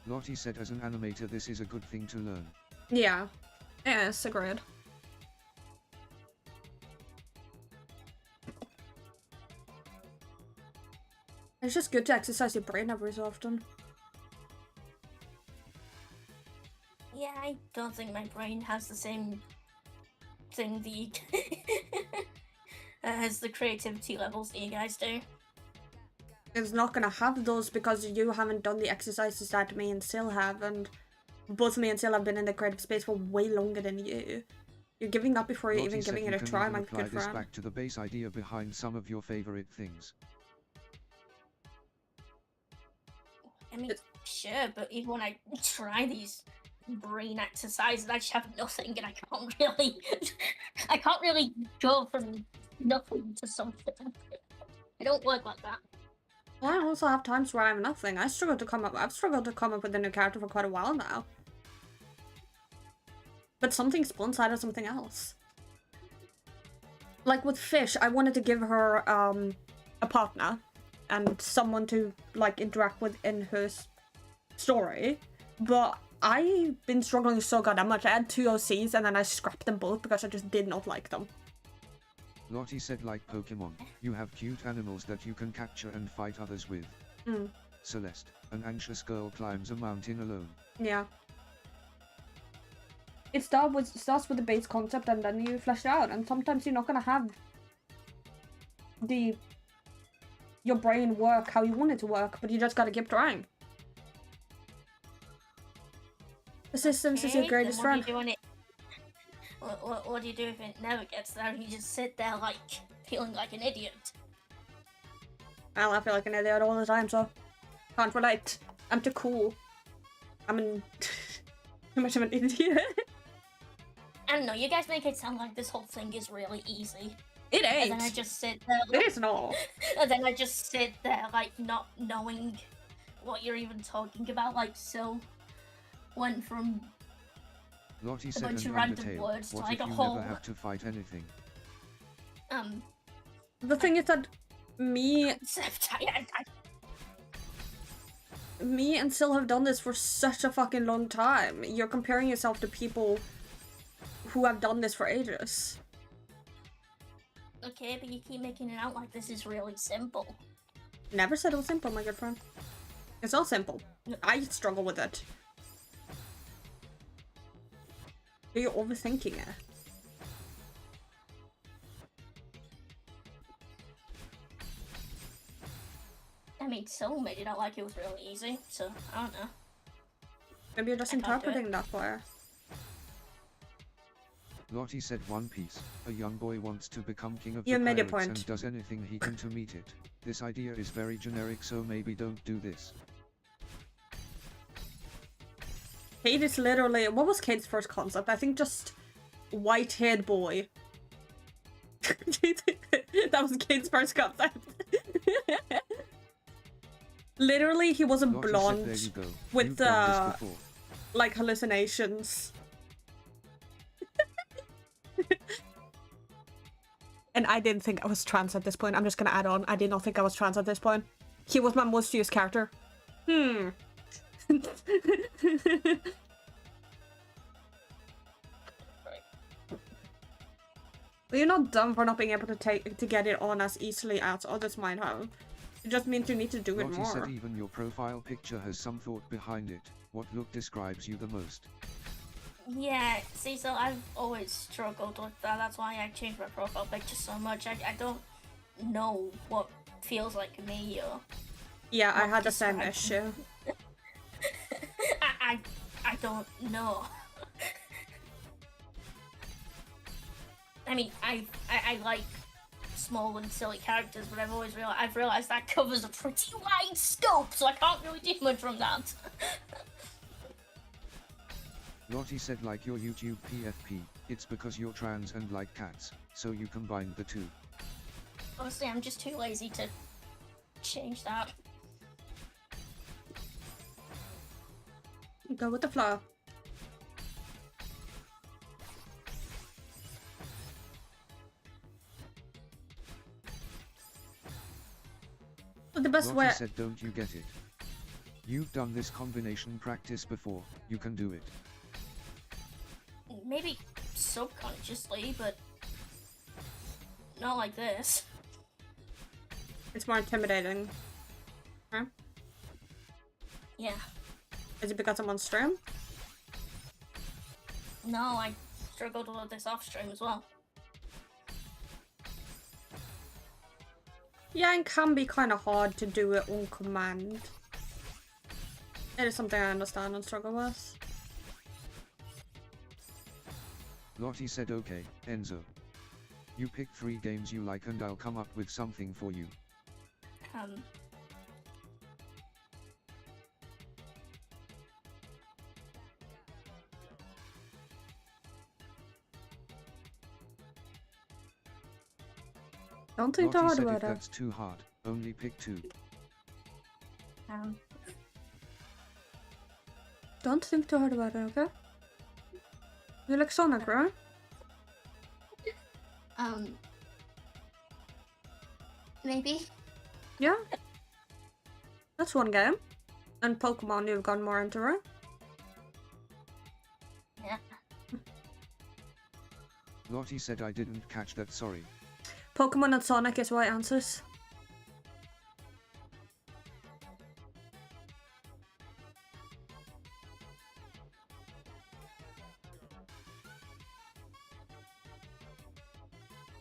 Lottie said as an animator this is a good thing to learn. Yeah. Yes, agreed. It's just good to exercise your brain every so often. Yeah, I don't think my brain has the same thing as the creativity levels that you guys do. It's not gonna have those because you haven't done the exercises that me and Sil have, and both me and Sil have been in the creative space for way longer than you. You're giving up before you're Lottie even said giving you it a can try, even my apply good this friend. back to the base idea behind some of your favorite things. I mean, sure, but even when I try these brain exercises, I just have nothing, and I can't really go from nothing to something. I don't work like that. I also have times where I have nothing. I've struggled to come up with a new character for quite a while now. But something spawns out of something else. Like with Fish, I wanted to give her a partner and someone to like interact with in her story, but I've been struggling so goddamn much. I had 2 OCs and then I scrapped them both because I just did not like them. Lottie said like Pokemon, you have cute animals that you can capture and fight others with. Celeste, an anxious girl climbs a mountain alone. Yeah. It starts with the base concept and then you flesh it out, and sometimes you're not gonna have your brain work how you want it to work, but you just gotta keep trying. Persistence is your greatest friend. What do you do if it never gets there and you just sit there like feeling like an idiot? Well, I feel like an idiot all the time, so can't relate. I'm too cool. too much of an idiot. I don't know, you guys make it sound like this whole thing is really easy. It ain't. And then I just sit there. It is not. And then I just sit there like not knowing what you're even talking about. Like, so went from Lottie said bunch an of random Undertale, words to what like if a you whole never have to fight anything? The thing is that me concept. me and Sil have done this for such a fucking long time. You're comparing yourself to people who have done this for ages. Okay, but you keep making it out like this is really simple. Never said it was simple, my good friend. It's not simple. I struggle with it. You're overthinking it. I mean, someone made it out like it was really easy, so I don't know. Maybe you're just I can't do interpreting it. that way. Lottie said One Piece, a young boy wants to become king of You the made your pirates point. and does anything he can to meet it. This idea is very generic, so maybe don't do this. Kate is literally... What was Kate's first concept? I think just white-haired boy. That was Kate's first concept. Literally, he was a Lottie said, blonde there you go. with You've done this before. like hallucinations. And I didn't think I was trans at this point. I'm just gonna add on. I did not think I was trans at this point. He was my most used character. You're not dumb for not being able to get it on as easily as others might have. It just means you need to do it Lottie said more. even your profile picture has some thought behind it. What look describes you the most? Yeah, see, so I've always struggled with that. That's why I changed my profile picture so much. I don't know what feels like me or Yeah, I what had the same describes issue. I don't know. I mean, I like small and silly characters, but I've realized that covers a pretty wide scope, so I can't really do much from that. Lottie said like your YouTube PFP, it's because you're trans and like cats, so you combined the two. Honestly, I'm just too lazy to change that. Go with the flow. But the best Lottie way. said don't you get it? You've done this combination practice before, you can do it. Maybe subconsciously, but not like this. It's more intimidating. Huh? Yeah. Is it because I'm on stream? No, I struggled with this off stream as well. Yeah, it can be kind of hard to do it on command. It is something I understand and struggle with. Lottie said okay, Enzo. You pick 3 games you like and I'll come up with something for you. Don't think too Lottie hard said about if it. that's too hard, only pick 2. Don't think too hard about it, okay? You like Sonic, right? Maybe? Yeah. That's one game. And Pokemon you've gone more into, right? Yeah. Lottie said I didn't catch that, sorry. Pokemon and Sonic is right answers.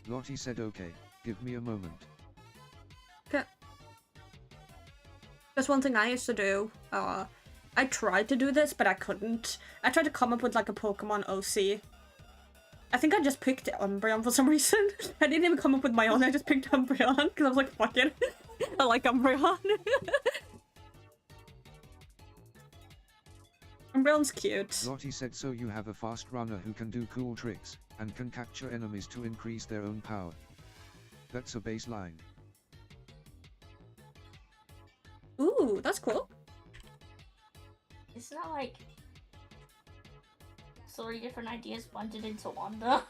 Lottie said okay, give me a moment. Okay. That's one thing I used to do. I tried to do this, but I couldn't. I tried to come up with like a Pokemon OC. I think I just picked Umbreon for some reason. I didn't even come up with my own, I just picked Umbreon because I was like, fuck it. I like Umbreon. Umbreon's cute. Lottie said so you have a fast runner who can do cool tricks, and can capture enemies to increase their own power. That's a baseline. Ooh, that's cool. It's not like 3 different ideas blended into one, though.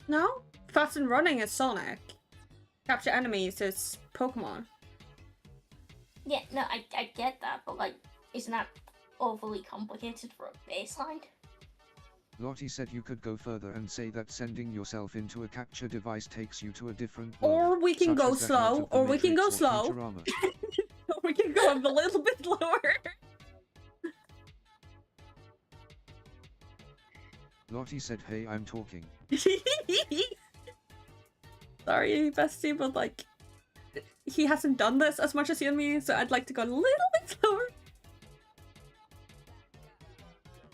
No? Fast and running is Sonic. Capture enemies is Pokemon. Yeah, no, I get that, but like, isn't that overly complicated for a baseline? Lottie said you could go further and say that sending yourself into a capture device takes you to a different world, Or we can such go as that slow, out of the or we can go Matrix or slow. Futurama. Or we can go a little bit lower. Lottie said hey I'm talking. Sorry, bestie, but like, he hasn't done this as much as you and me, so I'd like to go a little bit slower.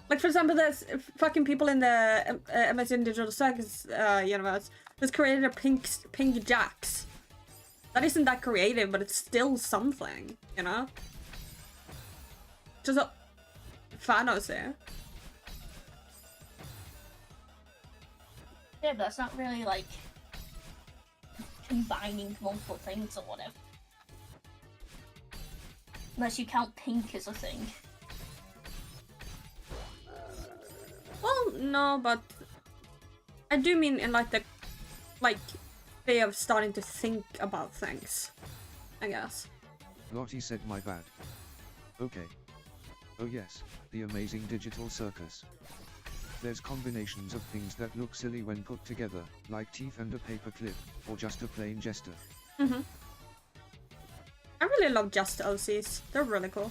Like, for example, there's fucking people in the Amazon Digital Circus universe who's created a pink Jax. That isn't that creative, but it's still something, you know? Just a Thanos there. Yeah, but that's not really like combining multiple things or whatever. Unless you count pink as a thing. Well, no, but I do mean in like the, like, way of starting to think about things, I guess. Lottie said my bad. Okay. Oh yes, the amazing digital circus. There's combinations of things that look silly when put together, like teeth and a paper clip, or just a plain jester. I really love just OCs. They're really cool.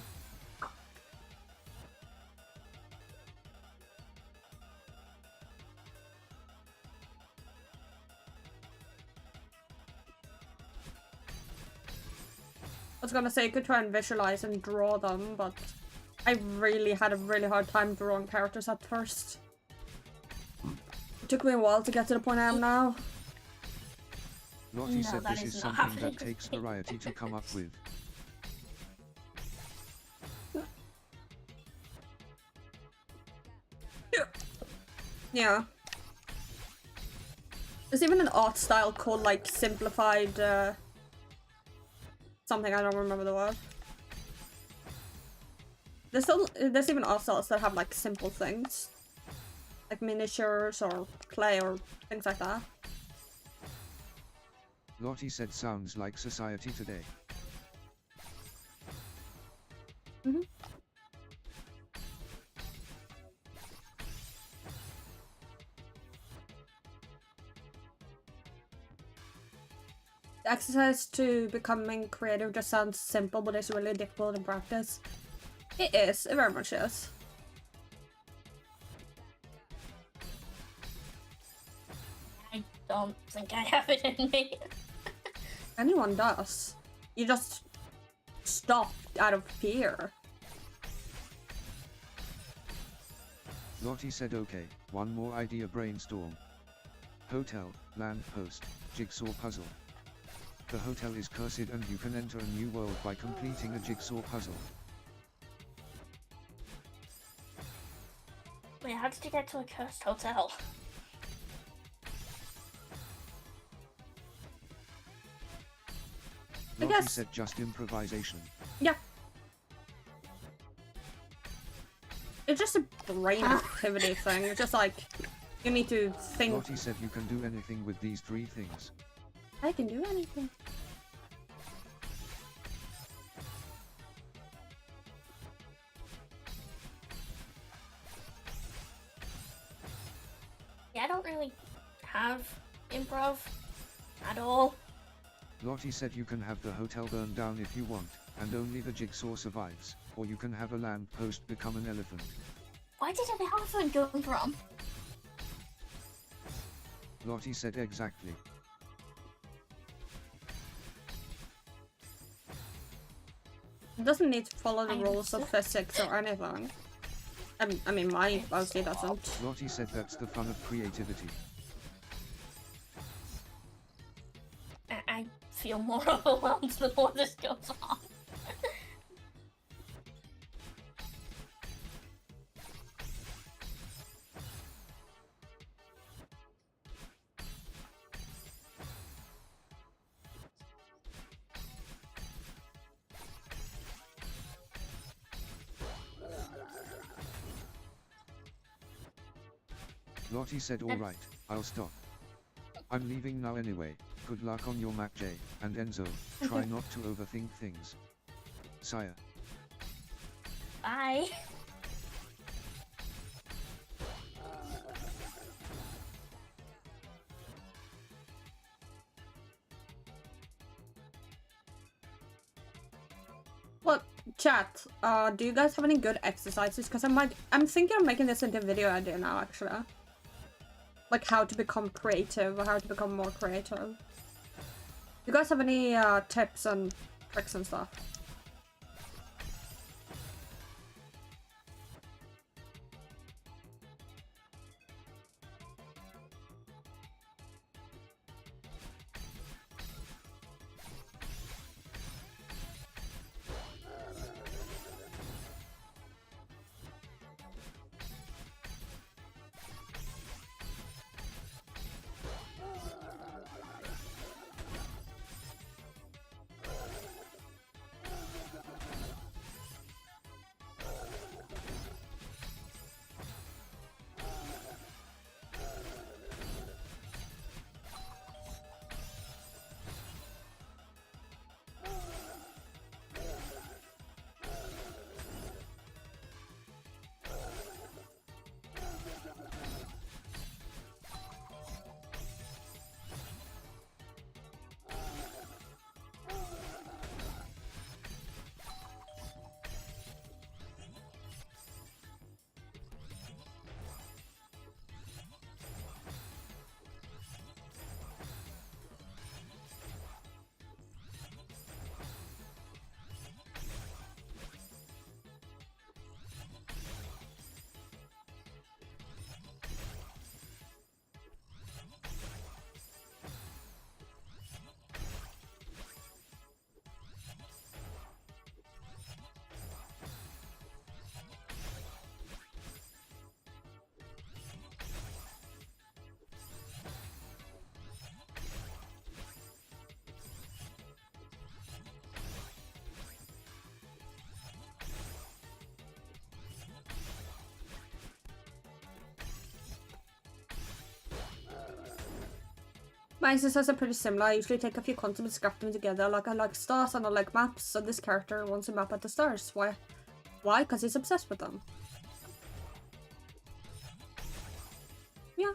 I was gonna say you could try and visualize and draw them, but I really had a really hard time drawing characters at first. It took me a while to get to the point I am now. Lottie No, said that this is is not something happening that takes with me. variety to come up with. Yeah. There's even an art style called like simplified something, I don't remember the word. There's even art styles that have like simple things. Like miniatures or clay or things like that. Lottie said sounds like society today. The exercise to becoming creative just sounds simple, but it's really difficult in practice. It is, it very much is. I don't think I have it in me. Anyone does. You just stop out of fear. Lottie said okay, one more idea brainstorm. Hotel, lamp post, jigsaw puzzle. The hotel is cursed and you can enter a new world by completing a jigsaw puzzle. Wait, how did you get to a cursed hotel? I Lottie guess- said just improvisation. Yeah. It's just a brain activity thing. It's just like, you need to think. Lottie said you can do anything with these 3 things. I can do anything. Yeah, I don't really have improv at all. Lottie said you can have the hotel burn down if you want, and only the jigsaw survives, or you can have a lamp post become an elephant. Why did an elephant go from? Lottie said exactly. It doesn't need to follow the I rules of physics or anything. I mean, mine mostly doesn't. Lottie said that's the fun of creativity. I feel more overwhelmed the more this goes on. Lottie said alright, I'll stop. I'm leaving now anyway, good luck on your Mac J, and Enzo, try not to overthink things. Sire. Bye. Look, chat, do you guys have any good exercises? Because I'm thinking of making this into a video idea now, actually. Like how to become creative, or how to become more creative. You guys have any tips and tricks and stuff? My instances are pretty similar. I usually take a few concepts and scrap them together. Like I like stars and I like maps, so this character wants a map at the stars. Why? Why? Because he's obsessed with them. Yeah.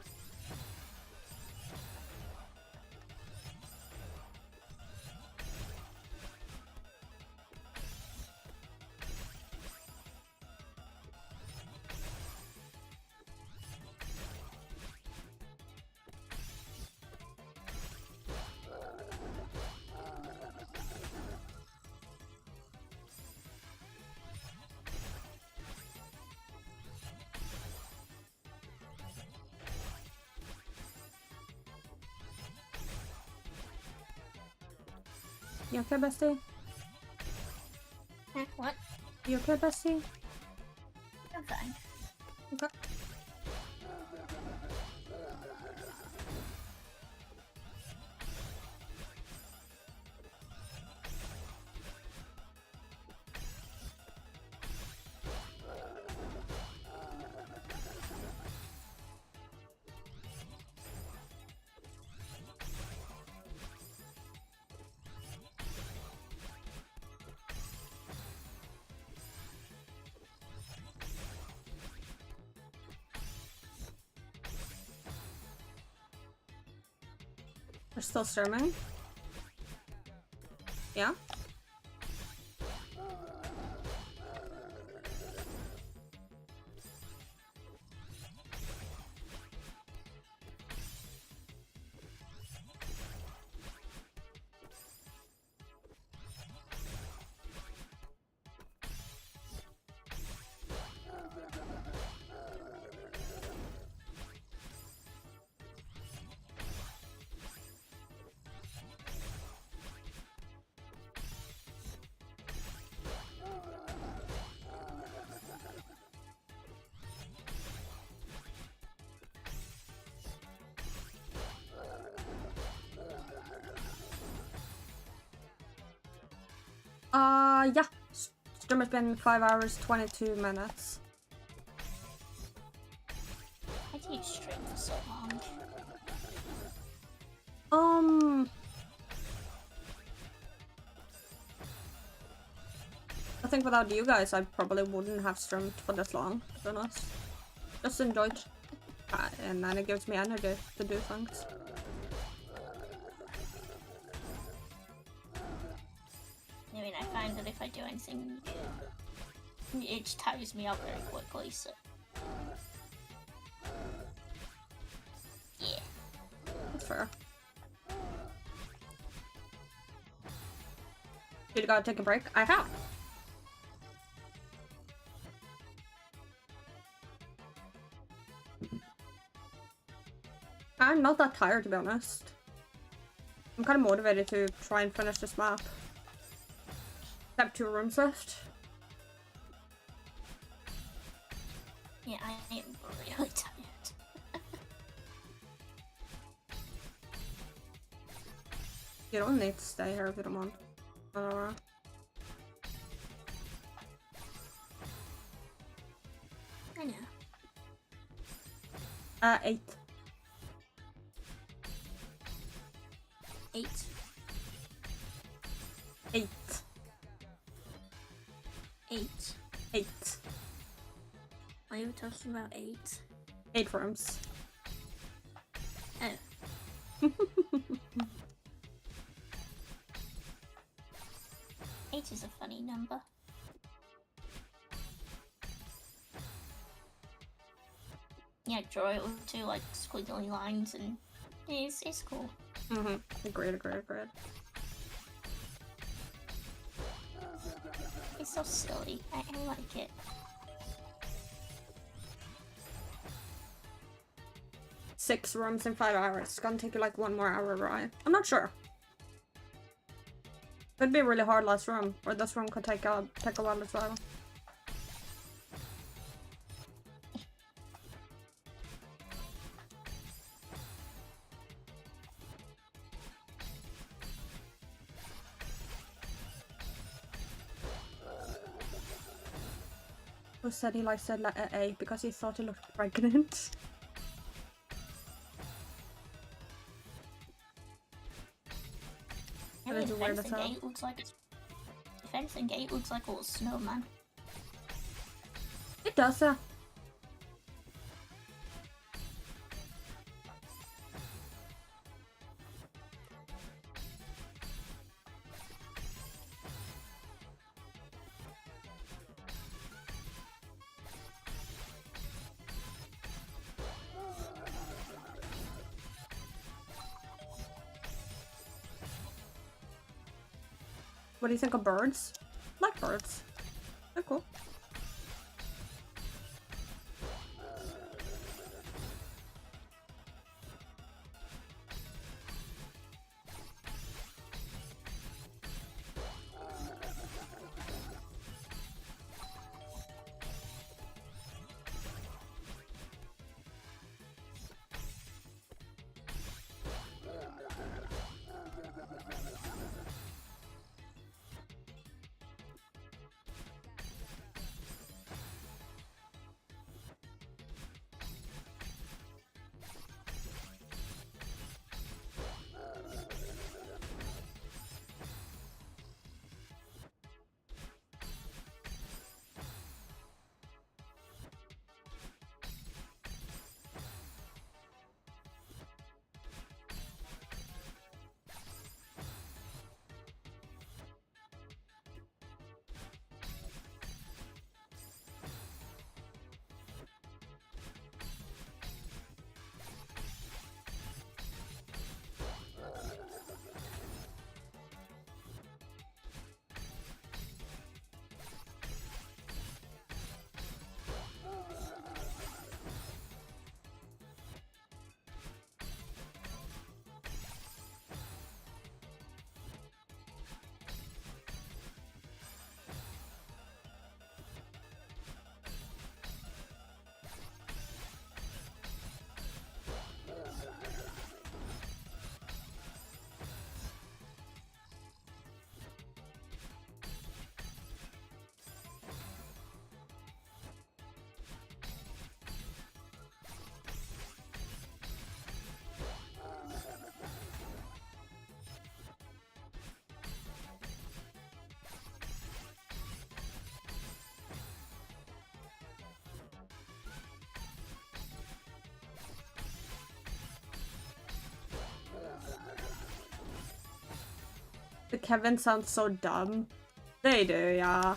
You okay, bestie? What? You okay, bestie? I'm fine. Okay. We're still streaming? Yeah? Yeah. Stream has been 5 hours, 22 minutes. Why do you stream for so long? I think without you guys, I probably wouldn't have streamed for this long, to be honest. Just enjoyed. And then it gives me energy to do things. I mean, I find that if I do anything, it tires me out very quickly, so... Yeah. That's fair. You gotta take a break? I have. I'm not that tired, to be honest. I'm kind of motivated to try and finish this map. I have 2 rooms left. Yeah, I am really tired. You don't need to stay here if you don't want. I know. 8. 8. 8. 8. 8. Why are you talking about 8? 8 rooms. Oh. 8 is a funny number. Yeah, draw it with 2 like squiggly lines and it's cool. Agreed. It's so silly. I like it. Six rooms in 5 hours. It's gonna take you like 1 more hour, right? I'm not sure. Could be really hard last room, or this room could take a while as well. Who said he likes the letter A because he thought he looked pregnant? is if weird as anything, hell. Gate looks like it's. If anything, Gate looks like a little snowman. It does, yeah. What do you think of birds? I like birds. They're cool. The Kevin sounds so dumb. They do, yeah.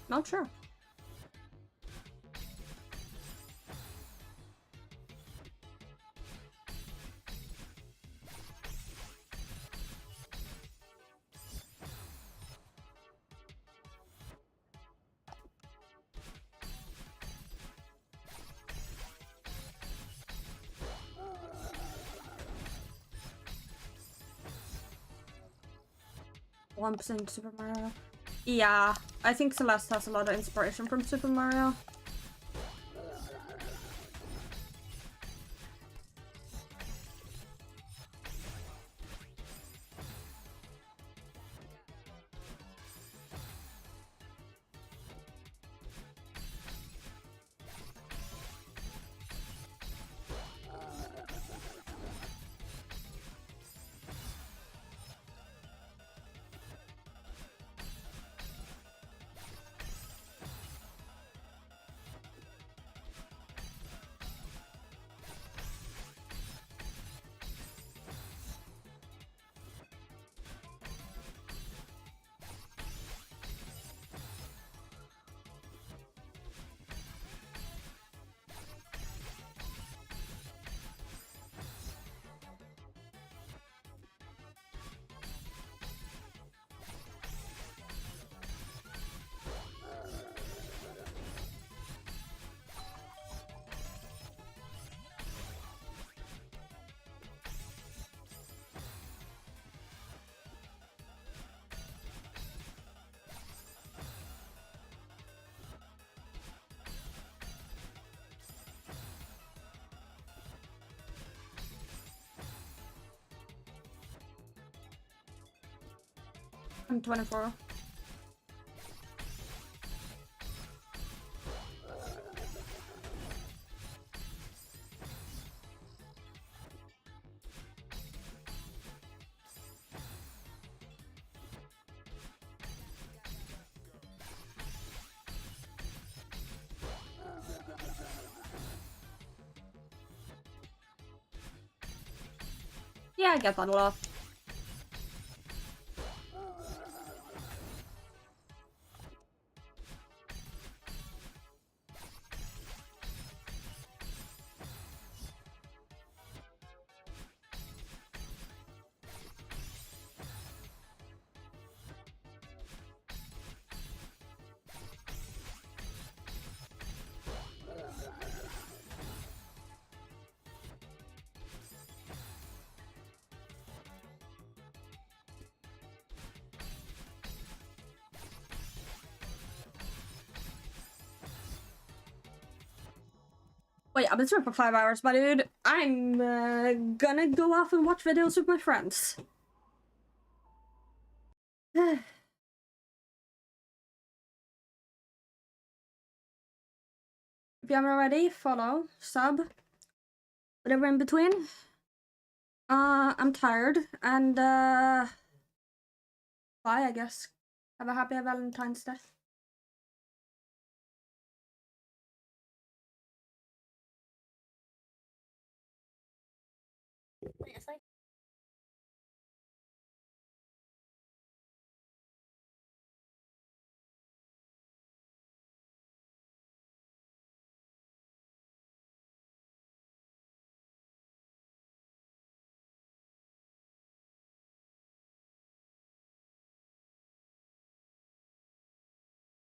Not sure. Lumps in Super Mario. Yeah, I think Celeste has a lot of inspiration from Super Mario. I'm 24. Yeah, I get that a lot. Wait, I've been streaming for 5 hours, but dude, I'm gonna go off and watch videos with my friends. If you haven't already, follow, sub, whatever in between. I'm tired, and bye, I guess. Have a happy Valentine's Day. It's like